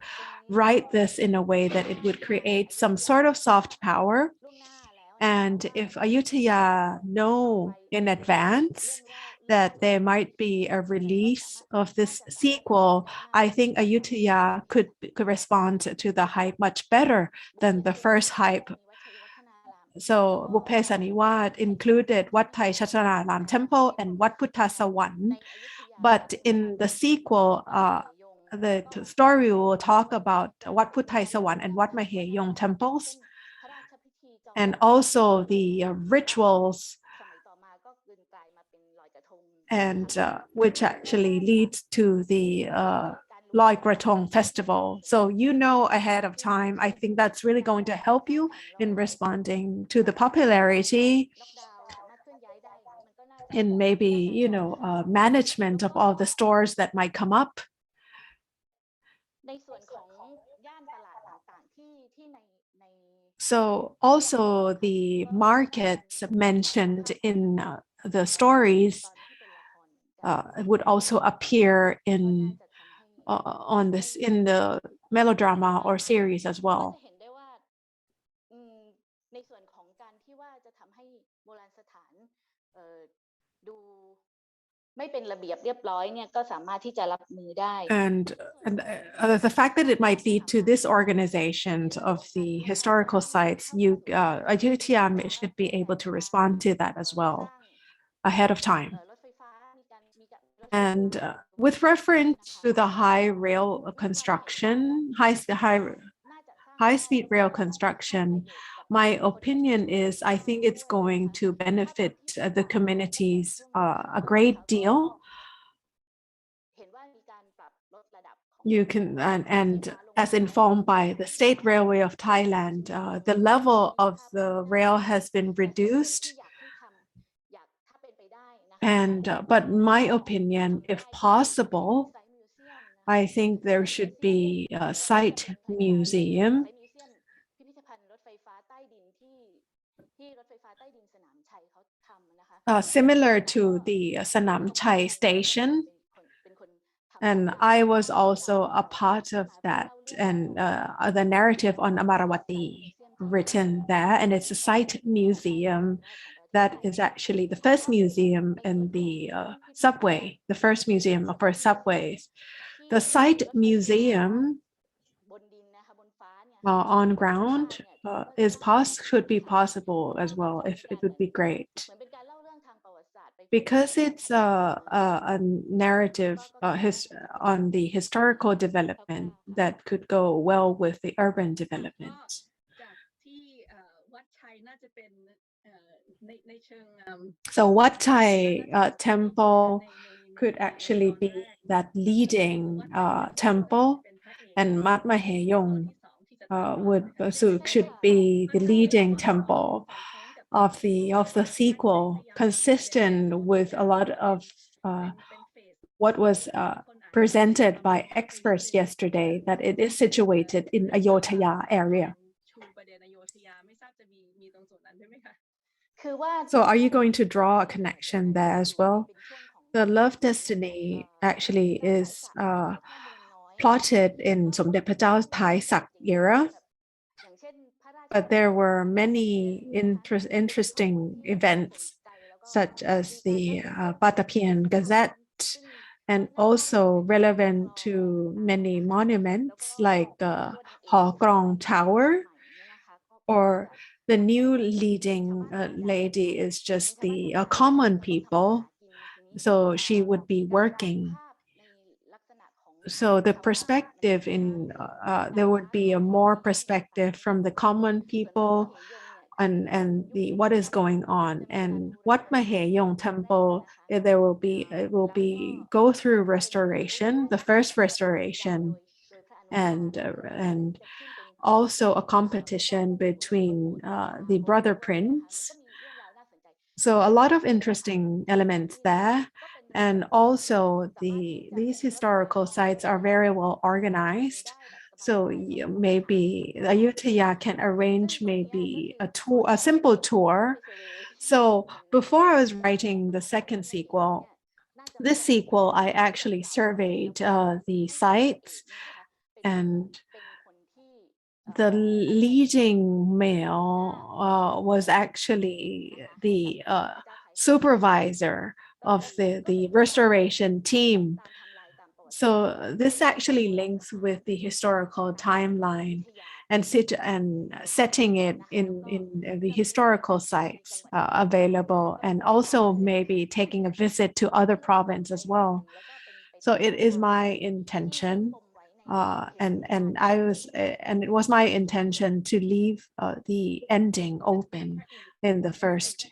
write this in a way that it would create some sort of soft power. And if Ayutthaya know in advance that there might be a release of this sequel, I think Ayutthaya could respond to the hype much better than the first hype. So Bupe Saniwat included Wat Thai Chattanaram Temple and Wat Phutta Sawan. But in the sequel, the story will talk about Wat Phutta Sawan and Wat Maheyong temples, and also the rituals, and which actually leads to the Loi Krathong festival. So you know ahead of time. I think that's really going to help you in responding to the popularity and maybe, management of all the stores that might come up. So also the markets mentioned in the stories would also appear in in the melodrama or series as well. And the fact that it might lead to disorganization of the historical sites, Ayutthaya should be able to respond to that as well ahead of time. And with reference to the high-speed rail construction, my opinion is I think it's going to benefit the communities a great deal. You can, and as informed by the State Railway of Thailand, the level of the rail has been reduced. And but my opinion, if possible, I think there should be a site museum similar to the Sanam Chai station. And I was also a part of that, and the narrative on Amaravati written there, and it's a site museum that is actually the first museum in the subway, the first museum for subways. The site museum on ground should be possible as well, if it would be great. Because it's a narrative on the historical development that could go well with the urban development. So Wat Thai temple could actually be that leading temple, and Mat Maheyong should be the leading temple of the sequel, consistent with a lot of what was presented by experts yesterday, that it is situated in Ayutthaya area. So are you going to draw a connection there as well? The love destiny actually is plotted in Somdet Phra Chao Thai Sak era. But there were many interesting events, such as the Patapian Gazette, and also relevant to many monuments like Ho Krong Tower, or the new leading lady is just the common people, so she would be working. So the perspective there would be a more perspective from the common people and what is going on. And Wat Maheyong temple, it will be go through restoration, the first restoration, and also a competition between the brother prince. So a lot of interesting elements there. And also these historical sites are very well organized. So maybe Ayutthaya can arrange maybe a simple tour. So before I was writing the second sequel, this sequel, I actually surveyed the sites, and the leading male was actually the supervisor of the restoration team. So this actually links with the historical timeline and setting it in the historical sites available, and also maybe taking a visit to other provinces as well. So it is my intention, and it was my intention to leave the ending open in the first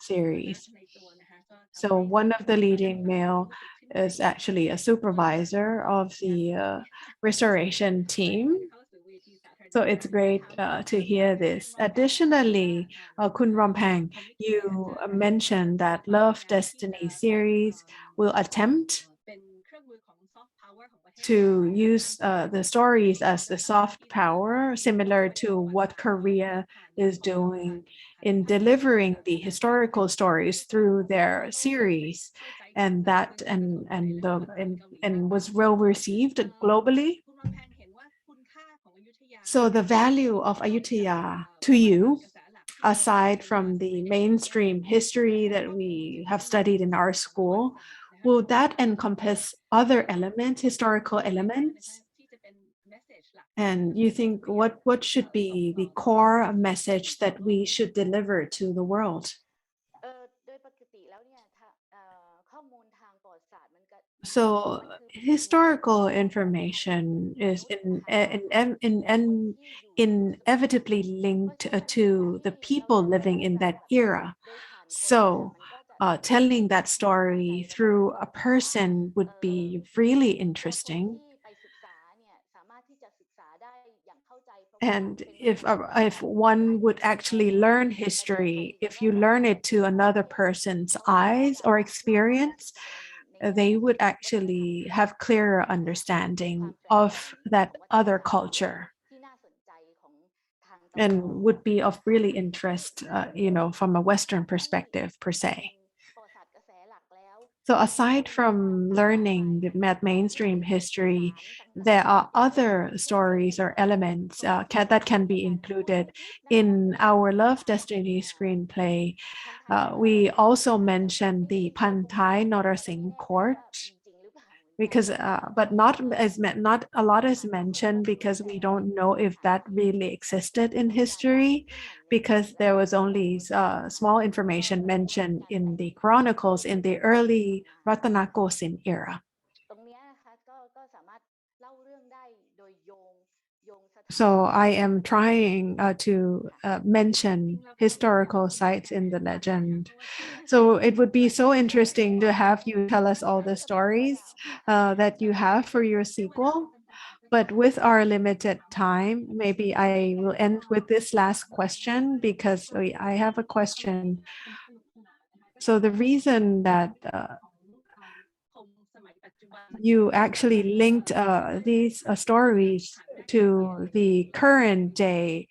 series. So one of the leading male is actually a supervisor of the restoration team. So it's great to hear this. Additionally, Kun Rompang, you mentioned that Love Destiny series will attempt to use the stories as the soft power, similar to what Korea is doing in delivering the historical stories through their series, and was well received globally. So the value of Ayutthaya to you, aside from the mainstream history that we have studied in our school, will that encompass other elements, historical elements? And you think what should be the core message that we should deliver to the world? So historical information is inevitably linked to the people living in that era. So telling that story through a person would be really interesting. And if one would actually learn history, if you learn it to another person's eyes or experience, they would actually have clearer understanding of that other culture and would be of really interest, from a Western perspective per se. So aside from learning the mainstream history, there are other stories or elements that can be included in our Love Destiny screenplay. We also mentioned the Pantai Norasing Court, because but not a lot is mentioned because we don't know if that really existed in history, because there was only small information mentioned in the chronicles in the early Ratanakosin era. So I am trying to mention historical sites in the legend. So it would be so interesting to have you tell us all the stories that you have for your sequel. But with our limited time, maybe I will end with this last question, because I have a question. So the reason that you actually linked these stories to the current day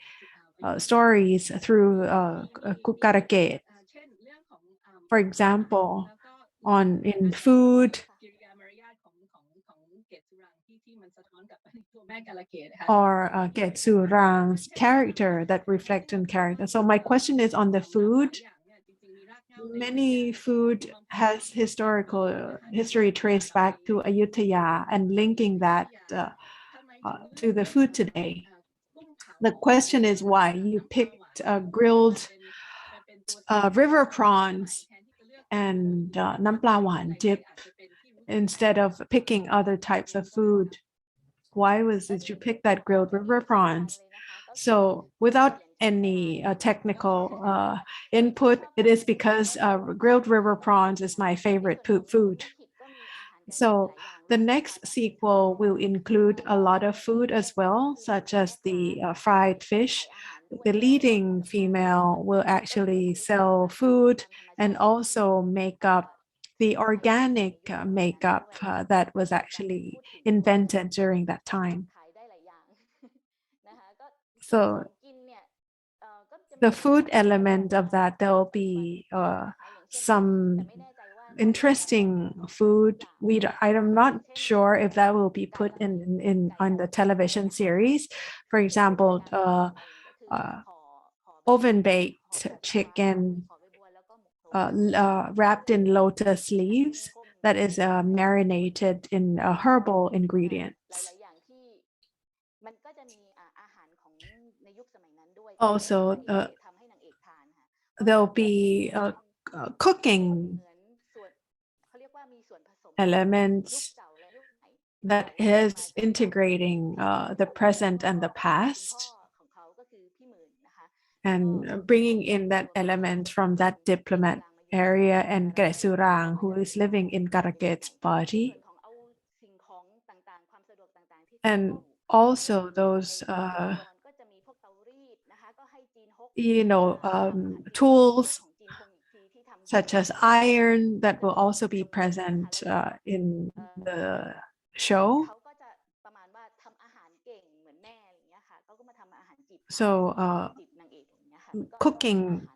stories through Kukarake. For example, in food, or Getsurang's character that reflect on character. So my question is on the food. Many food has history traced back to Ayutthaya, and linking that to the food today. The question is why you picked grilled river prawns and nampla dip instead of picking other types of food. Why did you pick that grilled river prawns? So without any technical input, it is because grilled river prawns is my favorite food. So the next sequel will include a lot of food as well, such as the fried fish. The leading female will actually sell food and also make up the organic makeup that was actually invented during that time. So the food element of that, there will be some interesting food. I'm not sure if that will be put in on the television series. For example, oven baked chicken wrapped in lotus leaves that is marinated in herbal ingredients. Also, there'll be cooking elements that is integrating the present and the past and bringing in that element from that diplomat area and Gresurang, who is living in Karaget's body. And also those tools such as iron that will also be present in the show. So cooking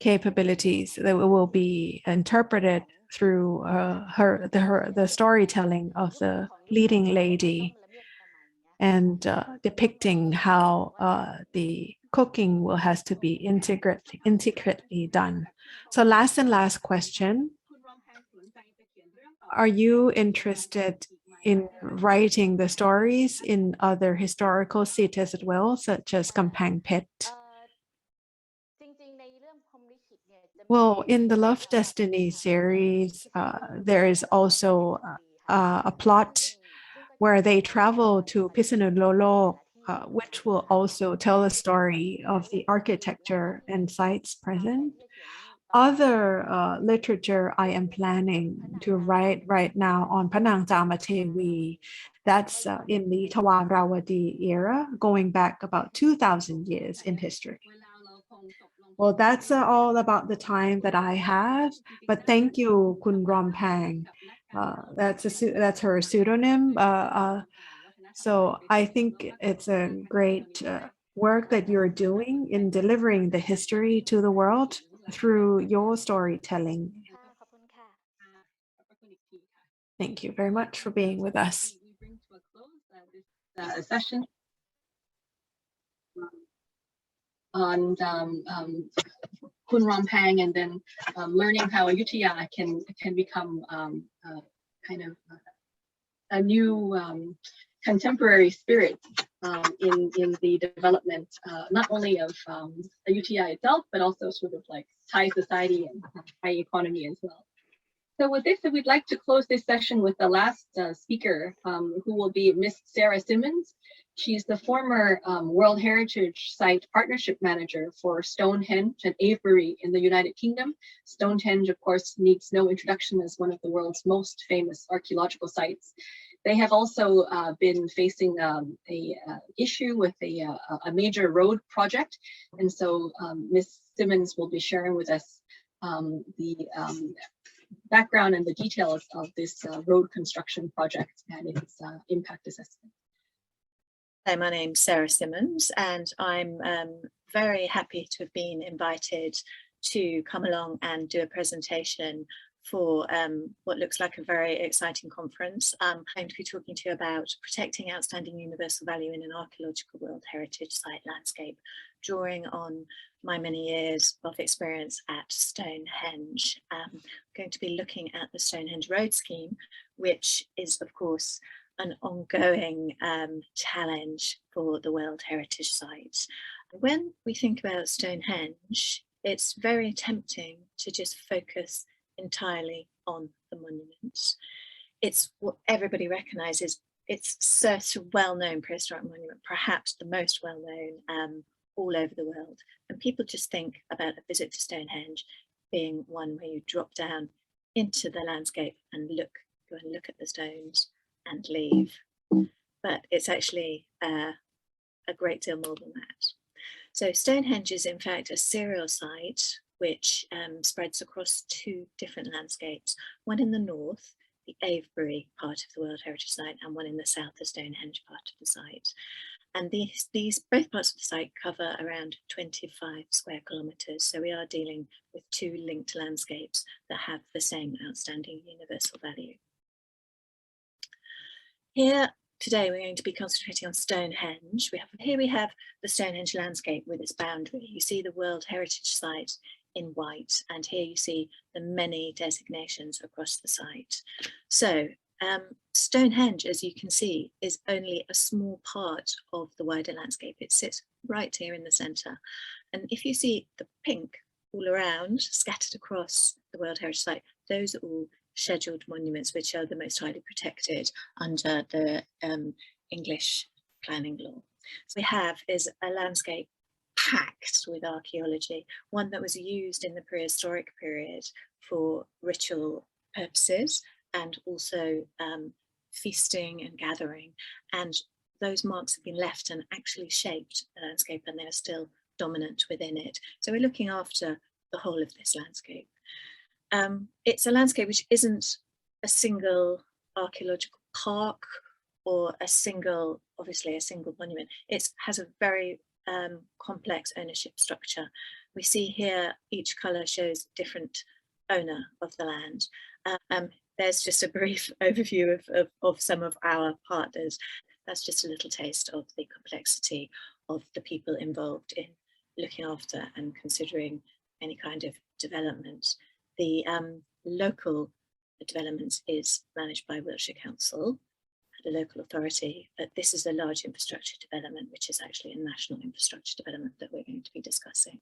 capabilities that will be interpreted through the storytelling of the leading lady, and depicting how the cooking has to be intricately done. So last question. Are you interested in writing the stories in other historical cities as well, such as Kampang Phet? Well, in the Love Destiny series, there is also a plot where they travel to Pisanulolo, which will also tell a story of the architecture and sites present. Other literature I am planning to write right now on Panang Jamatevi, that's in the Tawarawadi era, going back about 2,000 years in history. Well, that's all about the time that I have, but thank you, Kun Rompang. That's her pseudonym. So I think it's a great work that you're doing in delivering the history to the world through your storytelling. Thank you very much for being with us. We bring to a close this session on Kun Rompang, and then learning how Ayutthaya can become kind of a new contemporary spirit in the development, not only of Ayutthaya itself, but also sort of like Thai society and Thai economy as well. So with this, we'd like to close this session with the last speaker, who will be Miss Sarah Simmons. She's the former World Heritage Site Partnership Manager for Stonehenge and Avebury in the United Kingdom. Stonehenge, of course, needs no introduction as one of the world's most famous archaeological sites. They have also been facing an issue with a major road project. And so Ms. Simmons will be sharing with us the background and the details of this road construction project and its impact assessment. Hi, my name's Sarah Simmons, and I'm very happy to have been invited to come along and do a presentation for what looks like a very exciting conference. I'm going to be talking to you about protecting outstanding universal value in an archaeological World Heritage Site landscape, drawing on my many years of experience at Stonehenge. I'm going to be looking at the Stonehenge Road Scheme, which is, of course, an ongoing challenge for the World Heritage Site. When we think about Stonehenge, it's very tempting to just focus entirely on the monuments. It's what everybody recognizes. It's such a well-known prehistoric monument, perhaps the most well-known all over the world. And people just think about a visit to Stonehenge being one where you drop down into the landscape and go and look at the stones and leave. But it's actually a great deal more than that. So Stonehenge is in fact a serial site which spreads across two different landscapes, one in the north, the Avebury part of the World Heritage Site, and one in the south, the Stonehenge part of the site. And these both parts of the site cover around 25 square kilometres. So we are dealing with two linked landscapes that have the same outstanding universal value. Here today we're going to be concentrating on Stonehenge. Here we have the Stonehenge landscape with its boundary. You see the World Heritage Site in white, and here you see the many designations across the site. So Stonehenge, as you can see, is only a small part of the wider landscape. It sits right here in the centre. And if you see the pink all around, scattered across the World Heritage Site, those are all scheduled monuments, which are the most highly protected under the English planning law. So we have is a landscape packed with archaeology, one that was used in the prehistoric period for ritual purposes and also feasting and gathering. And those marks have been left and actually shaped the landscape, and they're still dominant within it. So we're looking after the whole of this landscape. It's a landscape which isn't a single archaeological park or a single, obviously a single monument. It has a very complex ownership structure. We see here each colour shows a different owner of the land. There's just a brief overview of some of our partners. That's just a little taste of the complexity of the people involved in looking after and considering any kind of development. The local development is managed by Wiltshire Council, the local authority, but this is a large infrastructure development, which is actually a national infrastructure development that we're going to be discussing.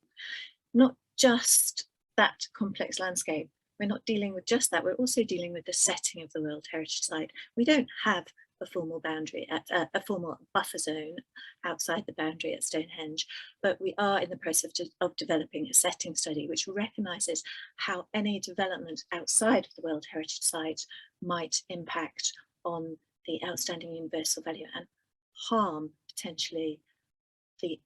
Not just that complex landscape, we're not dealing with just that, we're also dealing with the setting of the World Heritage Site. We don't have a formal boundary, a formal buffer zone outside the boundary at Stonehenge, but we are in the process of developing a setting study which recognises how any development outside of the World Heritage Site might impact on the outstanding universal value and harm potentially the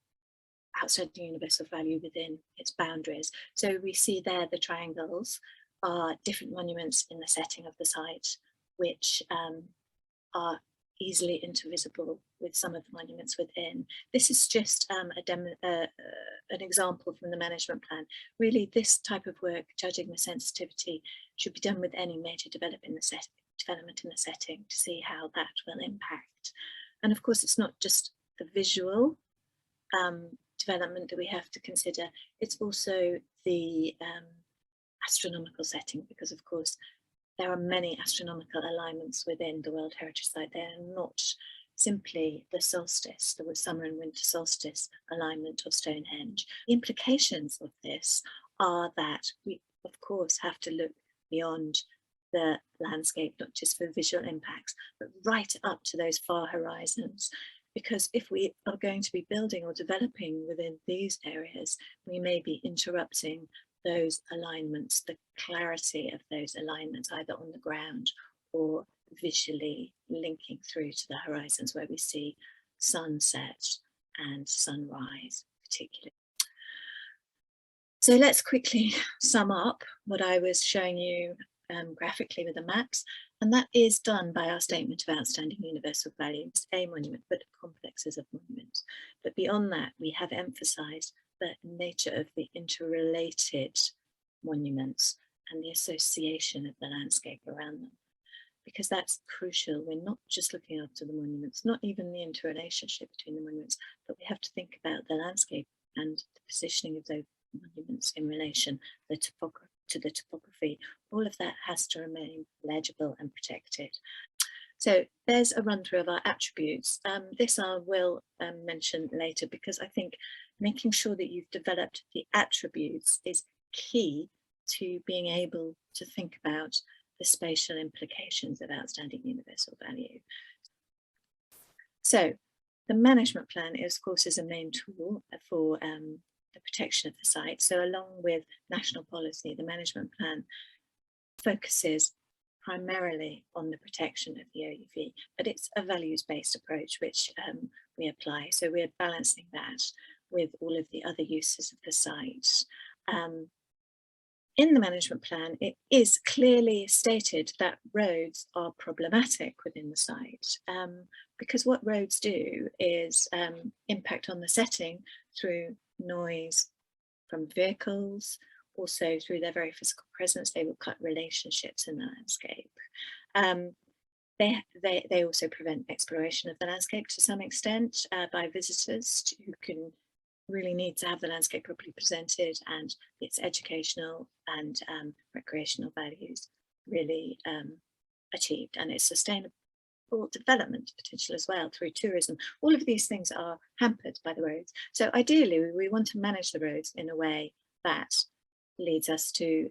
outstanding universal value within its boundaries. So we see there the triangles are different monuments in the setting of the site, which are easily intervisible with some of the monuments within. This is just an example from the management plan. Really, this type of work, judging the sensitivity, should be done with any major development in the setting to see how that will impact. And of course, it's not just the visual development that we have to consider, it's also the astronomical setting, because of course there are many astronomical alignments within the World Heritage Site. They are not simply the solstice, the summer and winter solstice alignment of Stonehenge. The implications of this are that we of course have to look beyond the landscape, not just for visual impacts, but right up to those far horizons. Because if we are going to be building or developing within these areas, we may be interrupting those alignments, the clarity of those alignments, either on the ground or visually linking through to the horizons where we see sunset and sunrise particularly. So let's quickly sum up what I was showing you graphically with the maps, and that is done by our statement of outstanding universal value. It's a monument, but complexes of monuments. But beyond that, we have emphasised the nature of the interrelated monuments and the association of the landscape around them, because that's crucial. We're not just looking after the monuments, not even the interrelationship between the monuments, but we have to think about the landscape and the positioning of those monuments in relation to the topography. All of that has to remain legible and protected. So there's a run through of our attributes. This I will mention later, because I think making sure that you've developed the attributes is key to being able to think about the spatial implications of outstanding universal value. So the management plan, of course, is a main tool for the protection of the site. So along with national policy, the management plan focuses primarily on the protection of the OUV, but it's a values-based approach which we apply. So we're balancing that with all of the other uses of the site. In the management plan, it is clearly stated that roads are problematic within the site, because what roads do is impact on the setting through noise from vehicles, also through their very physical presence. They will cut relationships in the landscape. They also prevent exploration of the landscape to some extent by visitors who can really need to have the landscape properly presented and its educational and recreational values really achieved, and its sustainable development potential as well through tourism. All of these things are hampered by the roads. So ideally, we want to manage the roads in a way that leads us to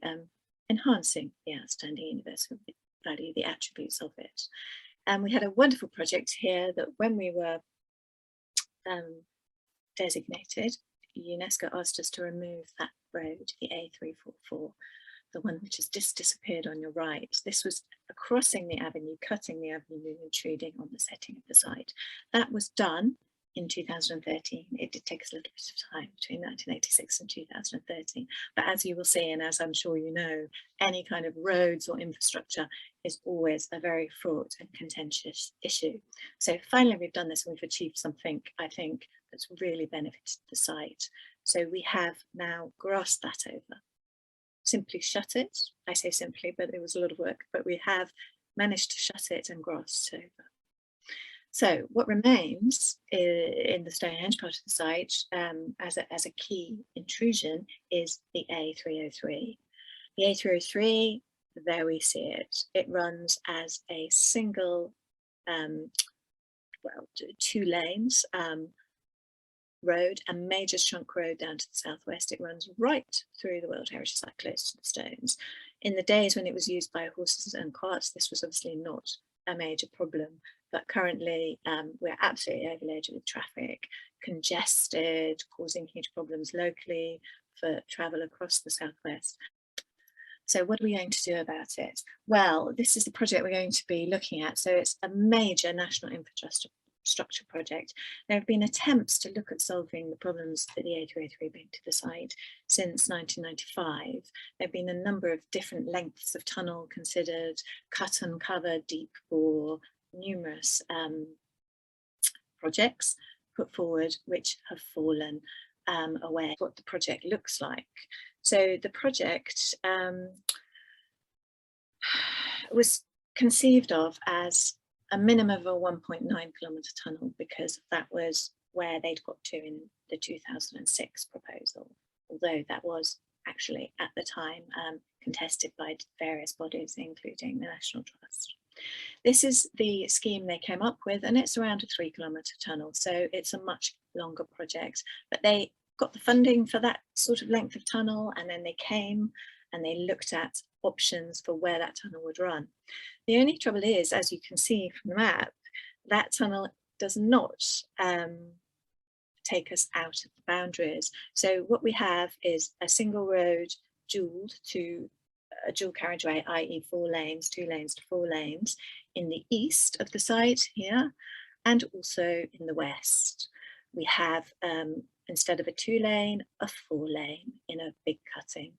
enhancing the outstanding universal value, the attributes of it. And we had a wonderful project here that when we were designated, UNESCO asked us to remove that road, the A344, the one which has just disappeared on your right. This was crossing the avenue, cutting the avenue and intruding on the setting of the site. That was done in 2013. It did take us a little bit of time between 1986 and 2013. But as you will see, and as I'm sure you know, any kind of roads or infrastructure is always a very fraught and contentious issue. So finally, we've done this and we've achieved something, I think, that's really benefited the site. So we have now grassed that over. Simply shut it. I say simply, but it was a lot of work, but we have managed to shut it and grass over. So what remains in the Stonehenge part of the site as a key intrusion is the A303. The A303, there we see it. It runs as a single, well, 2 lanes, road, a major trunk road down to the southwest. It runs right through the World Heritage Site close to the stones. In the days when it was used by horses and carts, this was obviously not a major problem, but currently we're absolutely overloaded with traffic, congested, causing huge problems locally for travel across the southwest. So what are we going to do about it? Well, this is the project we're going to be looking at. So it's a major national infrastructure project. There have been attempts to look at solving the problems that the A303 bring to the site since 1995. There have been a number of different lengths of tunnel considered, cut and cover, deep bore, numerous projects put forward which have fallen away. What the project looks like. So the project was conceived of as a minimum of a 1.9 kilometre tunnel, because that was where they'd got to in the 2006 proposal, although that was actually at the time contested by various bodies, including the National Trust. This is the scheme they came up with, and it's around a 3 kilometre tunnel, so it's a much longer project, but they got the funding for that sort of length of tunnel, and then they came and they looked at options for where that tunnel would run. The only trouble is, as you can see from the map, that tunnel does not take us out of the boundaries. So what we have is a single road dual to a dual carriageway, i.e. 4 lanes, 2 lanes to 4 lanes in the east of the site here, and also in the west. We have, instead of a 2-lane, a 4-lane in a big cutting.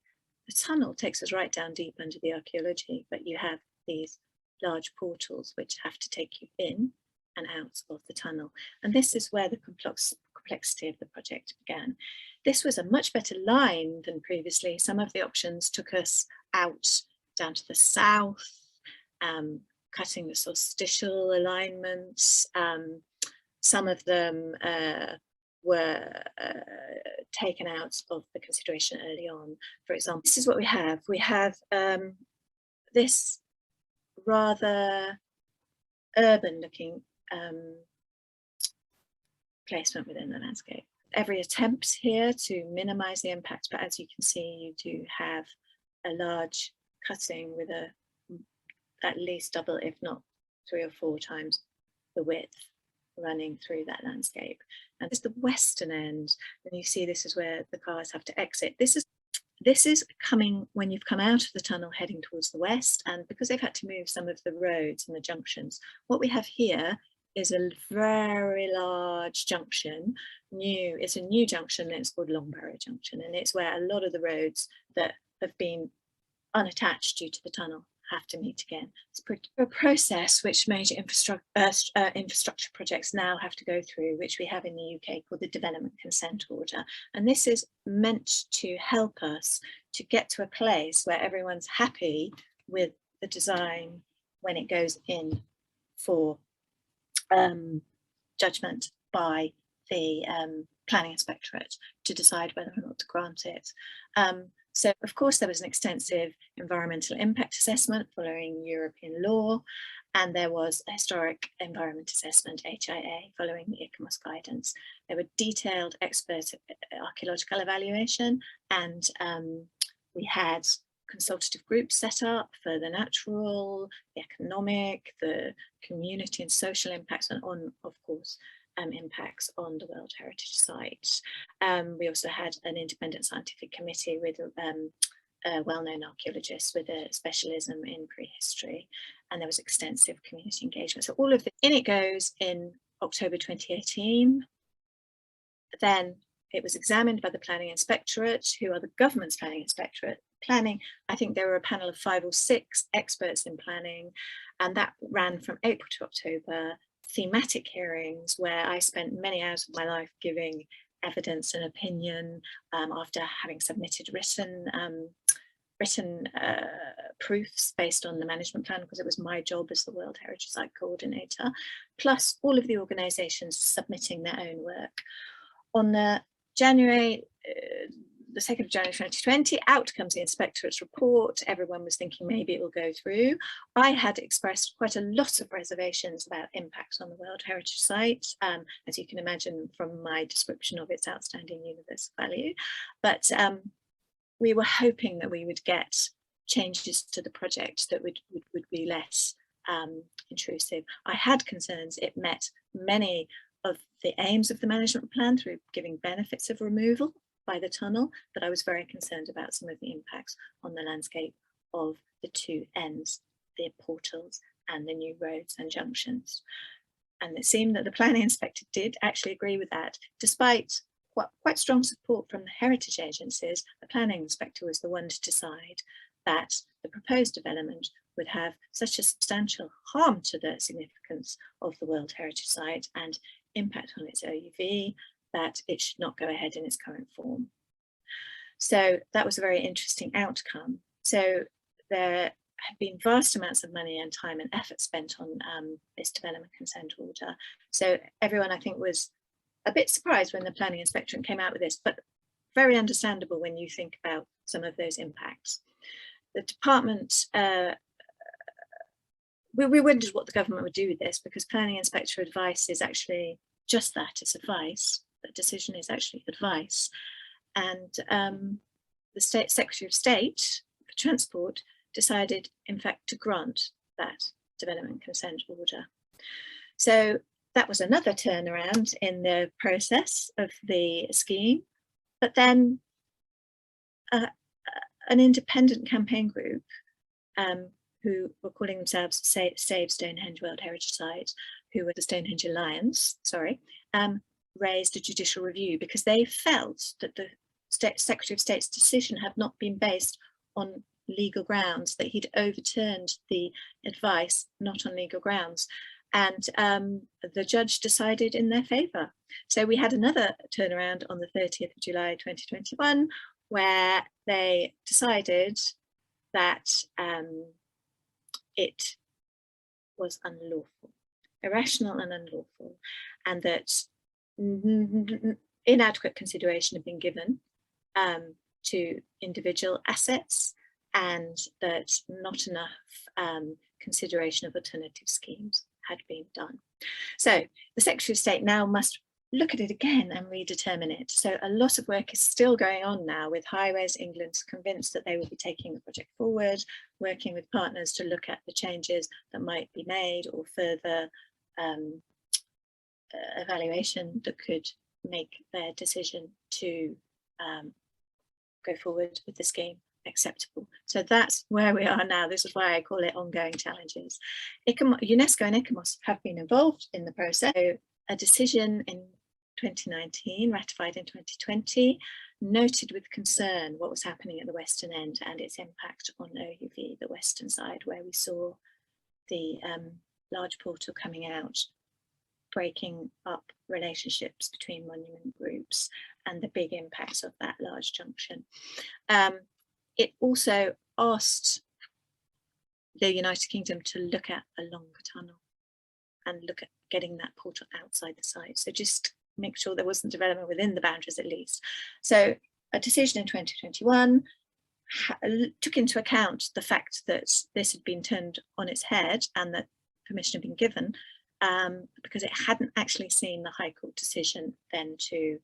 The tunnel takes us right down deep under the archaeology, but you have these large portals which have to take you in and out of the tunnel. And this is where the complexity of the project began. This was a much better line than previously. Some of the options took us out down to the south, cutting the solstitial alignments. Some of them were taken out of the consideration early on. For example, this is what we have. We have this rather urban looking placement within the landscape. Every attempt here to minimize the impact, but as you can see, you do have a large cutting with at least double, if not 3 or 4 times the width running through that landscape. And this is the western end, and you see this is where the cars have to exit. This is coming when you've come out of the tunnel heading towards the west, and because they've had to move some of the roads and the junctions, what we have here is a very large junction. It's a new junction, and it's called Longboro Junction, and it's where a lot of the roads that have been unattached due to the tunnel have to meet again. It's a process which major infrastructure projects now have to go through, which we have in the UK, called the Development Consent Order. And this is meant to help us to get to a place where everyone's happy with the design when it goes in for judgment by the Planning Inspectorate to decide whether or not to grant it. So of course there was an extensive environmental impact assessment following European law, and there was a historic environment assessment, HIA, following the ICMOS guidance. There were detailed expert archaeological evaluation, and we had consultative groups set up for the natural, the economic, the community and social impacts, and on, of course, impacts on the World Heritage Site. We also had an independent scientific committee with well-known archaeologists with a specialism in prehistory, and there was extensive community engagement. So all of this, in it goes in October 2018. Then it was examined by the Planning Inspectorate, who are the government's Planning Inspectorate. Planning, I think there were a panel of 5 or 6 experts in planning, and that ran from April to October. Thematic hearings where I spent many hours of my life giving evidence and opinion after having submitted written proofs based on the management plan, because it was my job as the World Heritage Site coordinator, plus all of the organisations submitting their own work. On the 2nd of January 2020, out comes the Inspectorate's report. Everyone was thinking maybe it will go through. I had expressed quite a lot of reservations about impacts on the World Heritage Site, as you can imagine from my description of its outstanding universal value. But we were hoping that we would get changes to the project that would be less intrusive. I had concerns it met many of the aims of the management plan through giving benefits of removal by the tunnel, but I was very concerned about some of the impacts on the landscape of the 2 ends, the portals and the new roads and junctions. And it seemed that the planning inspector did actually agree with that. Despite quite strong support from the heritage agencies, the planning inspector was the one to decide that the proposed development would have such a substantial harm to the significance of the World Heritage Site and impact on its OUV that it should not go ahead in its current form. So that was a very interesting outcome. So there have been vast amounts of money and time and effort spent on this development consent order. So everyone, I think, was a bit surprised when the planning inspectorate came out with this, but very understandable when you think about some of those impacts. The department, we wondered what the government would do with this, because planning inspector advice is actually just that, it's advice. The decision is actually advice. And the Secretary of State for Transport decided, in fact, to grant that development consent order. So that was another turnaround in the process of the scheme. But then an independent campaign group who were calling themselves Save Stonehenge World Heritage Site, who were the Stonehenge Alliance, raised a judicial review because they felt that the Secretary of State's decision had not been based on legal grounds, that he'd overturned the advice not on legal grounds. And the judge decided in their favour. So we had another turnaround on the 30th of July 2021, where they decided that it was unlawful, irrational and unlawful, and that inadequate consideration had been given to individual assets, and that not enough consideration of alternative schemes had been done. So the Secretary of State now must look at it again and redetermine it. So a lot of work is still going on now with Highways England, convinced that they will be taking the project forward, working with partners to look at the changes that might be made or further evaluation that could make their decision to go forward with the scheme acceptable. So that's where we are now. This is why I call it ongoing challenges. UNESCO and ICMOS have been involved in the process. So a decision in 2019, ratified in 2020, noted with concern what was happening at the western end and its impact on OUV, the western side, where we saw the large portal coming out, breaking up relationships between monument groups and the big impacts of that large junction. It also asked the United Kingdom to look at a longer tunnel and look at getting that portal outside the site. So just make sure there wasn't development within the boundaries at least. So a decision in 2021 took into account the fact that this had been turned on its head and that permission had been given, because it hadn't actually seen the High Court decision then to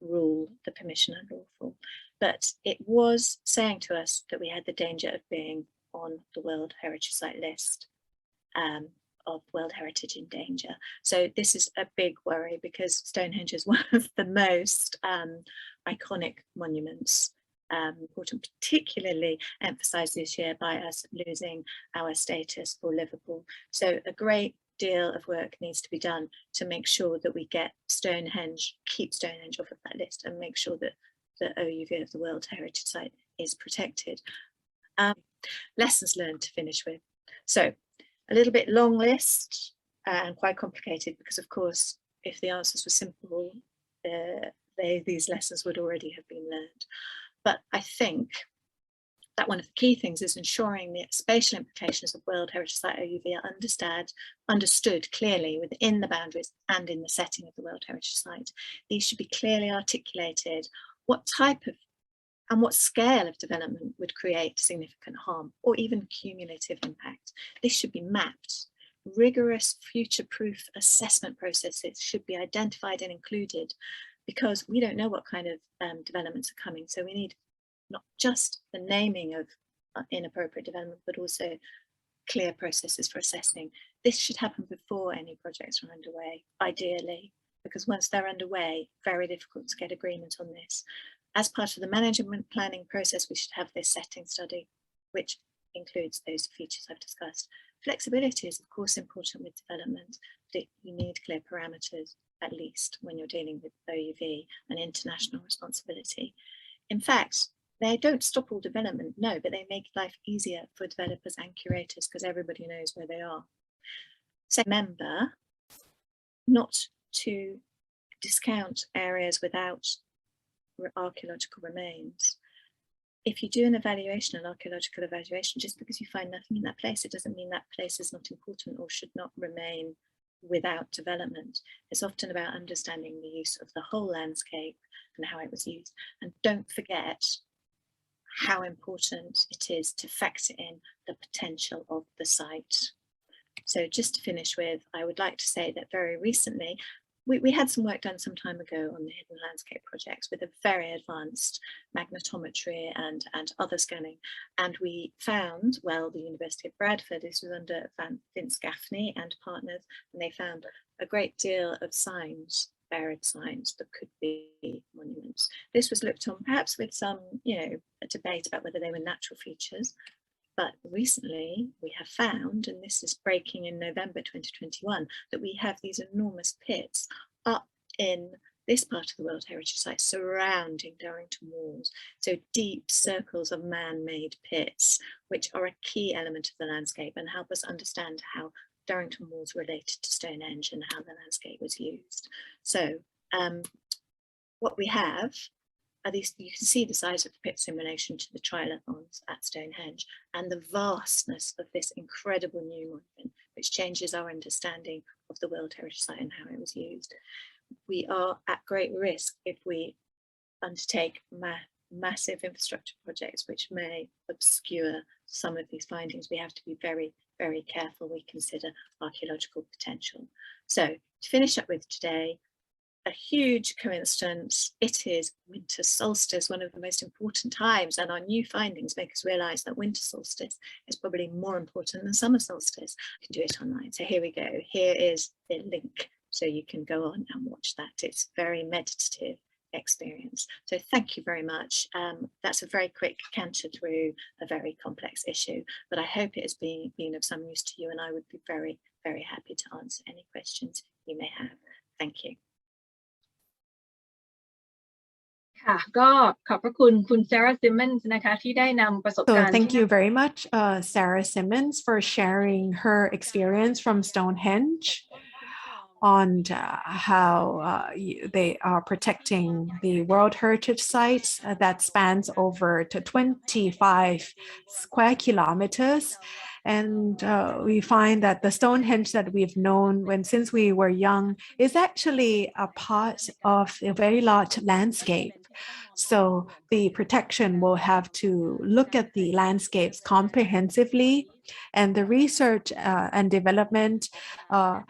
rule the permission unlawful. But it was saying to us that we had the danger of being on the World Heritage Site list of World Heritage in danger. So this is a big worry, because Stonehenge is one of the most iconic monuments, important, particularly emphasised this year by us losing our status for Liverpool. So a great deal of work needs to be done to make sure that we get Stonehenge, keep Stonehenge off of that list, and make sure that the OUV of the World Heritage Site is protected. Lessons learned to finish with. So a little bit long list and quite complicated, because of course, if the answers were simple, these lessons would already have been learned. But I think that one of the key things is ensuring the spatial implications of World Heritage Site OUV are understood clearly within the boundaries and in the setting of the World Heritage Site. These should be clearly articulated. What type of and what scale of development would create significant harm or even cumulative impact. This should be mapped. Rigorous future-proof assessment processes should be identified and included, because we don't know what kind of developments are coming. So we need not just the naming of inappropriate development, but also clear processes for assessing. This should happen before any projects are underway, ideally, because once they're underway, very difficult to get agreement on this. As part of the management planning process, we should have this setting study, which includes those features I've discussed. Flexibility is, of course, important with development, but you need clear parameters, at least when you're dealing with OUV and international responsibility. In fact, they don't stop all development, no, but they make life easier for developers and curators, because everybody knows where they are. So remember not to discount areas without archaeological remains. If you do an archaeological evaluation, just because you find nothing in that place, it doesn't mean that place is not important or should not remain without development. It's often about understanding the use of the whole landscape and how it was used. And don't forget how important it is to factor in the potential of the site. So just to finish with, I would like to say that very recently, we had some work done some time ago on the hidden landscape projects with a very advanced magnetometry and other scanning. And we found, well, the University of Bradford, this was under Vince Gaffney and partners, and they found a great deal of signs, buried signs that could be monuments. This was looked on perhaps with some, a debate about whether they were natural features. But recently we have found, and this is breaking in November 2021, that we have these enormous pits up in this part of the World Heritage Site surrounding Durrington Walls. So deep circles of man-made pits, which are a key element of the landscape and help us understand how Durrington Walls related to Stonehenge and how the landscape was used. So what we have are these, you can see the size of the pits in relation to the trilithons at Stonehenge and the vastness of this incredible new monument, which changes our understanding of the World Heritage Site and how it was used. We are at great risk if we undertake massive infrastructure projects which may obscure some of these findings. We have to be very, very careful we consider archaeological potential. So to finish up with today, a huge coincidence, it is winter solstice, one of the most important times, and our new findings make us realise that winter solstice is probably more important than summer solstice. You can do it online. So here we go. Here is the link, so you can go on and watch that. It's very meditative experience. So thank you very much. That's a very quick canter through a very complex issue, but I hope it has been of some use to you, and I would be very, very happy to answer any questions you may have. Thank you. ค่ะก็ขอบพระคุณคุณ Sarah Simmons นะคะที่ได้นำประสบการณ์ So thank you very much, Sarah Simmons, for sharing her experience from Stonehenge on how they are protecting the World Heritage Sites that spans over to 25 square kilometers. And we find that the Stonehenge that we've known since we were young is actually a part of a very large landscape. So the protection will have to look at the landscapes comprehensively, and the research and development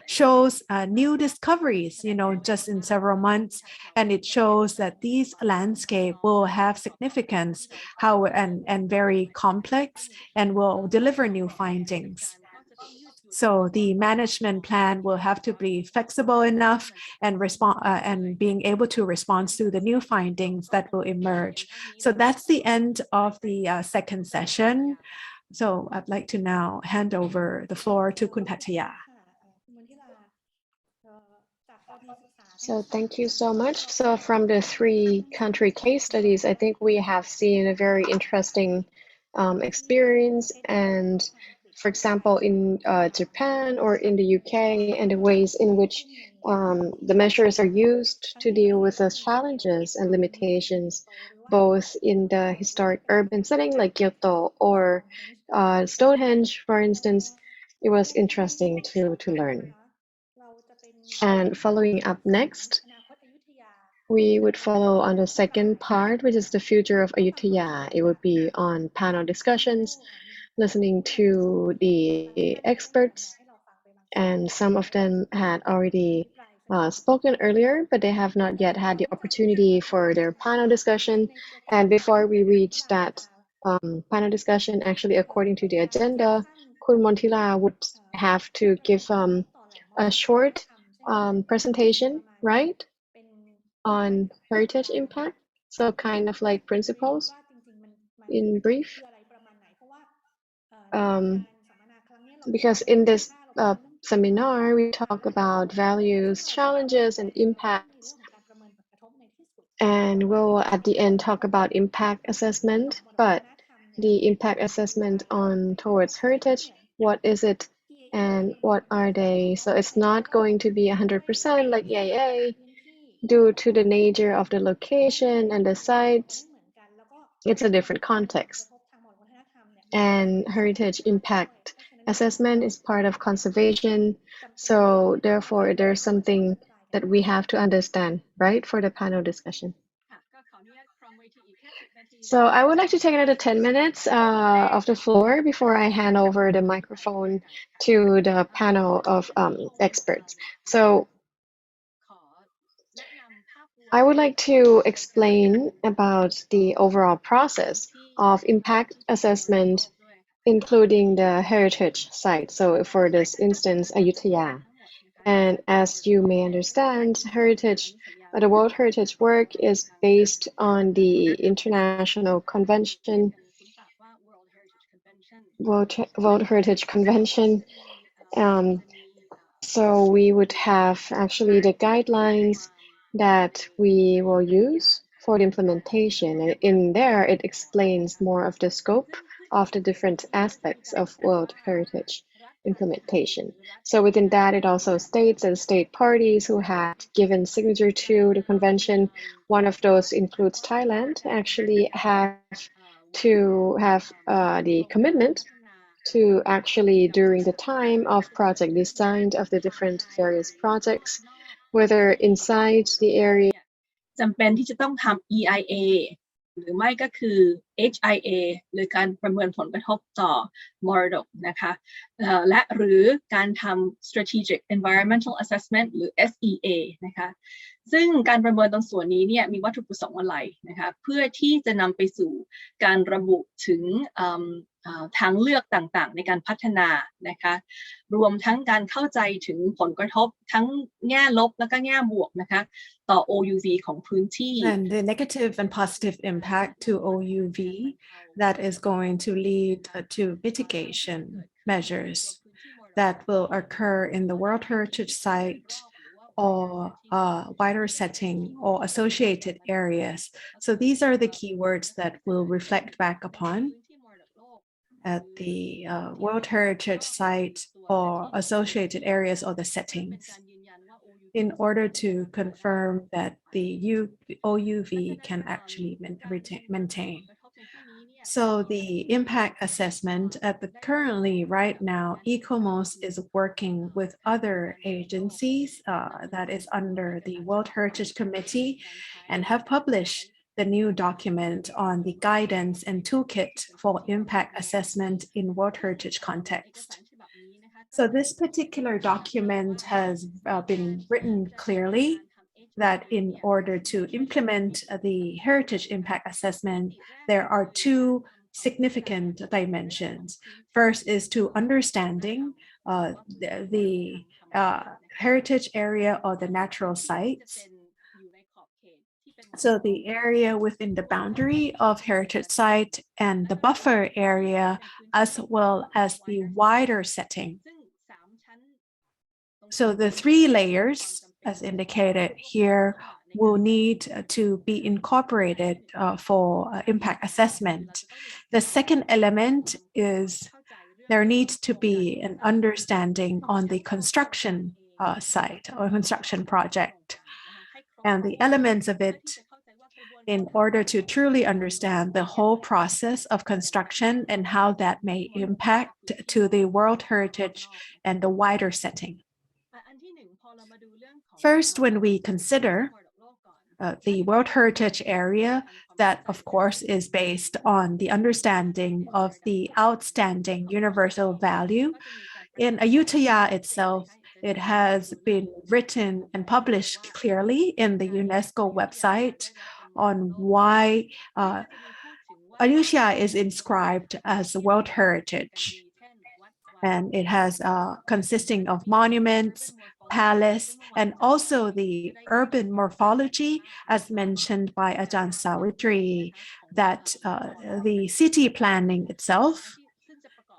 shows new discoveries, just in several months, and it shows that these landscapes will have significance, and very complex, and will deliver new findings. So the management plan will have to be flexible enough and being able to respond to the new findings that will emerge. So that's the end of the second session. So I'd like to now hand over the floor to Kun Thaya. So thank you so much. So from the 3 country case studies, I think we have seen a very interesting experience. And for example, in Japan or in the UK, and the ways in which the measures are used to deal with the challenges and limitations, both in the historic urban setting like Kyoto or Stonehenge, for instance. It was interesting to learn. And following up next, we would follow on the second part, which is the future of Ayutthaya. It would be on panel discussions, listening to the experts, and some of them had already spoken earlier, but they have not yet had the opportunity for their panel discussion. And before we reach that panel discussion, actually, according to the agenda, Kun Montila would have to give a short presentation, right, on heritage impact. So kind of like principles in brief. Because in this seminar, we talk about values, challenges, and impacts. And we'll at the end talk about impact assessment, but the impact assessment towards heritage, what is it and what are they? So it's not going to be 100% like EIA due to the nature of the location and the sites. It's a different context. And heritage impact assessment is part of conservation. So therefore, there's something that we have to understand, right, for the panel discussion. So I would like to take another 10 minutes of the floor before I hand over the microphone to the panel of experts. So I would like to explain about the overall process of impact assessment, including the heritage site. So for this instance, Ayutthaya. And as you may understand, the World Heritage work is based on the International Convention, World Heritage Convention. So we would have actually the guidelines that we will use for the implementation. And in there, it explains more of the scope of the different aspects of World Heritage implementation. So within that, it also states that state parties who have given signature to the convention, one of those includes Thailand, actually have to have the commitment to actually during the time of project design of the different various projects, whether inside the area จำเป็นที่จะต้องทำ EIA หรือไม่ก็คือ HIA หรือการประเมินผลกระทบต่อมรดกนะคะและหรือการทำ Strategic Environmental Assessment หรือ SEA นะคะซึ่งการประเมินตรงส่วนนี้เนี่ยมีวัตถุประสงค์อะไรนะคะเพื่อที่จะนำไปสู่การระบุถึงทางเลือกต่างๆในการพัฒนานะคะรวมทั้งการเข้าใจถึงผลกระทบทั้งแง่ลบและก็แง่บวกนะคะต่อ OUV ของพื้นที่ And the negative and positive impact to OUV that is going to lead to mitigation measures that will occur in the World Heritage Site or wider setting or associated areas. So these are the keywords that will reflect back upon at the World Heritage Site or associated areas or the settings in order to confirm that the OUV can actually maintain. So the impact assessment currently right now, ECOMOS is working with other agencies that is under the World Heritage Committee and have published the new document on the guidance and toolkit for impact assessment in World Heritage context. So this particular document has been written clearly that in order to implement the heritage impact assessment, there are two significant dimensions. First is to understanding the heritage area or the natural sites. So the area within the boundary of heritage site and the buffer area, as well as the wider setting. So the three layers, as indicated here, will need to be incorporated for impact assessment. The second element is there needs to be an understanding on the construction site or construction project and the elements of it in order to truly understand the whole process of construction and how that may impact to the World Heritage and the wider setting. First, when we consider the World Heritage area, that of course is based on the understanding of the outstanding universal value. In Ayutthaya itself, it has been written and published clearly in the UNESCO website on why Ayutthaya is inscribed as World Heritage. And it has consisting of monuments, palace, and also the urban morphology, as mentioned by Ajahn Sawitri, that the city planning itself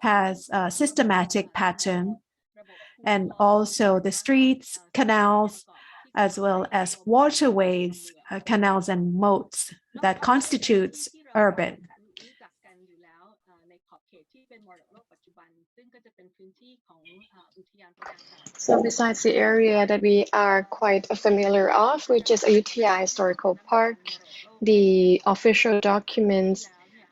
has a systematic pattern, and also the streets, canals, as well as waterways, canals and moats that constitutes urban. So besides the area that we are quite familiar of, which is Ayutthaya Historical Park, the official documents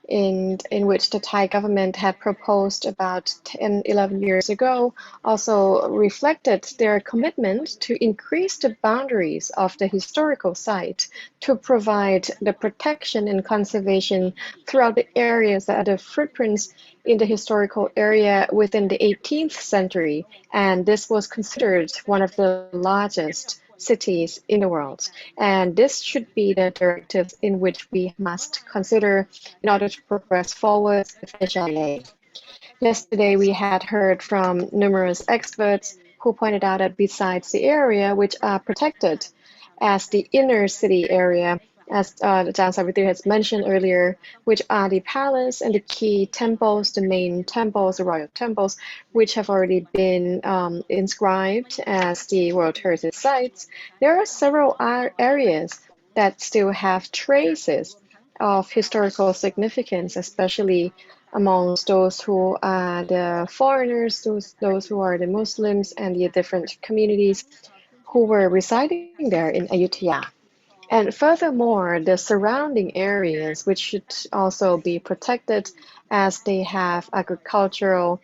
in which the Thai government had proposed about 10, 11 years ago also reflected their commitment to increase the boundaries of the historical site to provide the protection and conservation throughout the areas that are the footprints in the historical area within the 18th century. And this was considered one of the largest cities in the world. And this should be the directives in which we must consider in order to progress forward with HIA. Yesterday, we had heard from numerous experts who pointed out that besides the area which are protected as the inner city area, as Ajahn Sawitri has mentioned earlier, which are the palace and the key temples, the main temples, the royal temples, which have already been inscribed as the World Heritage Sites. There are several areas that still have traces of historical significance, especially amongst those who are the foreigners, those who are the Muslims and the different communities who were residing there in Ayutthaya. And furthermore, the surrounding areas, which should also be protected as they have agricultural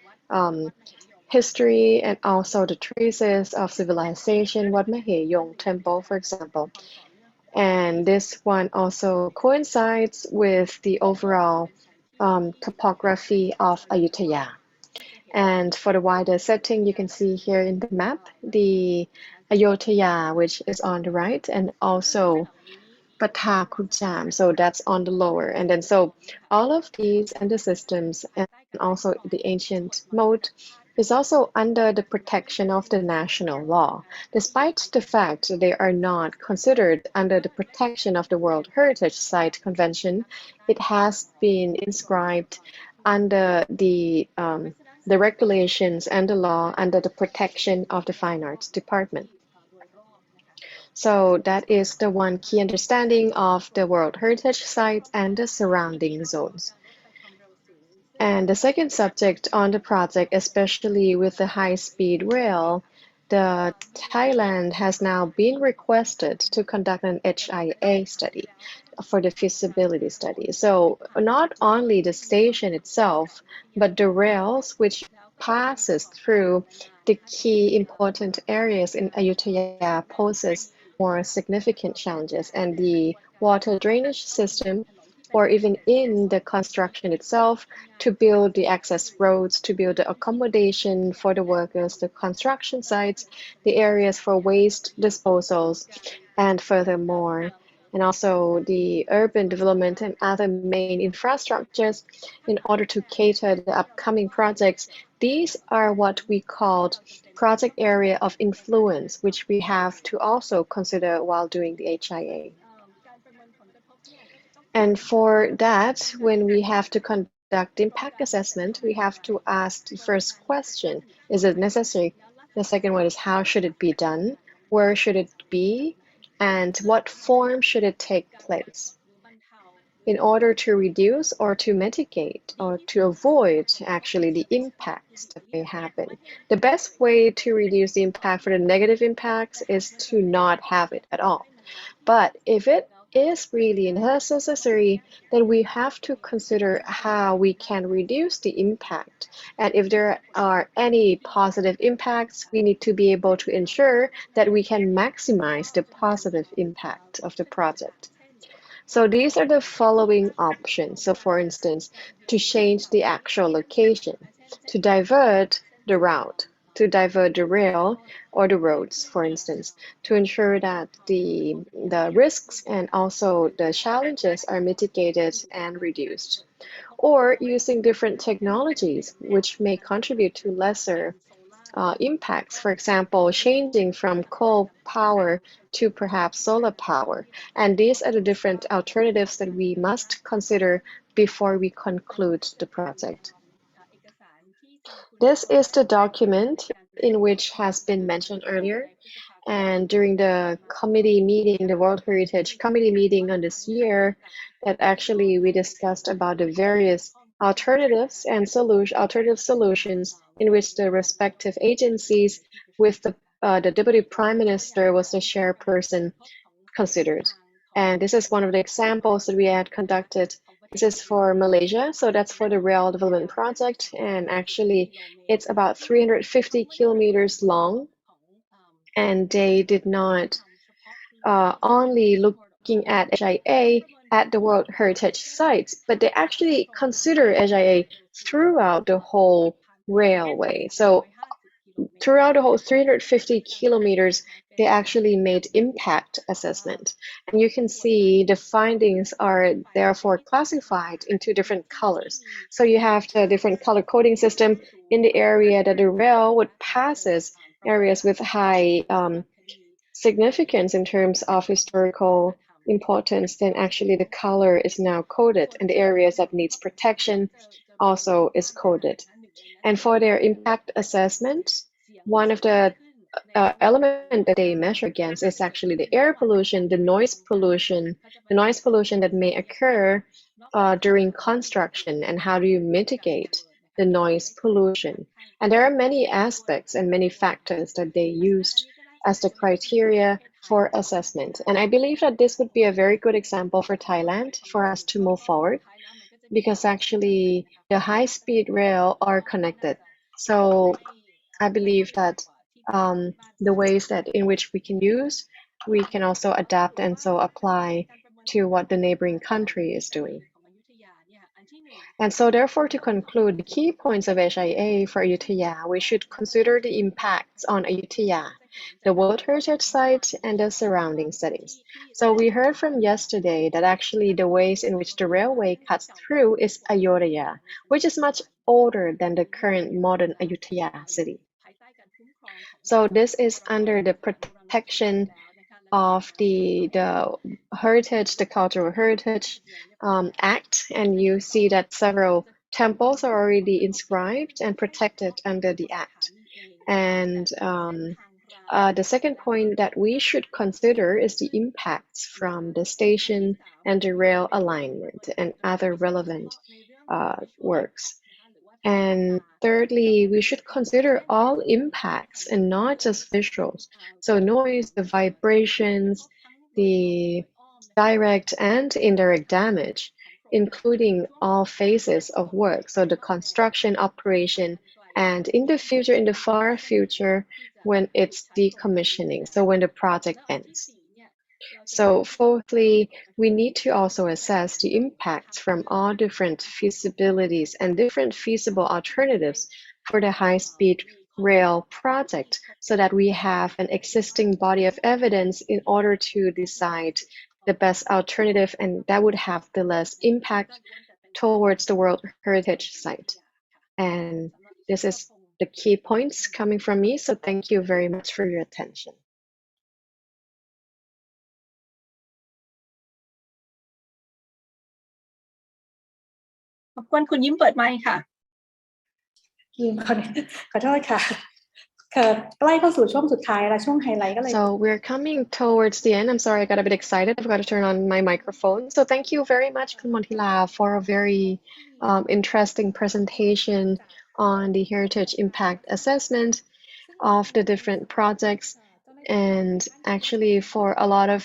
history and also the traces of civilization, Wat Maheyong Temple, for example. And this one also coincides with the overall topography of Ayutthaya. And for the wider setting, you can see here in the map, the Ayutthaya, which is on the right, and also Patha Kujam, so that's on the lower. And then so all of these and the systems and also the ancient mode is also under the protection of the national law. Despite the fact they are not considered under the protection of the World Heritage Site Convention, it has been inscribed under the regulations and the law under the protection of the Fine Arts Department. So that is the one key understanding of the World Heritage Sites and the surrounding zones. And the second subject on the project, especially with the high-speed rail, the Thailand has now been requested to conduct an HIA study for the feasibility study. So not only the station itself, but the rails which passes through the key important areas in Ayutthaya poses more significant challenges, and the water drainage system, or even in the construction itself, to build the access roads, to build the accommodation for the workers, the construction sites, the areas for waste disposals, and furthermore, and also the urban development and other main infrastructures in order to cater the upcoming projects. These are what we called project area of influence, which we have to also consider while doing the HIA. And for that, when we have to conduct impact assessment, we have to ask the first question, is it necessary? The second one is, how should it be done? Where should it be? And what form should it take place? In order to reduce or to mitigate or to avoid actually the impacts that may happen. The best way to reduce the impact for the negative impacts is to not have it at all. But if it is really necessary, then we have to consider how we can reduce the impact. And if there are any positive impacts, we need to be able to ensure that we can maximize the positive impact of the project. So these are the following options. So for instance, to change the actual location, to divert the route, to divert the rail or the roads, for instance, to ensure that the risks and also the challenges are mitigated and reduced. Or using different technologies which may contribute to lesser impacts, for example, changing from coal power to perhaps solar power. And these are the different alternatives that we must consider before we conclude the project. This is the document in which has been mentioned earlier. And during the committee meeting, the World Heritage Committee meeting on this year, that actually we discussed about the various alternatives and alternative solutions in which the respective agencies with the Deputy Prime Minister was the chairperson considered. And this is one of the examples that we had conducted. This is for Malaysia, so that's for the rail development project. And actually, it's about 350 kilometers long. And they did not only looking at HIA at the World Heritage sites, but they actually consider HIA throughout the whole railway. So throughout the whole 350 kilometers, they actually made impact assessment. And you can see the findings are therefore classified into different colors. So you have the different color coding system in the area that the rail would passes, areas with high significance in terms of historical importance, then actually the color is now coded, and the areas that needs protection also is coded. And for their impact assessment, one of the element that they measure against is actually the air pollution, the noise pollution that may occur during construction, and how do you mitigate the noise pollution. And there are many aspects and many factors that they used as the criteria for assessment. And I believe that this would be a very good example for Thailand for us to move forward, because actually the high-speed rail are connected. So I believe that the ways that in which we can also adapt and so apply to what the neighboring country is doing. And so therefore, to conclude the key points of HIA for Ayutthaya, we should consider the impacts on Ayutthaya, the World Heritage Site, and the surrounding settings. So we heard from yesterday that actually the ways in which the railway cuts through is Ayutthaya, which is much older than the current modern Ayutthaya city. So this is under the protection of the heritage, the Cultural Heritage Act, and you see that several temples are already inscribed and protected under the act. And the second point that we should consider is the impacts from the station and the rail alignment and other relevant works. And thirdly, we should consider all impacts and not just visuals. So noise, the vibrations, the direct and indirect damage, including all phases of work, so the construction, operation, and in the future, in the far future, when it's decommissioning, so when the project ends. So fourthly, we need to also assess the impacts from all different feasibilities and different feasible alternatives for the high-speed rail project so that we have an existing body of evidence in order to decide the best alternative, and that would have the less impact towards the World Heritage Site. And this is the key points coming from me, so thank you very much for your attention. รบกวนคุณยิ้มเปิดไมค์ค่ะ ขอโทษค่ะใกล้เข้าสู่ช่วงสุดท้ายแล้วช่วงไฮไลท์ก็เลย So we're coming towards the end. I'm sorry, I got a bit excited. I forgot to turn on my microphone. So thank you very much, Kun Montila, for a very interesting presentation on the heritage impact assessment of the different projects. And actually, for a lot of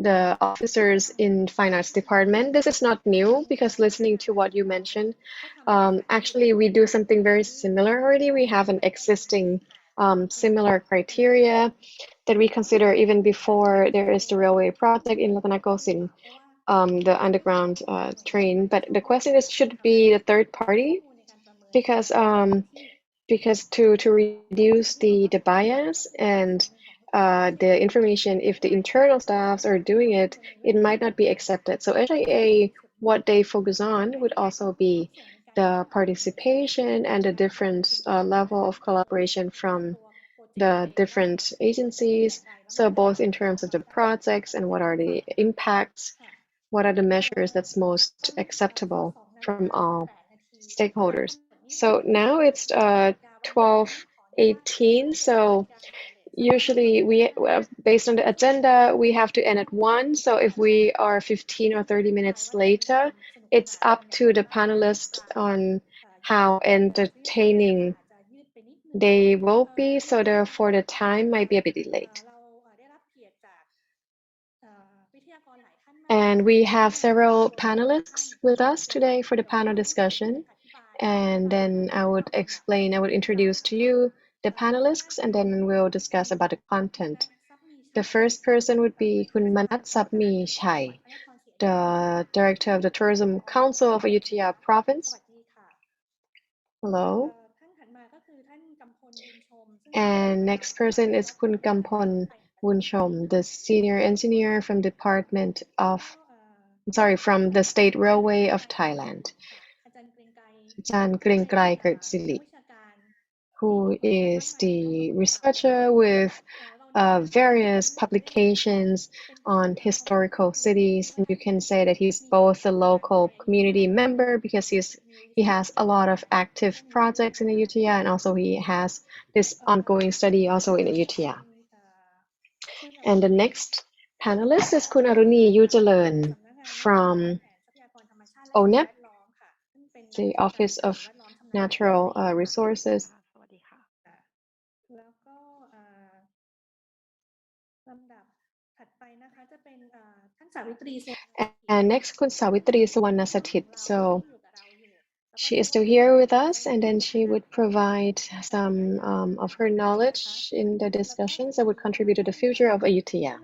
the officers in Fine Arts Department, this is not new because listening to what you mentioned, actually, we do something very similar already. We have an existing similar criteria that we consider even before there is the railway project in Latanakosin, the underground train. But the question is, should it be the third party? Because to reduce the bias and the information, if the internal staffs are doing it, it might not be accepted. So HIA, what they focus on would also be the participation and the different level of collaboration from the different agencies. So both in terms of the projects and what are the impacts, what are the measures that's most acceptable from all stakeholders. So now it's 12:18. So usually we, based on the agenda, we have to end at 1. So if we are 15 or 30 minutes later, it's up to the panelists on how entertaining they will be. So therefore the time might be a bit delayed. And we have several panelists with us today for the panel discussion. And then I would introduce to you the panelists, and then we'll discuss about the content. The first person would be Kun Manat Sapmi Chai, the Director of the Tourism Council of Ayutthaya Province. Hello. And next person is Kun Kampon Wunchom, the Senior Engineer from the State Railway of Thailand. Jan Kringkai Kertsili, who is the researcher with various publications on historical cities, and you can say that he's both a local community member because he has a lot of active projects in Ayutthaya, and also he has this ongoing study also in Ayutthaya. And the next panelist is Kun Aruni Yujalern from ONEP, the Office of Natural Resources. And next, Kun Sawitri Suwarnasathit. So she is still here with us, and then she would provide some of her knowledge in the discussions that would contribute to the future of Ayutthaya.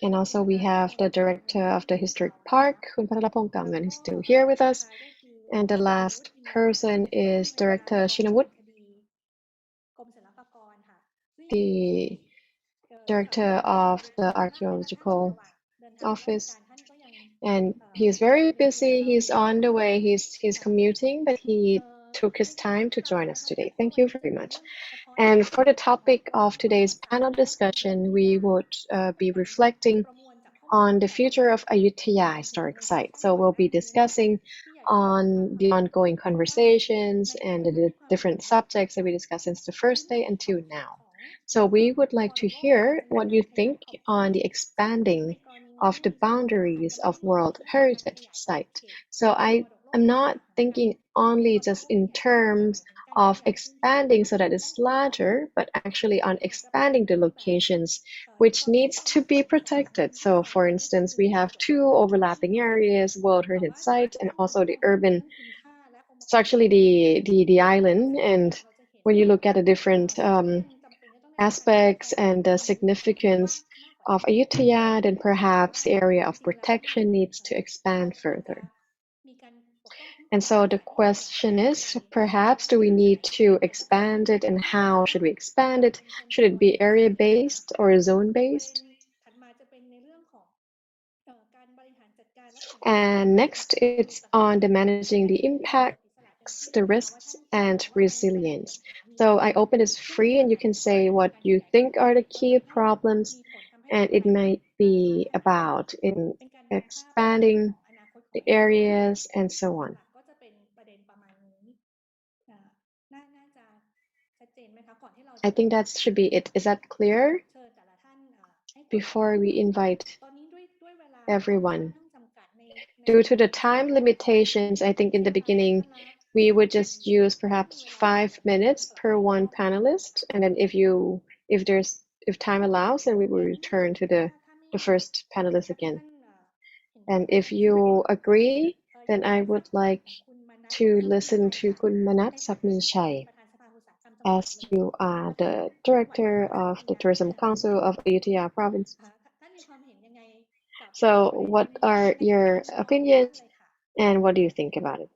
And also we have the director of the Historic Park, Kun Patalapong Kamgan, is still here with us. And the last person is Director Shinawut, the Director of the Archaeological Office. And he's very busy. He's on the way. He's commuting, but he took his time to join us today. Thank you very much. And for the topic of today's panel discussion, we would be reflecting on the future of Ayutthaya historic site. So we'll be discussing on the ongoing conversations and the different subjects that we discussed since the first day until now. So we would like to hear what you think on the expanding of the boundaries of World Heritage Site. So I I'm not thinking only just in terms of expanding so that it's larger, but actually on expanding the locations which needs to be protected. So for instance, we have two overlapping areas, World Heritage Site and also the urban, it's actually the island. And when you look at the different aspects and the significance of Ayutthaya, then perhaps the area of protection needs to expand further. And so the question is, perhaps, do we need to expand it, and how should we expand it? Should it be area-based or zone-based? And next, it's on the managing the impacts, the risks, and resilience. So I open this free, and you can say what you think are the key problems, and it might be about in expanding the areas and so on. I think that should be it. Is that clear? Before we invite everyone. Due to the time limitations, I think in the beginning, we would just use perhaps 5 minutes per one panelist. And then if time allows, then we will return to the first panelist again. And if you agree, then I would like to listen to Kun Manat Sapminchai, as you are the director of the Tourism Council of Ayutthaya Province. So what are your opinions and what do you think about it?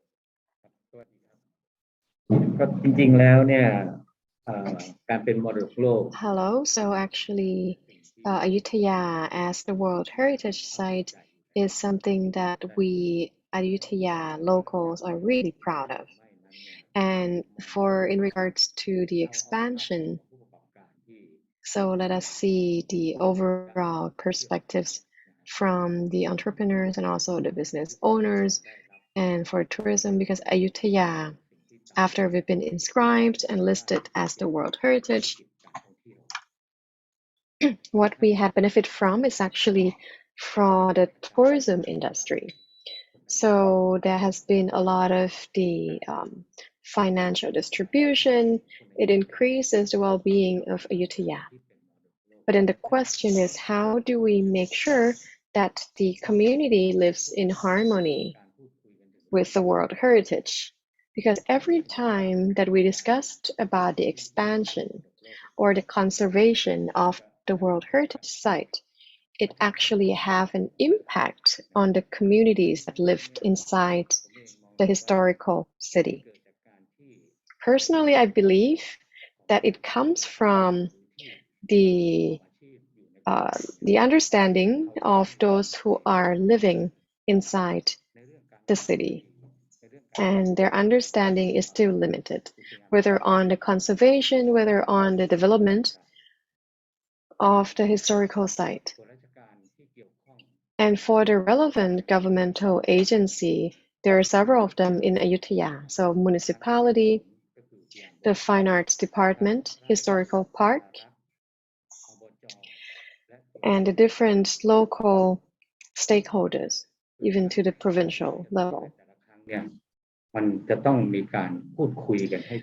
ก็จริงๆแล้วเนี่ยการเป็นมรดกโลก Hello, so actually Ayutthaya as the World Heritage Site is something that we Ayutthaya locals are really proud of. And in regards to the expansion, so let us see the overall perspectives from the entrepreneurs and also the business owners and for tourism, because Ayutthaya, after we've been inscribed and listed as the World Heritage, what we had benefit from is actually from the tourism industry. So there has been a lot of the financial distribution. It increases the well-being of Ayutthaya. But then the question is, how do we make sure that the community lives in harmony with the World Heritage? Because every time that we discussed about the expansion or the conservation of the World Heritage Site, it actually have an impact on the communities that lived inside the historical city. Personally, I believe that it comes from the understanding of those who are living inside the city. And their understanding is still limited, whether on the conservation, whether on the development of the historical site. And for the relevant governmental agency, there are several of them in Ayutthaya. So municipality, the Fine Arts Department, Historical Park, and the different local stakeholders, even to the provincial level.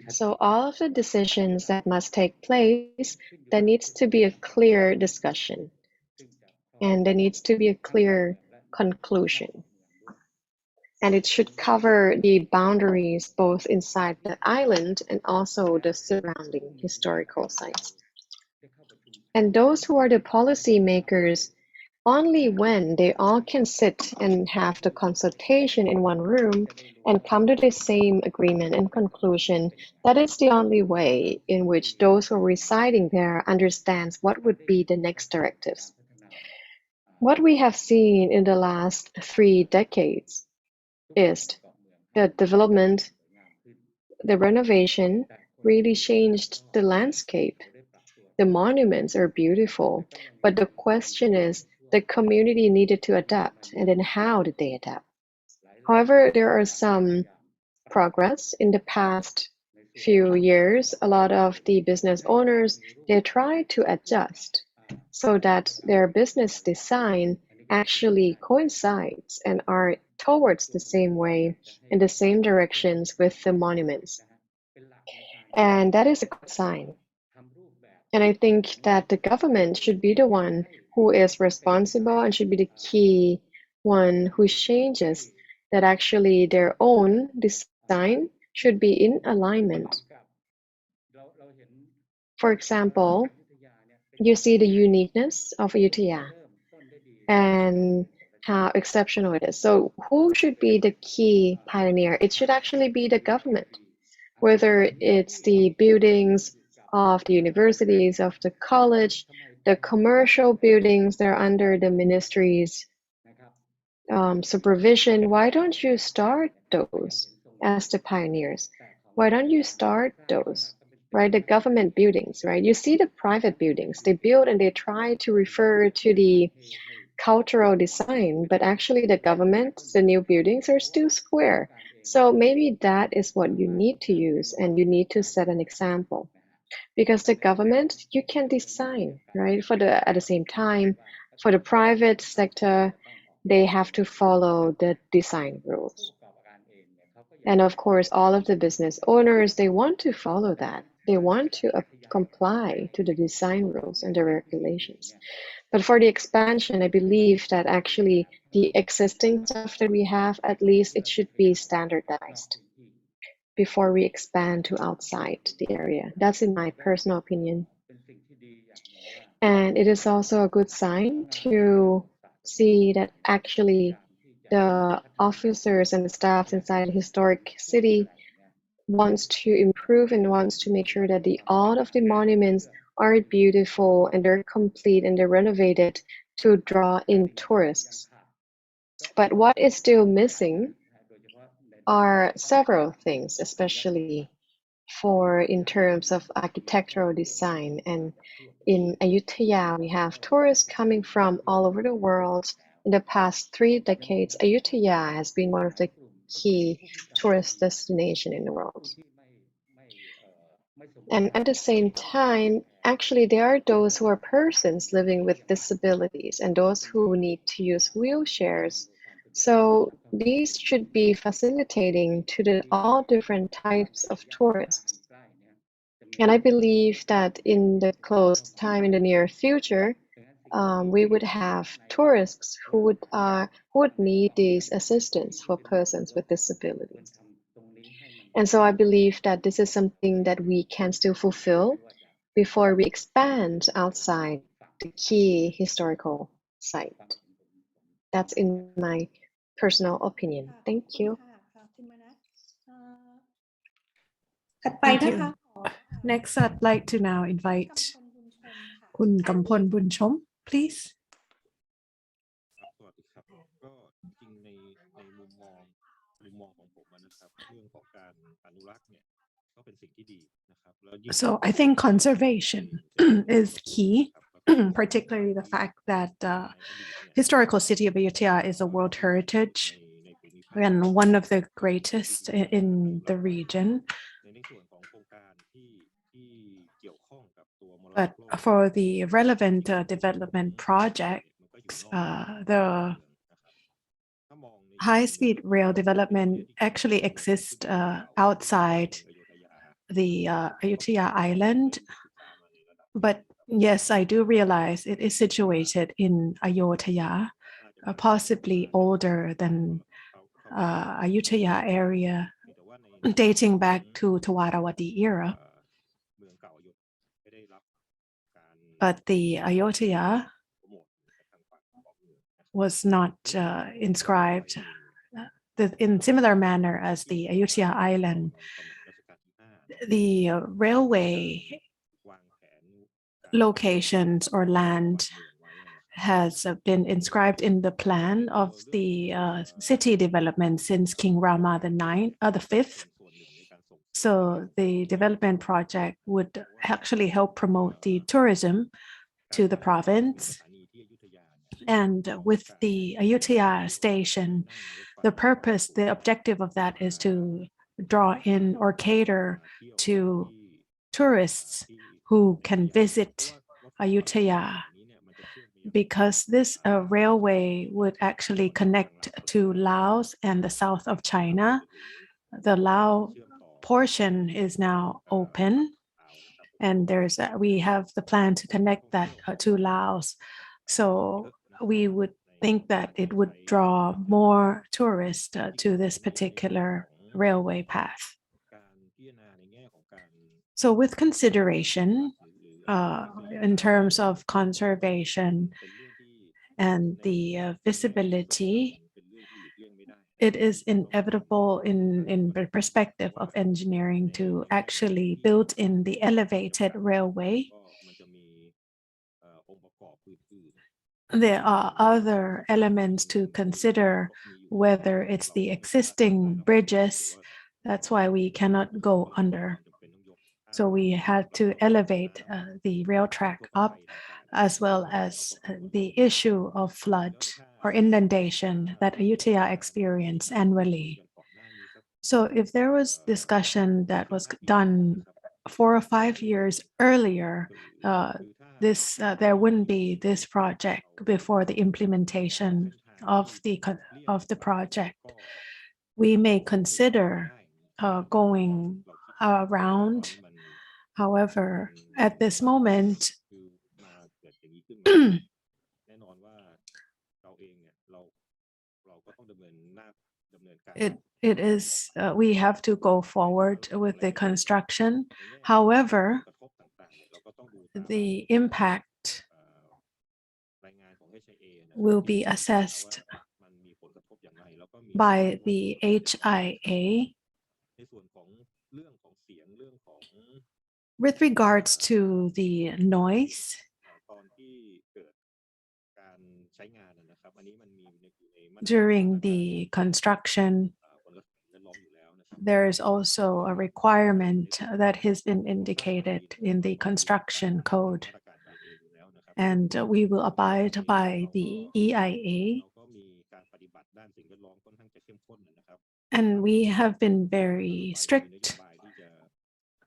So all of the decisions that must take place, there needs to be a clear discussion, and there needs to be a clear conclusion. And it should cover the boundaries both inside the island and also the surrounding historical sites. And those who are the policy makers, only when they all can sit and have the consultation in one room and come to the same agreement and conclusion, that is the only way in which those who are residing there understands what would be the next directives. What we have seen in the last 3 decades is the development, the renovation really changed the landscape. The monuments are beautiful, but the question is, the community needed to adapt, and then how did they adapt? However, there are some progress in the past few years. A lot of the business owners, they try to adjust so that their business design actually coincides and are towards the same way in the same directions with the monuments. And that is a good sign. And I think that the government should be the one who is responsible and should be the key one who changes that actually their own design should be in alignment. For example, you see the uniqueness of Ayutthaya and how exceptional it is. So who should be the key pioneer? It should actually be the government, whether it's the buildings of the universities, of the college, the commercial buildings that are under the ministries' supervision. Why don't you start those as the pioneers? Why don't you start those, right? The government buildings, right? You see the private buildings, they build and they try to refer to the cultural design, but actually the government, the new buildings are still square. So maybe that is what you need to use, and you need to set an example. Because the government, you can design, right? At the same time, for the private sector, they have to follow the design rules. And of course, all of the business owners, they want to follow that. They want to comply to the design rules and the regulations. But for the expansion, I believe that actually the existing stuff that we have, at least it should be standardized before we expand to outside the area. That's in my personal opinion. And it is also a good sign to see that actually the officers and the staff inside the historic city wants to improve and wants to make sure that all of the monuments are beautiful and they're complete and they're renovated to draw in tourists. But what is still missing are several things, especially in terms of architectural design. And in Ayutthaya, we have tourists coming from all over the world. In the past 3 decades, Ayutthaya has been one of the key tourist destinations in the world. And at the same time, actually, there are those who are persons living with disabilities and those who need to use wheelchairs. So these should be facilitating to all different types of tourists. And I believe that in the close time, in the near future, we would have tourists who would need this assistance for persons with disabilities. And so I believe that this is something that we can still fulfill before we expand outside the key historical site. That's in my personal opinion. Thank you. ถัดไป Thank นะคะ you. Next, I'd like to now invite คุณกำพลบุญชม please. สวัสดีครับก็จริงในมุมมองของผมนะครับเรื่องของการอนุรักษ์เนี่ยก็เป็นสิ่งที่ดีนะครับแล้วยิ่ง So I think conservation is key, particularly the fact that the historical city of Ayutthaya is a World Heritage and one of the greatest in the region. But for the relevant development projects, the high-speed rail development actually exists outside the Ayutthaya Island. But yes, I do realize it is situated in Ayutthaya, possibly older than Ayutthaya area, dating back to Tawarawati era. But the Ayutthaya was not inscribed in similar manner as the Ayutthaya Island. The railway locations or land has been inscribed in the plan of the city development since King Rama the Fifth. So the development project would actually help promote the tourism to the province. And with the Ayutthaya station, the objective of that is to draw in or cater to tourists who can visit Ayutthaya. because this railway would actually connect to Laos and the south of China. The Lao portion is now open, and we have the plan to connect that to Laos. So we would think that it would draw more tourists to this particular railway path. So with consideration in terms of conservation and the visibility, it is inevitable in the perspective of engineering to actually build in the elevated railway. There are other elements to consider, whether it's the existing bridges. That's why we cannot go under. So we had to elevate the rail track up, as well as the issue of flood or inundation that Ayutthaya experience annually. So if there was discussion that was done 4 or 5 years earlier, there wouldn't be this project before the implementation of the project. We may consider going around. However, at this moment, it is we have to go forward with the construction. However, the impact will be assessed by the HIA with regards to the noise. During the construction, there is also a requirement that has been indicated in the construction code, and we will abide by the EIA. And we have been very strict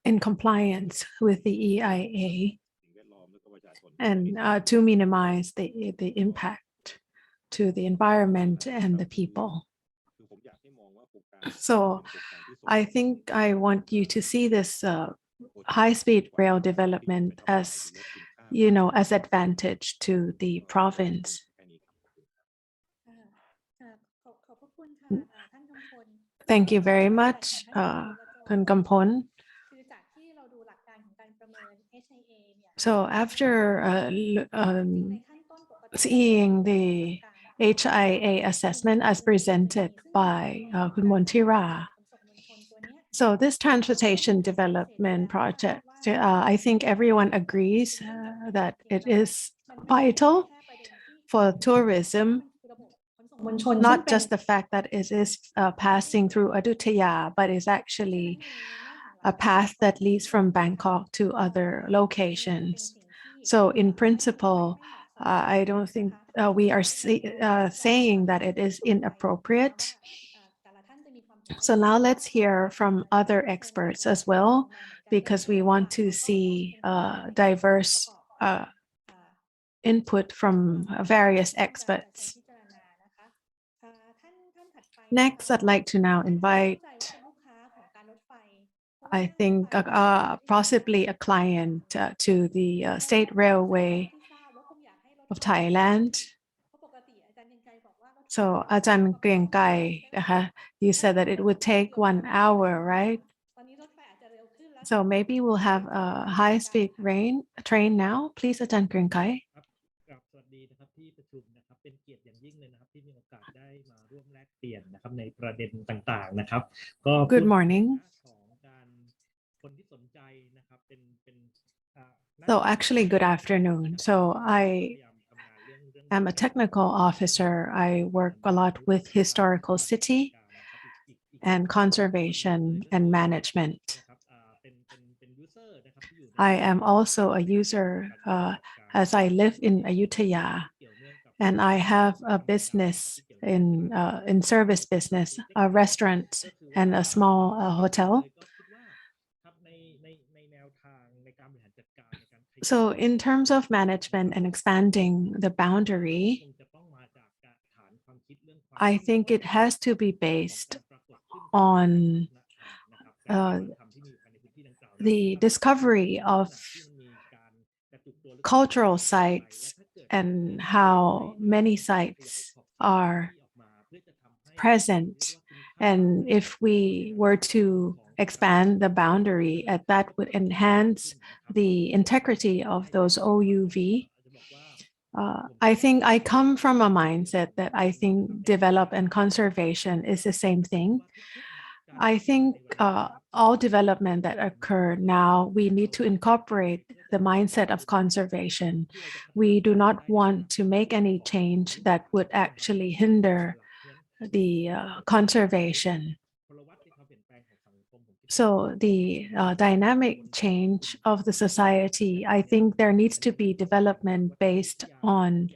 in compliance with the EIA and to minimize the impact to the environment and the people. So I think I want you to see this high-speed rail development as, as advantage to the province. Thank you very much, Kun Kampon. So after seeing the HIA assessment as presented by Kun Montira, so this transportation development project, I think everyone agrees that it is vital for tourism, not just the fact that it is passing through Ayutthaya, but it's actually a path that leads from Bangkok to other locations. So in principle, I don't think we are saying that it is inappropriate. So now let's hear from other experts as well, because we want to see diverse input from various experts. Next, I'd like to now invite, I think, possibly a client to the State Railway of Thailand. So Ajahn Kriengkai, you said that it would take 1 hour, right? So maybe we'll have a high-speed train now. Please, Ajahn Kriengkai. Good morning. So actually, good afternoon. So I am a technical officer. I work a lot with historical city and conservation and management. I am also a user as I live in Ayutthaya, and I have a business in service business, a restaurant and a small hotel. So in terms of management and expanding the boundary, I think it has to be based on the discovery of cultural sites and how many sites are present. And if we were to expand the boundary, that would enhance the integrity of those OUV. I think I come from a mindset that I think develop and conservation is the same thing. I think all development that occur now, we need to incorporate the mindset of conservation. We do not want to make any change that would actually hinder the conservation. So the dynamic change of the society, I think there needs to be development based on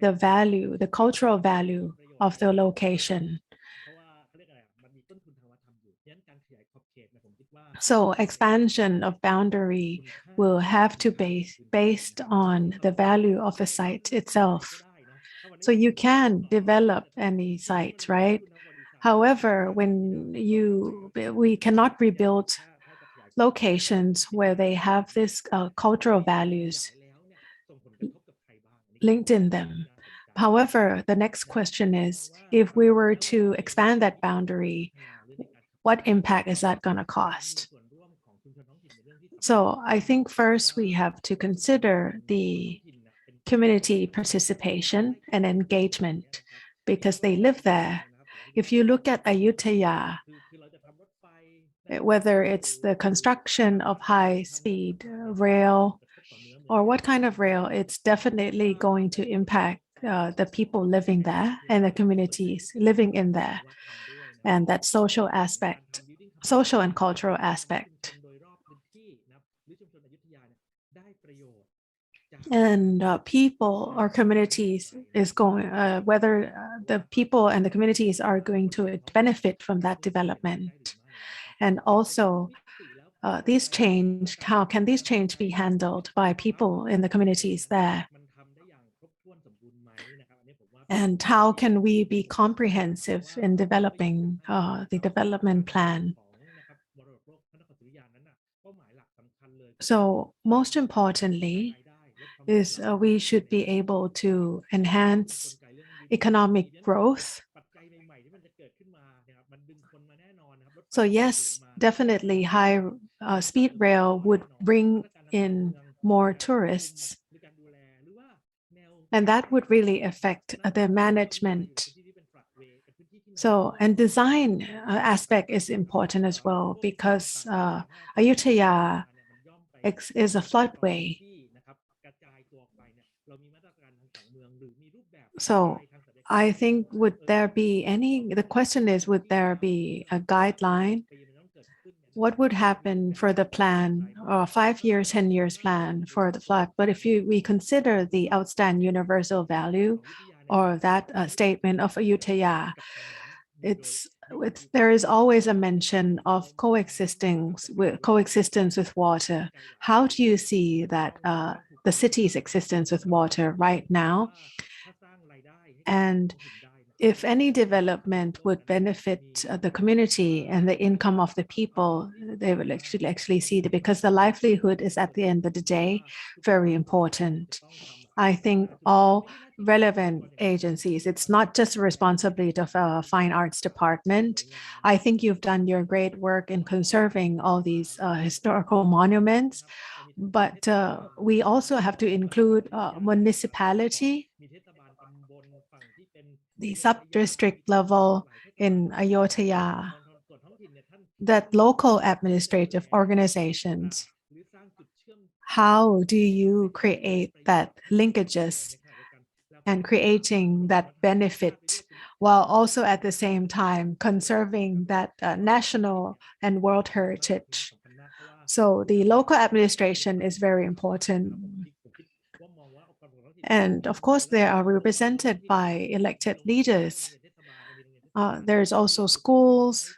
the value, the cultural value of the location. So expansion of boundary will have to be based on the value of the site itself. So you can develop any site, right? However, we cannot rebuild locations where they have this cultural values linked in them. However, the next question is, if we were to expand that boundary, what impact is that going to cost? So I think first we have to consider the community participation and engagement because they live there. If you look at Ayutthaya, whether it's the construction of high-speed rail or what kind of rail, it's definitely going to impact the people living there and the communities living in there. And that social aspect, social and cultural aspect. And people or communities is going, whether the people and the communities are going to benefit from that development. And also these change, how can these change be handled by people in the communities there? And how can we be comprehensive in developing the development plan? So most importantly is we should be able to enhance economic growth. So yes, definitely high speed rail would bring in more tourists. And that would really affect the management. So, and design aspect is important as well because Ayutthaya is a floodway. So I think the question is, would there be a guideline? What would happen for the plan, or 5 years, 10 years plan for the flood? But if we consider the outstanding universal value or that statement of Ayutthaya, there is always a mention of coexistence with water. How do you see that the city's existence with water right now? And if any development would benefit the community and the income of the people, they will actually see it because the livelihood is at the end of the day very important. I think all relevant agencies, it's not just the responsibility of a fine arts department. I think you've done your great work in conserving all these historical monuments, but we also have to include municipality, the sub-district level in Ayutthaya, that local administrative organizations. How do you create that linkages and creating that benefit while also at the same time conserving that national and world heritage? So the local administration is very important. And of course, they are represented by elected leaders. There's also schools.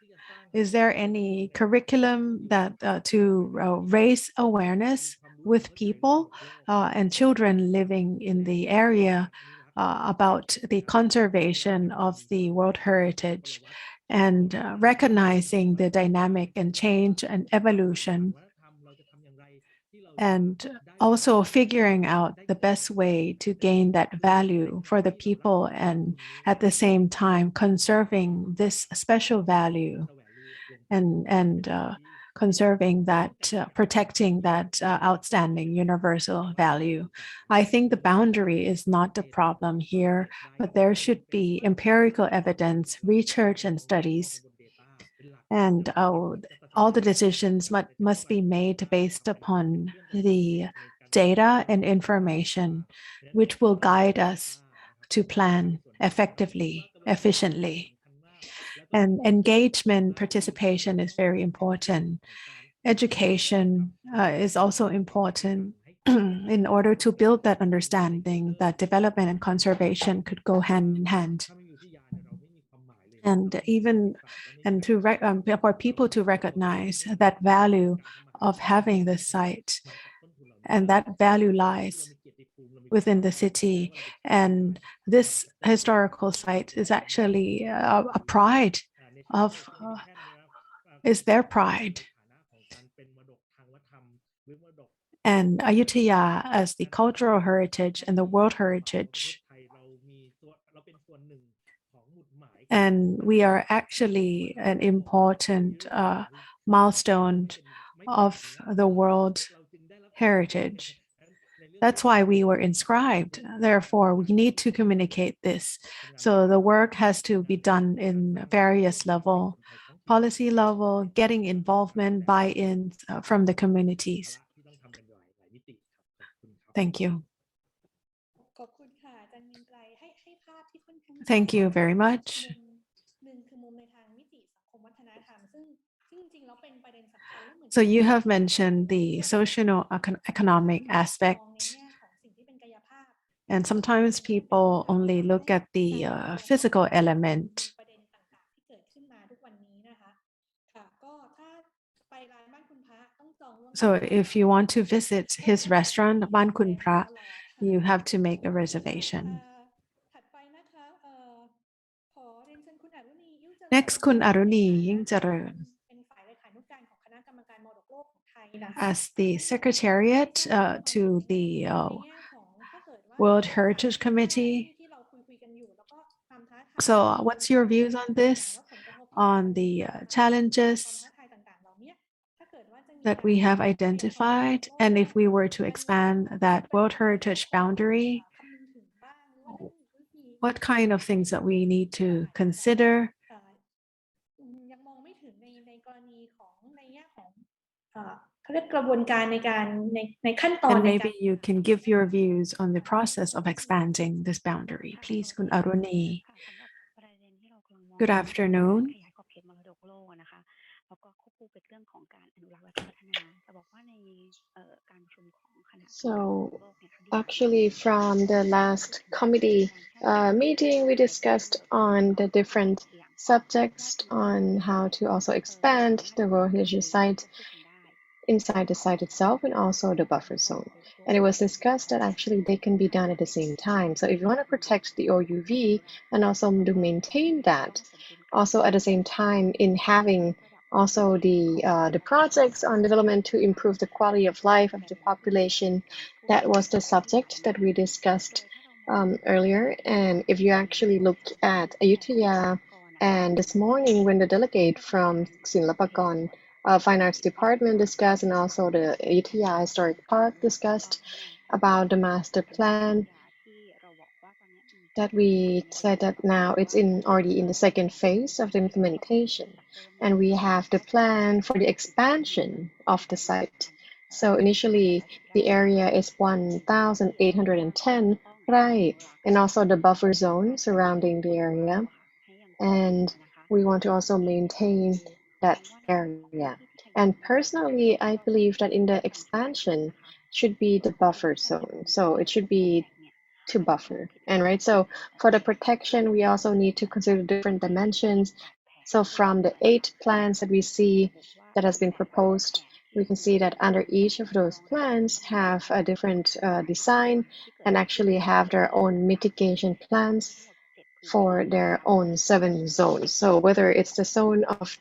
Is there any curriculum that to raise awareness with people and children living in the area about the conservation of the World Heritage and recognizing the dynamic and change and evolution, and also figuring out the best way to gain that value for the people and at the same time conserving this special value and conserving that, protecting that outstanding universal value. I think the boundary is not the problem here, but there should be empirical evidence, research and studies, and all the decisions must be made based upon the data and information, which will guide us to plan effectively, efficiently. And engagement, participation is very important. Education is also important in order to build that understanding that development and conservation could go hand in hand. And even for people to recognize that value of having this site, and that value lies within the city. And this historical site is actually a pride of, is their pride. And Ayutthaya as the cultural heritage and the world heritage. And we are actually an important milestone of the world heritage. That's why we were inscribed. Therefore, we need to communicate this. So the work has to be done in various levels, policy level, getting involvement, buy-in from the communities. Thank you. Thank you very much. So you have mentioned the socio-economic aspect, and sometimes people only look at the physical element. So if you want to visit his restaurant, Ban Kun Pra, you have to make a reservation. Next, Kun Aruni Ying Jareun. As the Secretariat to the World Heritage Committee. So what's your views on this, on the challenges that we have identified? And if we were to expand that World Heritage boundary, what kind of things that we need to consider? And maybe you can give your views on the process of expanding this boundary. Please, Kun Aruni. Good afternoon. So actually from the last committee meeting, we discussed on the different subjects on how to also expand the World Heritage Site inside the site itself and also the buffer zone. And it was discussed that actually they can be done at the same time. So if you want to protect the OUV and also to maintain that, also at the same time in having also the projects on development to improve the quality of life of the population, that was the subject that we discussed earlier. And if you actually look at Ayutthaya, and this morning when the delegate from Silapakon Fine Arts Department discussed, and also the Ayutthaya Historic Park discussed about the master plan, that we said that now it's already in the second phase of the implementation, and we have the plan for the expansion of the site. So initially the area is 1,810 rai, and also the buffer zone surrounding the area, and we want to also maintain that area. And personally, I believe that in the expansion should be the buffer zone. So it should be to buffer. And right, so for the protection, we also need to consider different dimensions. So from the 8 plans that we see that has been proposed, we can see that under each of those plans have a different design and actually have their own mitigation plans for their own 7 zones. So whether it's the zone of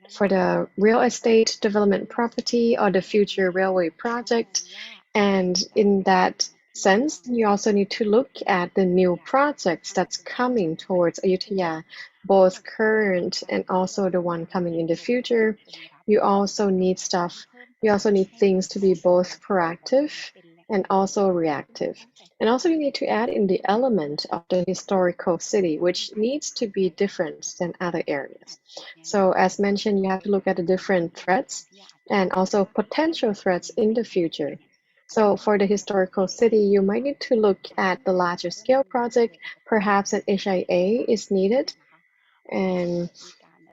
for the real estate development property or the future railway project, and in that sense, you also need to look at the new projects that's coming towards Ayutthaya, both current and also the one coming in the future. You also need things to be both proactive and also reactive. And also you need to add in the element of the historical city, which needs to be different than other areas. So as mentioned, you have to look at the different threats and also potential threats in the future. So for the historical city, you might need to look at the larger scale project. Perhaps an HIA is needed. And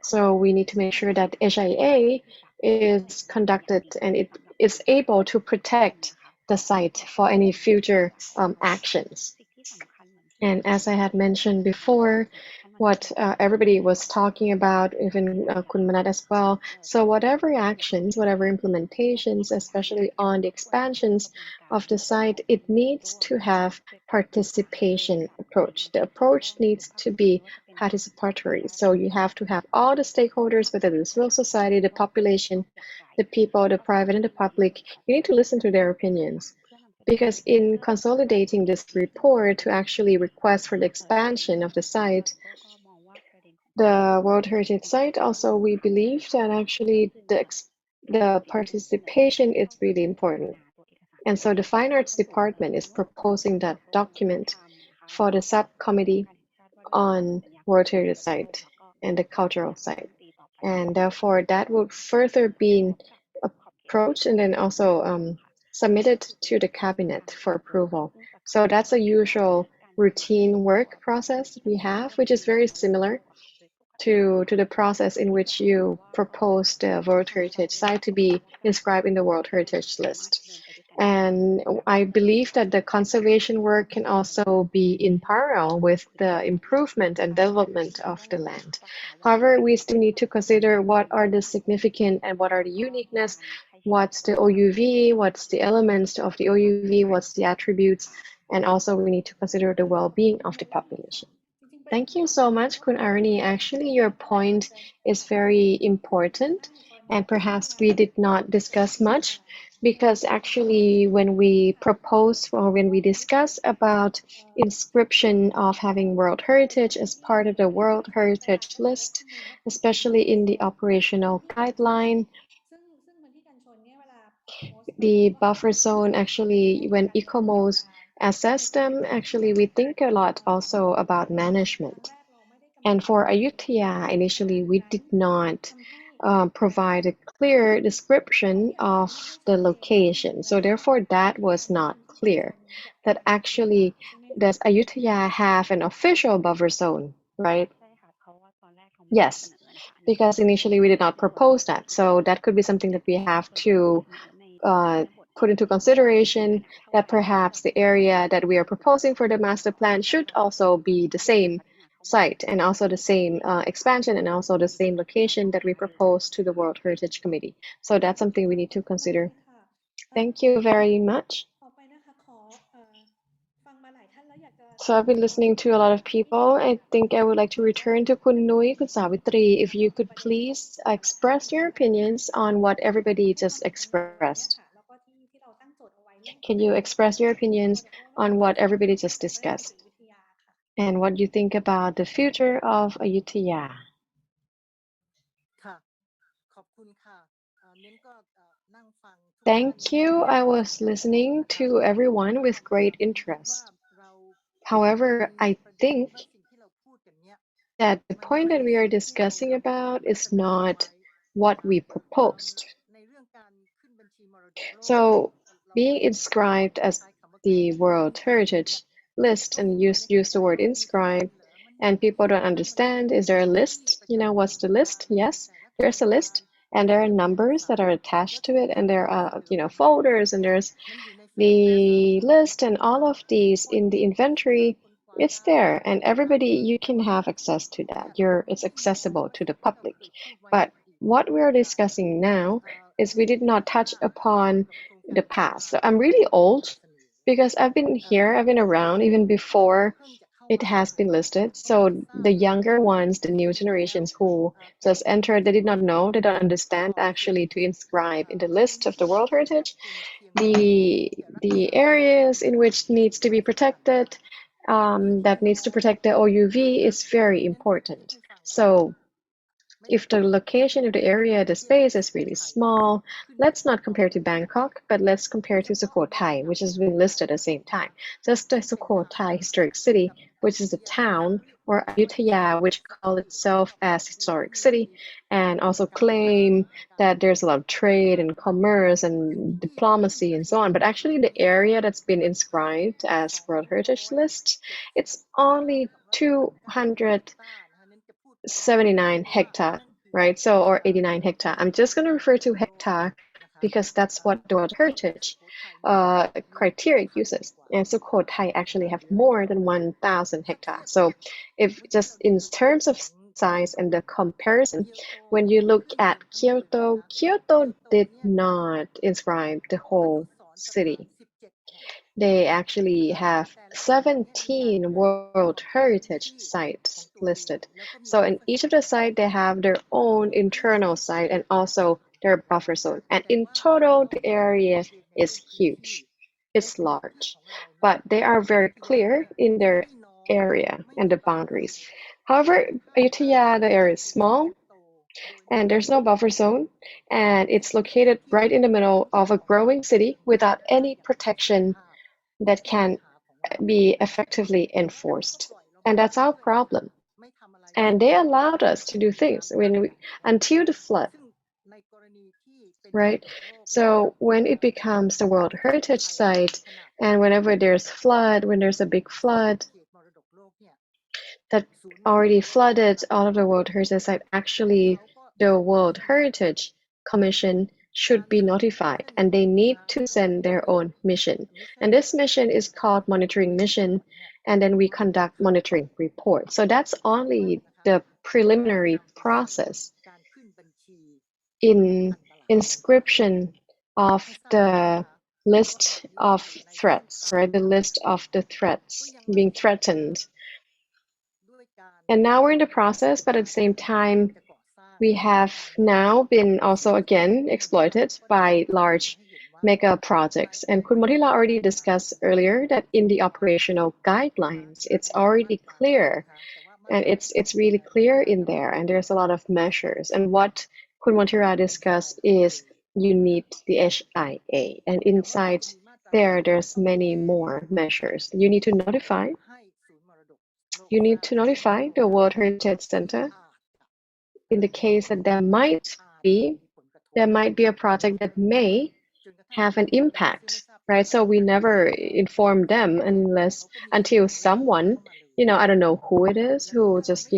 so we need to make sure that HIA is conducted and it is able to protect the site for any future actions. And as I had mentioned before, what everybody was talking about, even Kun Manat as well. So whatever actions, whatever implementations, especially on the expansions of the site, it needs to have participation approach. The approach needs to be participatory. So you have to have all the stakeholders, whether it's civil society, the population, the people, the private and the public, you need to listen to their opinions. Because in consolidating this report to actually request for the expansion of the site, the World Heritage Site, also we believe that actually the participation is really important. And so the Fine Arts Department is proposing that document for the subcommittee on World Heritage Site and the cultural site. And therefore that would further be approached and then also submitted to the cabinet for approval. So that's a usual routine work process we have, which is very similar to the process in which you propose the World Heritage Site to be inscribed in the World Heritage List. And I believe that the conservation work can also be in parallel with the improvement and development of the land. However, we still need to consider what are the significant and what are the uniqueness, what's the OUV, what's the elements of the OUV, what's the attributes, and also we need to consider the well-being of the population. Thank you so much, Kun Aruni. Actually, your point is very important, and perhaps we did not discuss much because actually when we propose or when we discuss about inscription of having World Heritage as part of the World Heritage List, especially in the operational guideline, the buffer zone, actually when ECOMOS assess them, actually we think a lot also about management. And for Ayutthaya, initially we did not provide a clear description of the location. So therefore that was not clear. That actually, does Ayutthaya have an official buffer zone, right? Yes, because initially we did not propose that. So that could be something that we have to put into consideration, that perhaps the area that we are proposing for the master plan should also be the same site and also the same expansion and also the same location that we propose to the World Heritage Committee. So that's something we need to consider. Thank you very much. So I've been listening to a lot of people. I think I would like to return to Kun Nui, Kun Savitri. If you could please express your opinions on what everybody just expressed. Can you express your opinions on what everybody just discussed? And what you think about the future of Ayutthaya? Thank you. I was listening to everyone with great interest. However, I think that the point that we are discussing about is not what we proposed. So being inscribed as the World Heritage List and use the word inscribe, and people don't understand, is there a list? You know, what's the list? Yes, there's a list, and there are numbers that are attached to it, and there are, you know, folders, and there's the list, and all of these in the inventory. It's there, and everybody, you can have access to that. It's accessible to the public. But what we're discussing now is we did not touch upon the past. So I'm really old because I've been here, I've been around even before it has been listed. So the younger ones, the new generations who just entered, they did not know, they don't understand actually to inscribe in the list of the World Heritage the areas in which needs to be protected, that needs to protect the OUV is very important. So if the location of the area, the space is really small, let's not compare to Bangkok, but let's compare to Sukhothai, which has been listed at the same time. Just the Sukhothai historic city, which is a town, or Ayutthaya, which call itself as historic city, and also claim that there's a lot of trade and commerce and diplomacy and so on. But actually the area that's been inscribed as World Heritage List, it's only 279 hectare, right? So, or 89 hectare. I'm just going to refer to hectare because that's what the World Heritage criteria uses. And Sukhothai actually have more than 1,000 hectares. So if just in terms of size and the comparison, when you look at Kyoto, Kyoto did not inscribe the whole city. They actually have 17 World Heritage sites listed. So in each of the sites, they have their own internal site and also their buffer zone. And in total, the area is huge. It's large, but they are very clear in their area and the boundaries. However, Ayutthaya, the area is small and there's no buffer zone, and it's located right in the middle of a growing city without any protection that can be effectively enforced. And that's our problem. And they allowed us to do things until the flood, right? So when it becomes the World Heritage Site, and whenever there's flood, when there's a big flood that already flooded all of the World Heritage Site, actually the World Heritage Commission should be notified, and they need to send their own mission. And this mission is called monitoring mission, and then we conduct monitoring reports. So that's only the preliminary process in inscription of the list of threats, right? The list of the threats being threatened. And now we're in the process, but at the same time, we have now been also again exploited by large mega projects. And Kun Motila already discussed earlier that in the operational guidelines, it's already clear, and it's really clear in there, and there's a lot of measures. And what Kun Motila discussed is you need the HIA, and inside there's many more measures. You need to notify the World Heritage Center in the case that there might be a project that may have an impact, right? So we never inform them until someone, I don't know who it is, who just,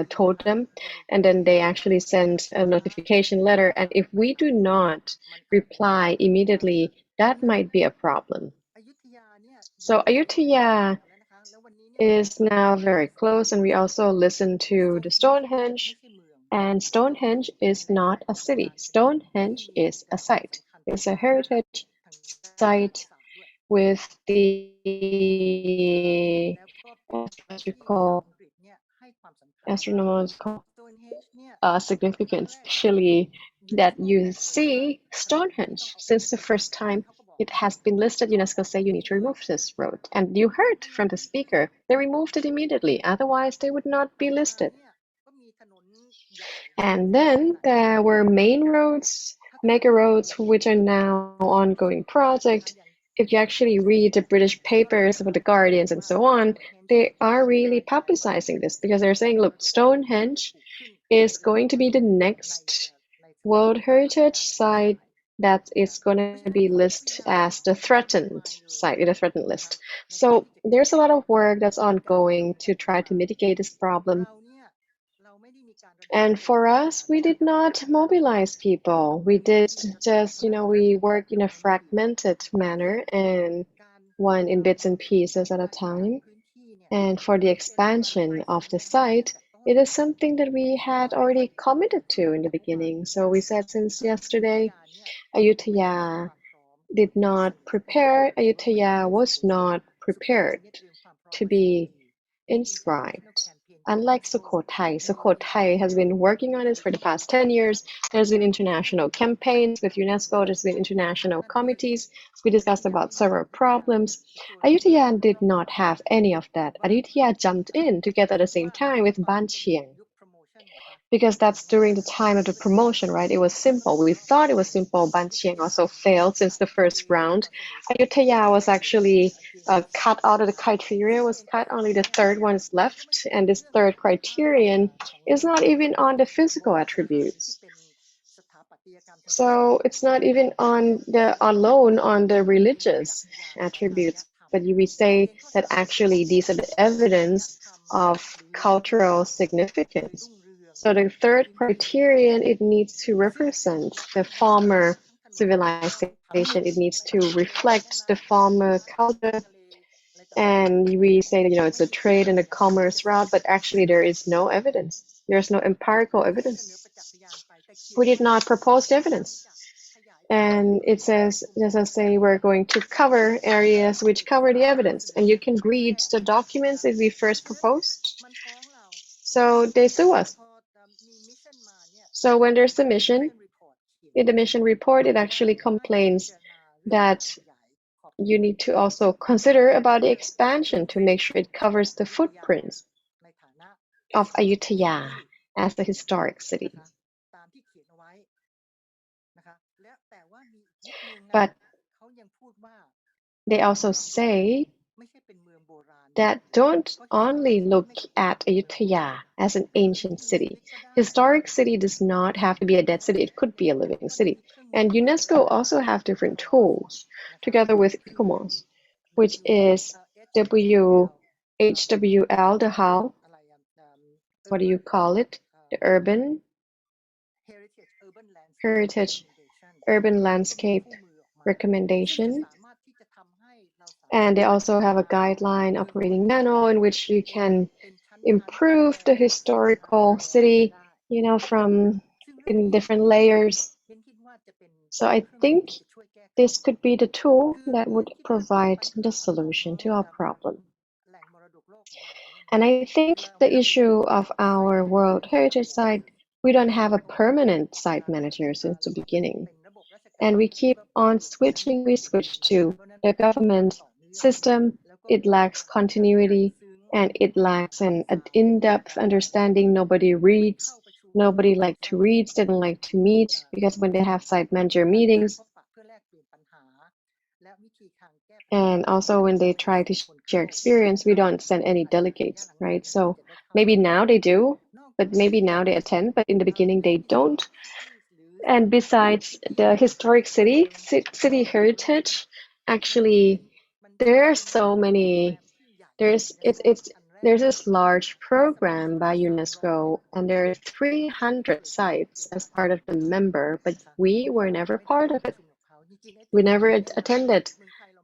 told them, and then they actually send a notification letter. And if we do not reply immediately, that might be a problem. So Ayutthaya is now very close, and we also listen to the Stonehenge. And Stonehenge is not a city. Stonehenge is a site. It's a heritage site with the astronomical significance. Actually, that you see Stonehenge since the first time it has been listed. UNESCO say you need to remove this road. And you heard from the speaker, they removed it immediately. Otherwise, they would not be listed. And then there were main roads, mega roads, which are now ongoing project. If you actually read the British papers about the Guardians and so on, they are really publicizing this because they're saying, look, Stonehenge is going to be the next World Heritage Site that is going to be listed as the threatened site in the threatened list. So there's a lot of work that's ongoing to try to mitigate this problem. And for us, we did not mobilize people. We did just, we worked in a fragmented manner and one in bits and pieces at a time. And for the expansion of the site, It is something that we had already committed to in the beginning. So we said since yesterday, Ayutthaya did not prepare, Ayutthaya was not prepared to be inscribed. Unlike Sukhothai has been working on this for the past 10 years. There's been international campaigns with UNESCO, there's been international committees. We discussed about several problems. Ayutthaya did not have any of that. Ayutthaya jumped in together at the same time with Ban Chiang, because that's during the time of the promotion, right? It was simple. We thought it was simple. Ban Chiang also failed since the first round. Ayutthaya was actually cut out of the criteria, was cut. Only the third one is left. And this third criterion is not even on the physical attributes. So it's not even on the alone on the religious attributes, but we say that actually these are the evidence of cultural significance. So the third criterion, it needs to represent the former civilization. It needs to reflect the former culture. And we say that, it's a trade and a commerce route, but actually there is no evidence. There's no empirical evidence. We did not propose the evidence. And it says, as I say, we're going to cover areas which cover the evidence. And you can read the documents that we first proposed. So they sue us. So when there's a mission, in the mission report, it actually complains that you need to also consider about the expansion to make sure it covers the footprints of Ayutthaya as a historic city. But they also say that don't only look at Ayutthaya as an ancient city. Historic city does not have to be a dead city. It could be a living city. And UNESCO also have different tools together with ICOMOS, which is WHWL, the how, what do you call it? The urban heritage, urban landscape recommendation. And they also have a guideline operating manual in which you can improve the historical city, from in different layers. So I think this could be the tool that would provide the solution to our problem. And I think the issue of our World Heritage Site, we don't have a permanent site manager since the beginning. And we keep on switching. We switch to the government system. It lacks continuity and it lacks an in-depth understanding. Nobody reads. Nobody like to read. They don't like to meet, because when they have site manager meetings, and also when they try to share experience, we don't send any delegates, right? So maybe now they do, but maybe now they attend, but in the beginning they don't. And besides the historic city heritage, actually, there are so many. There's this large program by UNESCO, and there are 300 sites as part of the member, but we were never part of it. We never attended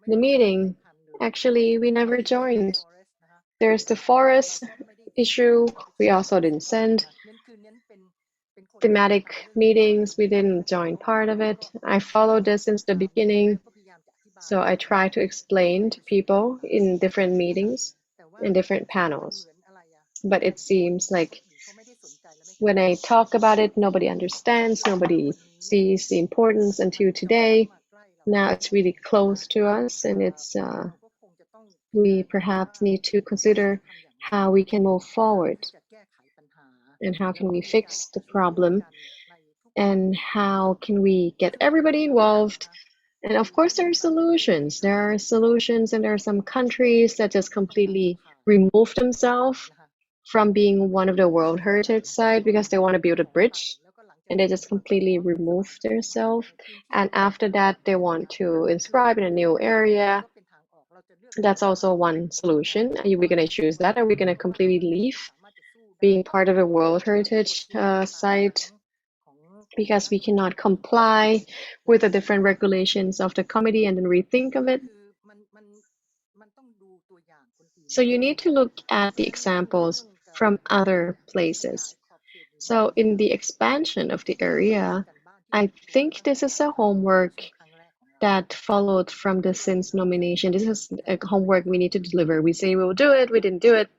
the meeting. Actually, we never joined. There's the forest issue. We also didn't send. Thematic meetings, we didn't join part of it. I followed this since the beginning. So I try to explain to people in different meetings, in different panels. But it seems like when I talk about it, nobody understands, nobody sees the importance until today. Now it's really close to us, and it's we perhaps need to consider how we can move forward and how can we fix the problem and how can we get everybody involved. And of course, there are solutions. There are solutions, and there are some countries that just completely remove themselves from being one of the World Heritage Site because they want to build a bridge, and they just completely remove themselves. And after that, they want to inscribe in a new area. That's also one solution. Are we going to choose that? Are we going to completely leave being part of a World Heritage Site because we cannot comply with the different regulations of the committee and then rethink of it? So you need to look at the examples from other places. So in the expansion of the area, I think this is a homework that followed from the since nomination. This is a homework we need to deliver. We say we'll do it, we didn't do it.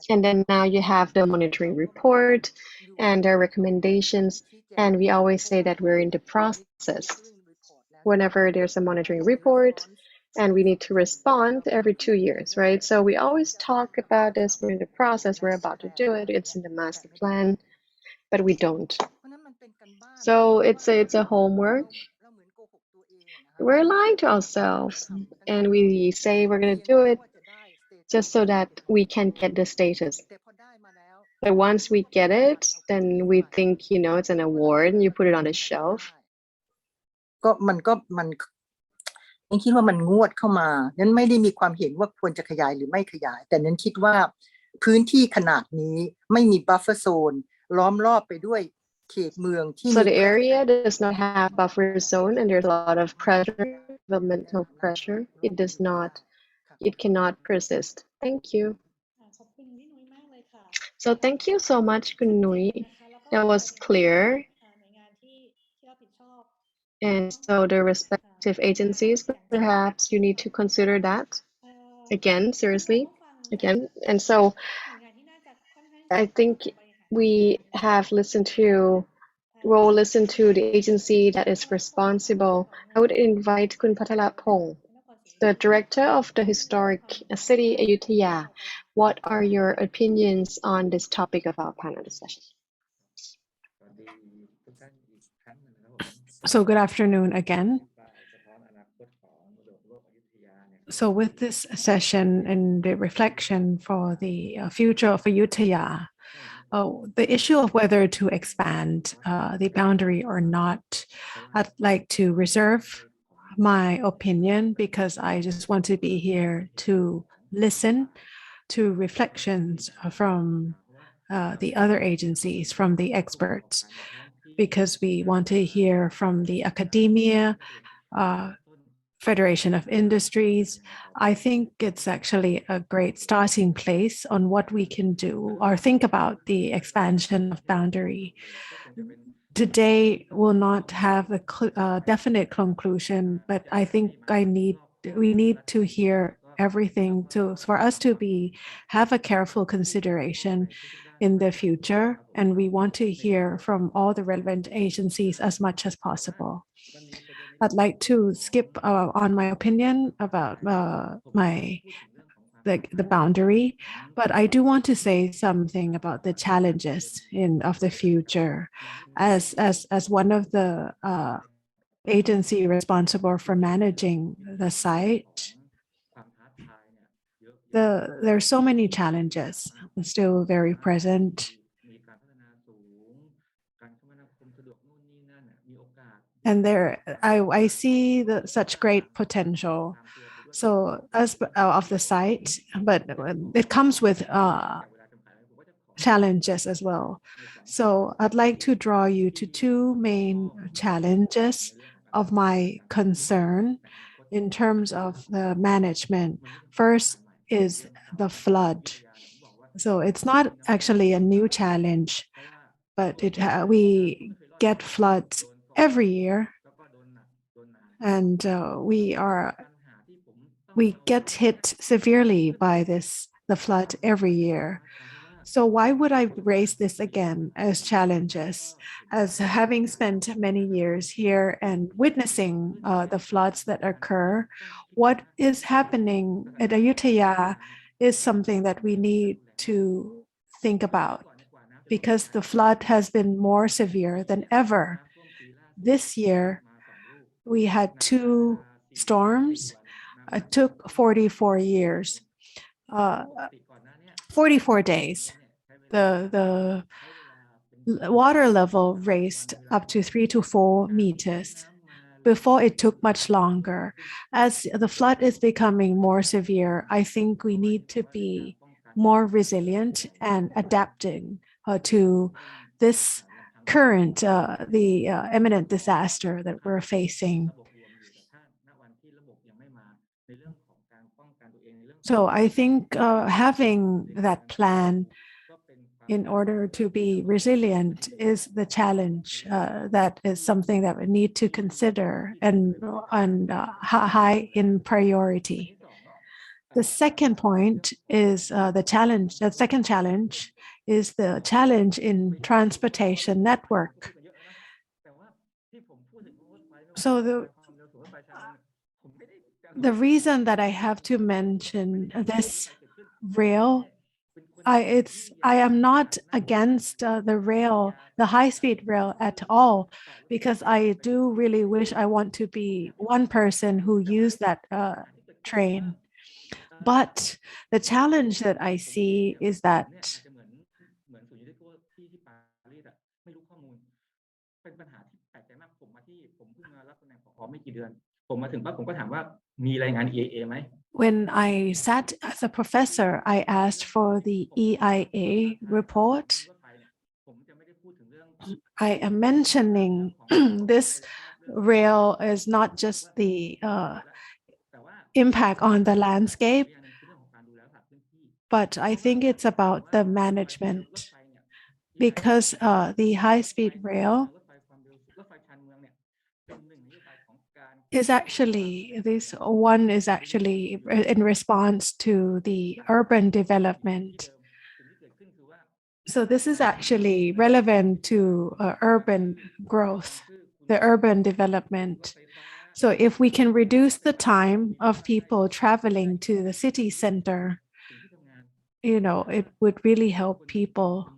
And then now you have the monitoring report and their recommendations. And we always say that we're in the process. Whenever there's a monitoring report, and we need to respond every 2 years, right? So we always talk about this. We're in the process. We're about to do it. It's in the master plan, but we don't. So it's a homework. We're lying to ourselves, and we say we're going to do it just so that we can get the status. But once we get it, then we think, it's an award, and you put it on a shelf. นั้นคิดว่ามันงวดเข้ามานั้นไม่ได้มีความเห็นว่าควรจะขยายหรือไม่ขยายแต่นั้นคิดว่าพื้นที่ขนาดนี้ไม่มี buffer zone ล้อมรอบไปด้วยเขตเมืองที่ So the area does not have buffer zone and there's a lot of pressure, developmental pressure. It cannot persist. Thank you. So thank you so much, Kun Nui. That was clear. And so the respective agencies, perhaps you need to consider that again, seriously, again. And so I think we have we'll listen to the agency that is responsible. I would invite Kun Pattalapong, the director of the historic city Ayutthaya. What are your opinions on this topic of our panel discussion? So good afternoon again. So with this session and the reflection for the future of Ayutthaya, the issue of whether to expand the boundary or not, I'd like to reserve my opinion because I just want to be here to listen to reflections from the other agencies, from the experts, because we want to hear from the academia, Federation of Industries. I think it's actually a great starting place on what we can do or think about the expansion of boundary. Today will not have a definite conclusion, but I think we need to hear everything for us to have a careful consideration in the future, and we want to hear from all the relevant agencies as much as possible. I'd like to skip on my opinion about the boundary, but I do want to say something about the challenges of the future. As one of the agency responsible for managing the site, there are so many challenges still very present. And I see such great potential. So as of the site, but it comes with challenges as well. So I'd like to draw you to two main challenges of my concern in terms of the management. First is the flood. So it's not actually a new challenge, but we get floods every year, and we get hit severely by the flood every year. So why would I raise this again as challenges? As having spent many years here and witnessing the floods that occur, what is happening at Ayutthaya is something that we need to think about, because the flood has been more severe than ever. This year, we had 2 storms. It took 44 years, 44 days. The water level raised up to 3 to 4 meters. Before, it took much longer. As the flood is becoming more severe, I think we need to be more resilient and adapting to this current, the imminent disaster that we're facing. So I think having that plan in order to be resilient is the challenge. That is something that we need to consider and high in priority. The second point is the challenge. The second challenge is the challenge in transportation network. So the reason that I have to mention this rail, I am not against the high-speed rail at all, because I do really wish I want to be one person who used that train. But the challenge that I see is that when I sat as a professor, I asked for the EIA report. I am mentioning this rail is not just the impact on the landscape, but I think it's about the management, because the high-speed rail is actually, this one is actually in response to the urban development. So this is actually relevant to urban growth, the urban development. So if we can reduce the time of people traveling to the city center, it would really help people.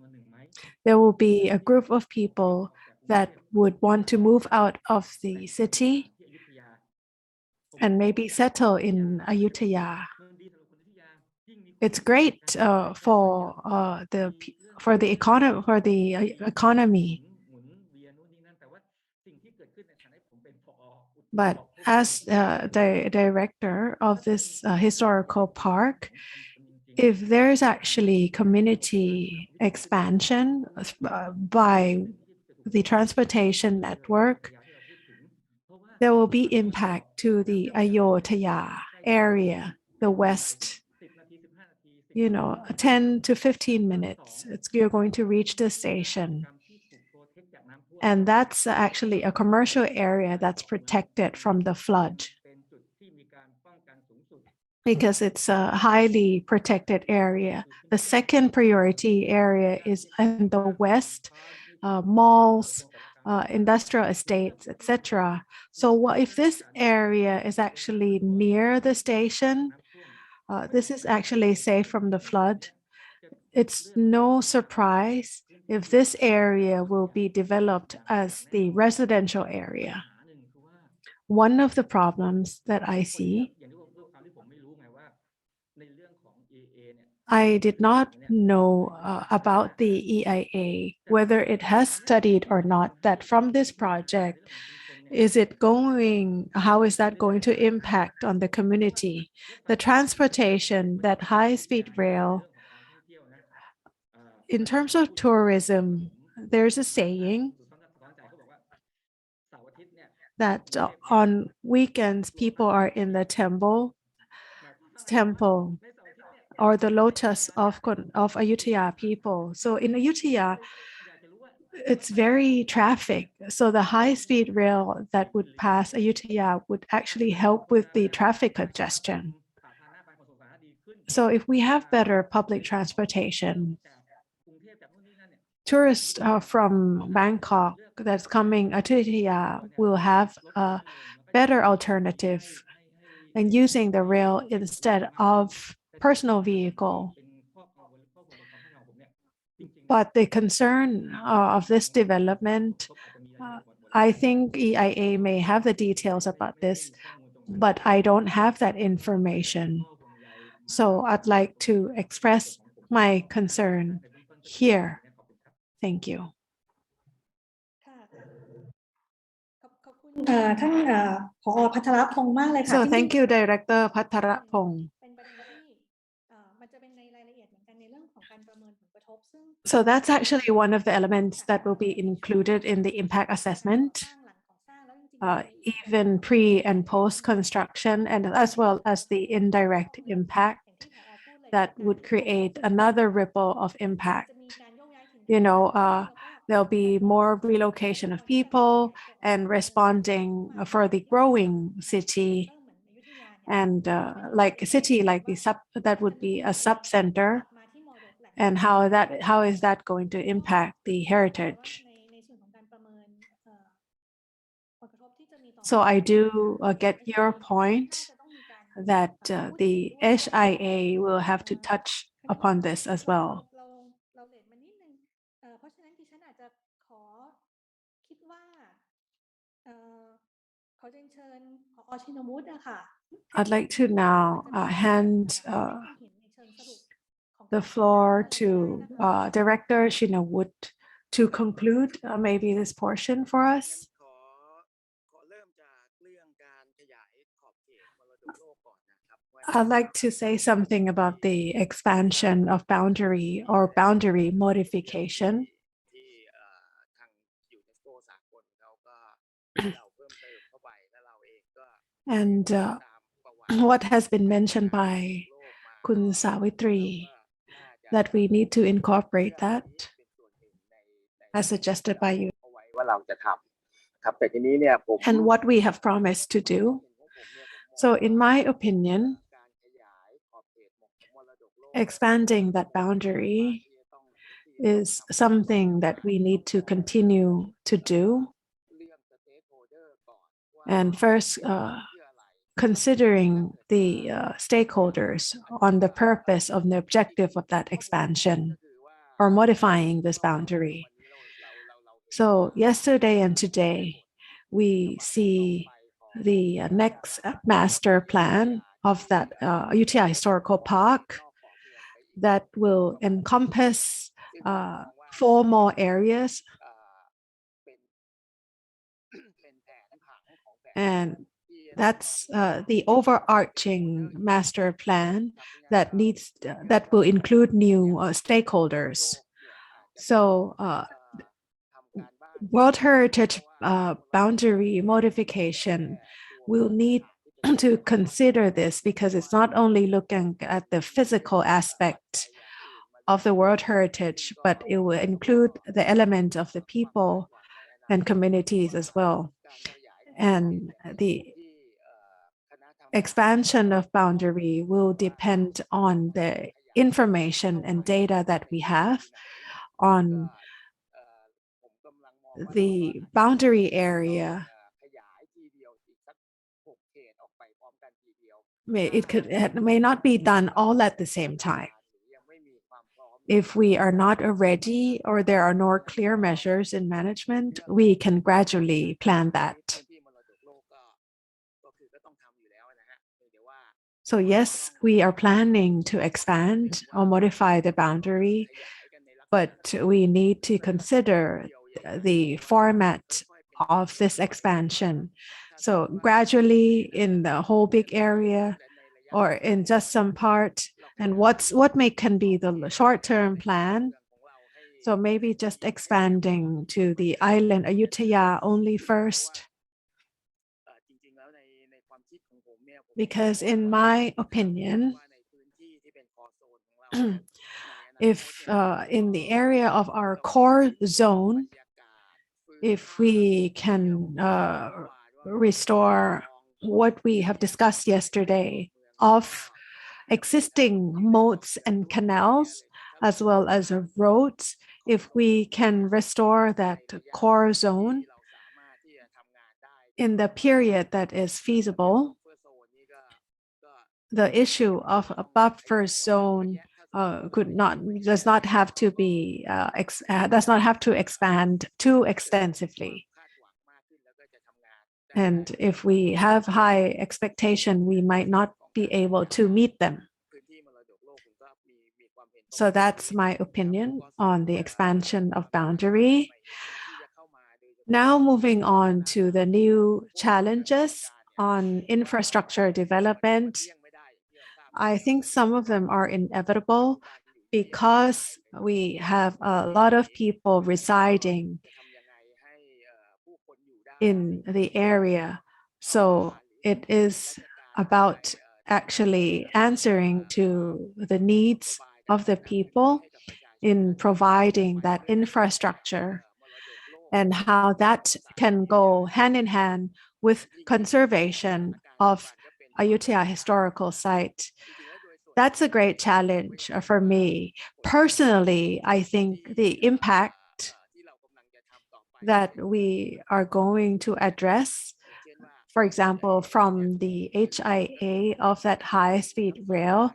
There will be a group of people that would want to move out of the city and maybe settle in Ayutthaya. It's great for the economy. But as the director of this historical park, if there's actually community expansion by the transportation network, there will be impact to the Ayutthaya area, the west. 10 to 15 minutes, you're going to reach the station. And that's actually a commercial area that's protected from the flood, because it's a highly protected area. The second priority area is in the west, malls, industrial estates, etc. So what if this area is actually near the station? This is actually safe from the flood. It's no surprise if this area will be developed as the residential area. One of the problems that I see, I did not know about the EIA, whether it has studied or not, that from this project, how is that going to impact on the community? The transportation, that high-speed rail, in terms of tourism, there's a saying that on weekends, people are in the temple, or the lotus of Ayutthaya people. So in Ayutthaya, it's very traffic. So the high-speed rail that would pass Ayutthaya would actually help with the traffic congestion. So if we have better public transportation, tourists from Bangkok that's coming to Ayutthaya will have a better alternative and using the rail instead of personal vehicle. But the concern of this development, I think EIA may have the details about this, but I don't have that information. So I'd like to express my concern here. Thank you. ท่านผอ.ภัทรพงษ์มากเลยค่ะ So thank you, Director Patharapong. So that's actually one of the elements that will be included in the impact assessment. even pre and post construction, and as well as the indirect impact that would create another ripple of impact. There'll be more relocation of people and responding for the growing city, and like a city like that would be a sub-center, and how is that going to impact the heritage? So I do get your point that the HIA will have to touch upon this as well. I'd like to now hand the floor to Director Shinawut to conclude maybe this portion for us. I'd like to say something about the expansion of boundary or boundary modification. And what has been mentioned by Kun Sawitri, that we need to incorporate that as suggested by you, and what we have promised to do. So in my opinion, expanding that boundary is something that we need to continue to do. And first, considering the stakeholders on the purpose of the objective of that expansion or modifying this boundary. So yesterday and today, we see the next master plan of that Ayutthaya Historical Park that will encompass 4 more areas. And that's the overarching master plan that will include new stakeholders. So World Heritage boundary modification will need to consider this, because it's not only looking at the physical aspect of the World Heritage, but it will include the element of the people and communities as well. And the expansion of boundary will depend on the information and data that we have on the boundary area. It may not be done all at the same time. If we are not ready or there are no clear measures in management, we can gradually plan that. So yes, we are planning to expand or modify the boundary, but we need to consider the format of this expansion. So gradually in the whole big area or in just some part, and what can be the short-term plan. So maybe just expanding to the island Ayutthaya only first. Because in my opinion, if in the area of our core zone, if we can restore what we have discussed yesterday of existing moats and canals, as well as roads, if we can restore that core zone in the period that is feasible, the issue of a buffer zone does not have to expand too extensively. And if we have high expectation, we might not be able to meet them. So that's my opinion on the expansion of boundary. Now moving on to the new challenges on infrastructure development. I think some of them are inevitable because we have a lot of people residing in the area. So it is about actually answering to the needs of the people in providing that infrastructure, and how that can go hand in hand with conservation of Ayutthaya historical site. That's a great challenge for me. Personally, I think the impact that we are going to address, for example, from the HIA of that high-speed rail,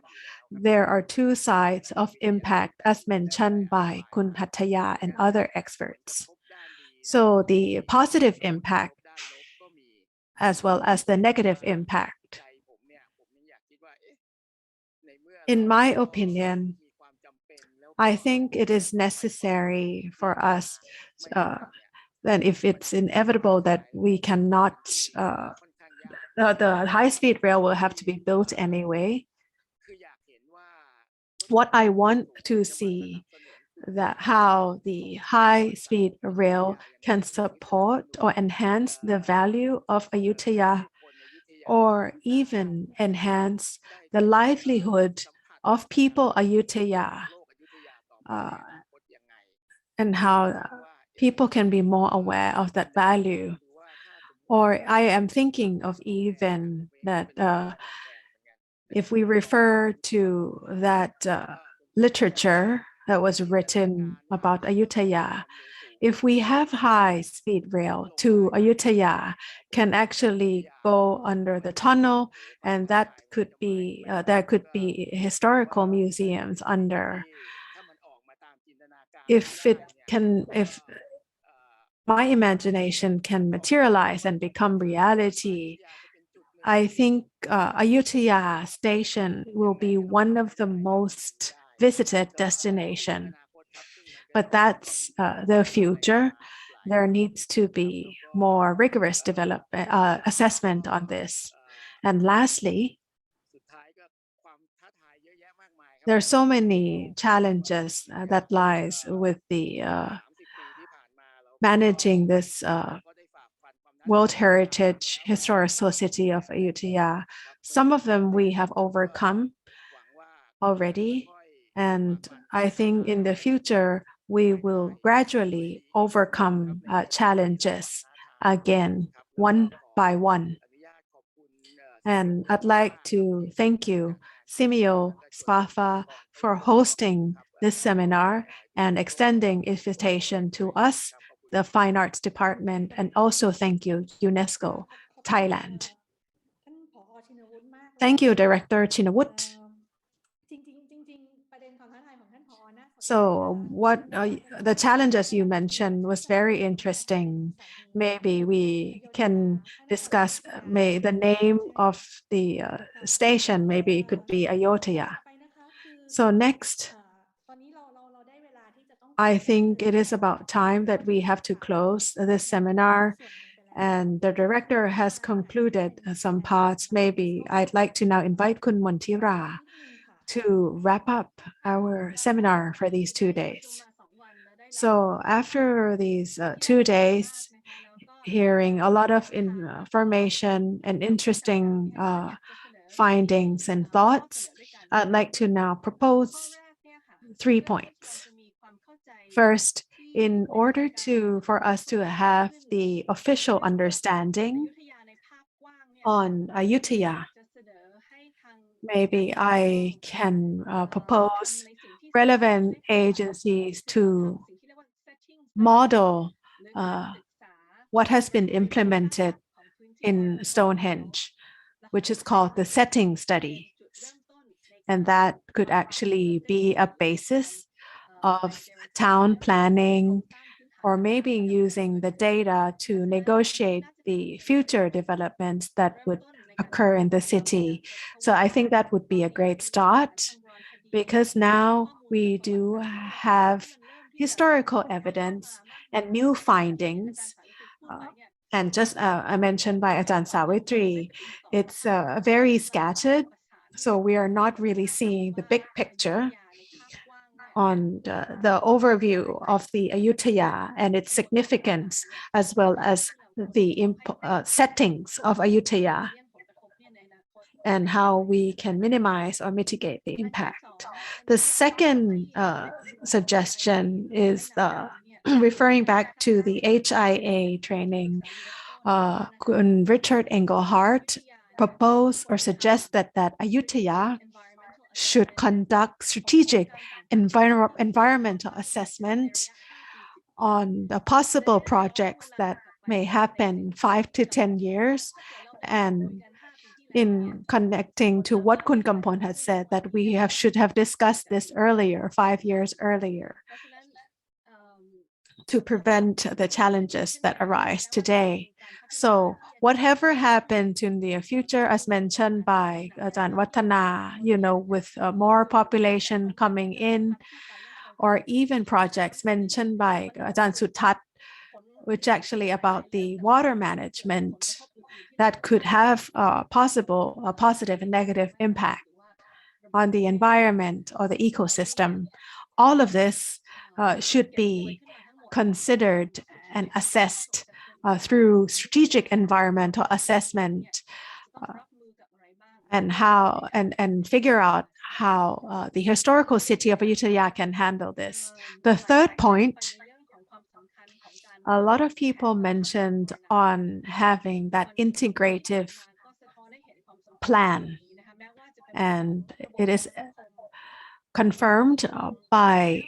there are two sides of impact as mentioned by Kun Hatthaya and other experts. So the positive impact as well as the negative impact. In my opinion, I think it is necessary for us, then if it's inevitable that we cannot, the high-speed rail will have to be built anyway. What I want to see that how the high-speed rail can support or enhance the value of Ayutthaya, or even enhance the livelihood of people Ayutthaya, and how people can be more aware of that value. Or I am thinking of even that if we refer to that literature that was written about Ayutthaya, if we have high-speed rail to Ayutthaya, can actually go under the tunnel, and that could be there could be historical museums under. If my imagination can materialize and become reality, I think Ayutthaya Station will be one of the most visited destination. But that's the future. There needs to be more rigorous development assessment on this. And lastly, there are so many challenges that lies with the managing this World Heritage Historic Society of Ayutthaya. Some of them we have overcome already, and I think in the future we will gradually overcome challenges again, one by one. And I'd like to thank you, Simeo Spafa, for hosting this seminar and extending invitation to us, the Fine Arts Department, and also thank you, UNESCO, Thailand. Thank you, Director Chinawut. So what the challenges you mentioned was very interesting. Maybe we can discuss the name of the station. Maybe it could be Ayutthaya. So next, I think it is about time that we have to close this seminar, and the director has concluded some parts. Maybe I'd like to now invite Kun Montira to wrap up our seminar for these 2 days. So after these 2 days, hearing a lot of information and interesting findings and thoughts, I'd like to now propose 3 points. First, in order for us to have the official understanding on Ayutthaya, maybe I can propose relevant agencies to model what has been implemented in Stonehenge, which is called the setting study. And that could actually be a basis of town planning, or maybe using the data to negotiate the future developments that would occur in the city. So I think that would be a great start, because now we do have historical evidence and new findings. And just I mentioned by Ajahn Sawitri, it's very scattered. So we are not really seeing the big picture on the overview of the Ayutthaya and its significance, as well as the settings of Ayutthaya and how we can minimize or mitigate the impact. The second suggestion is referring back to the HIA training. Richard Engelhardt proposed or suggested that Ayutthaya should conduct strategic environmental assessment on the possible projects that may happen 5 to 10 years. And in connecting to what Kun Kampon has said, that we should have discussed this earlier, 5 years earlier, to prevent the challenges that arise today. So whatever happens in the future, as mentioned by Ajahn Wattana, with more population coming in, or even projects mentioned by Ajahn Sutat, which actually about the water management that could have a positive and negative impact on the environment or the ecosystem. All of this should be considered and assessed through strategic environmental assessment and figure out how the historical city of Ayutthaya can handle this. The third point, a lot of people mentioned on having that integrative plan, and it is confirmed by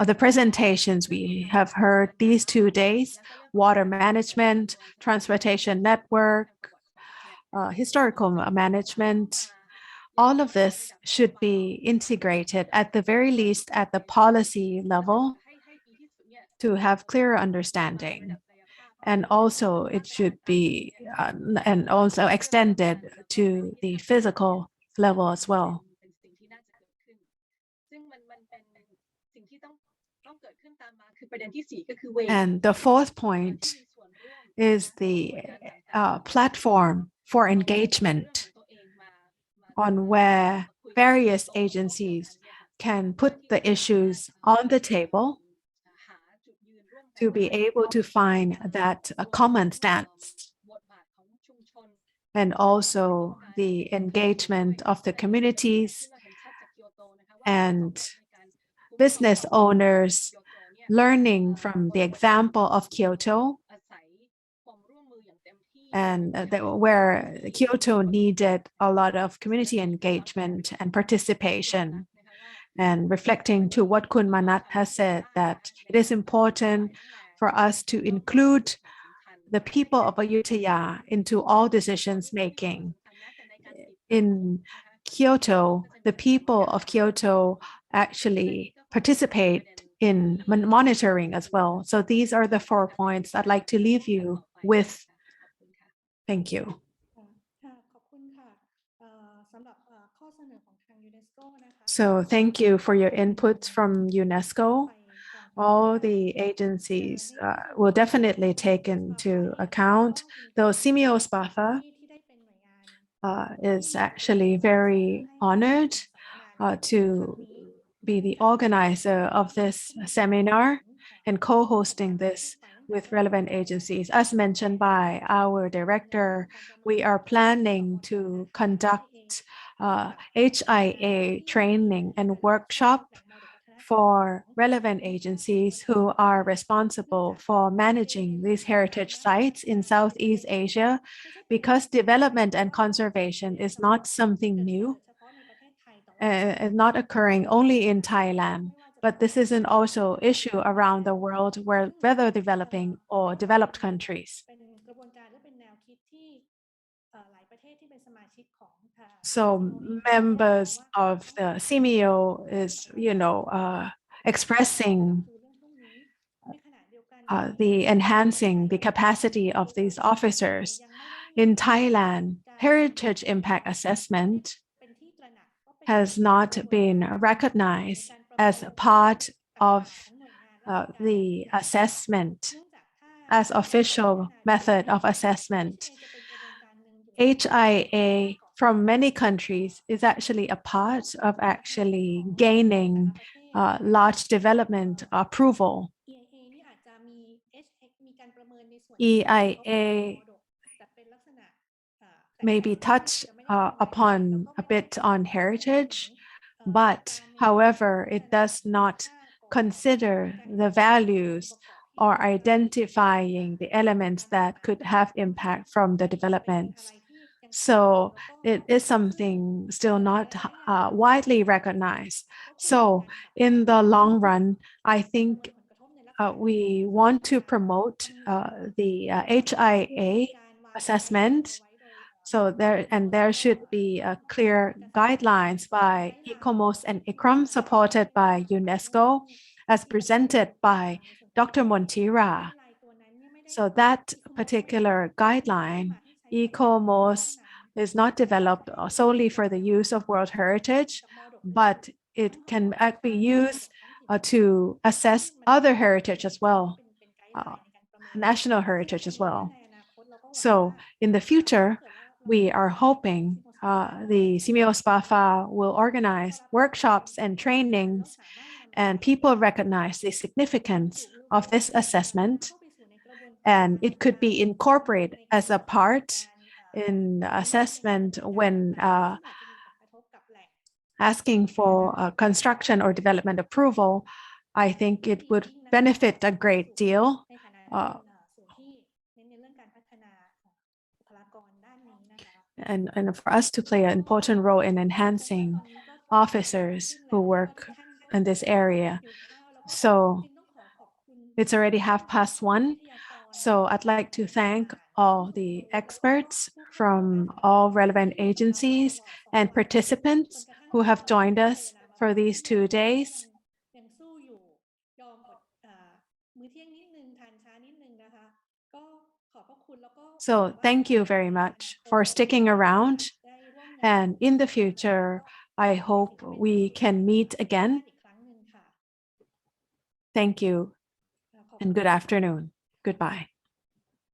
the presentations we have heard these 2 days: water management, transportation network, historical management. All of this should be integrated at the very least at the policy level to have clearer understanding. And also it should be and also extended to the physical level as well. And the fourth point is the platform for engagement, on where various agencies can put the issues on the table to be able to find that a common stance, and also the engagement of the communities and business owners learning from the example of Kyoto, and where Kyoto needed a lot of community engagement and participation. And reflecting to what Kun Manat has said, that it is important for us to include the people of Ayutthaya into all decisions making. In Kyoto, the people of Kyoto actually participate in monitoring as well. So these are the 4 points I'd like to leave you with. Thank you. So thank you for your inputs from UNESCO. All the agencies will definitely take into account, though Simeo Spatha is actually very honored to be the organizer of this seminar and co-hosting this with relevant agencies. As mentioned by our director, we are planning to conduct HIA training and workshop for relevant agencies who are responsible for managing these heritage sites in Southeast Asia, because development and conservation is not something new, not occurring only in Thailand, but this is an also issue around the world, whether developing or developed countries. So members of the CMEO is, expressing the enhancing the capacity of these officers. In Thailand, heritage impact assessment has not been recognized as part of the assessment, as official method of assessment. HIA from many countries is actually a part of actually gaining large development approval. EIA maybe touch upon a bit on heritage, but however, it does not consider the values or identifying the elements that could have impact from the developments. So it is something still not widely recognized. So in the long run, I think we want to promote the HIA assessment. So there should be clear guidelines by ICOMOS and ICRAM supported by UNESCO as presented by Dr. Montira. So that particular guideline, ICOMOS, is not developed solely for the use of World Heritage, but it can be used to assess other heritage as well, national heritage as well. So in the future, we are hoping the Simeo SPAFA will organize workshops and trainings, and people recognize the significance of this assessment, and it could be incorporated as a part in assessment when asking for construction or development approval. I think it would benefit a great deal. And for us to play an important role in enhancing officers who work in this area. So it's already 1:30. So I'd like to thank all the experts from all relevant agencies and participants who have joined us for these 2 days. So thank you very much for sticking around. And in the future, I hope we can meet again. Thank you and good afternoon. Goodbye.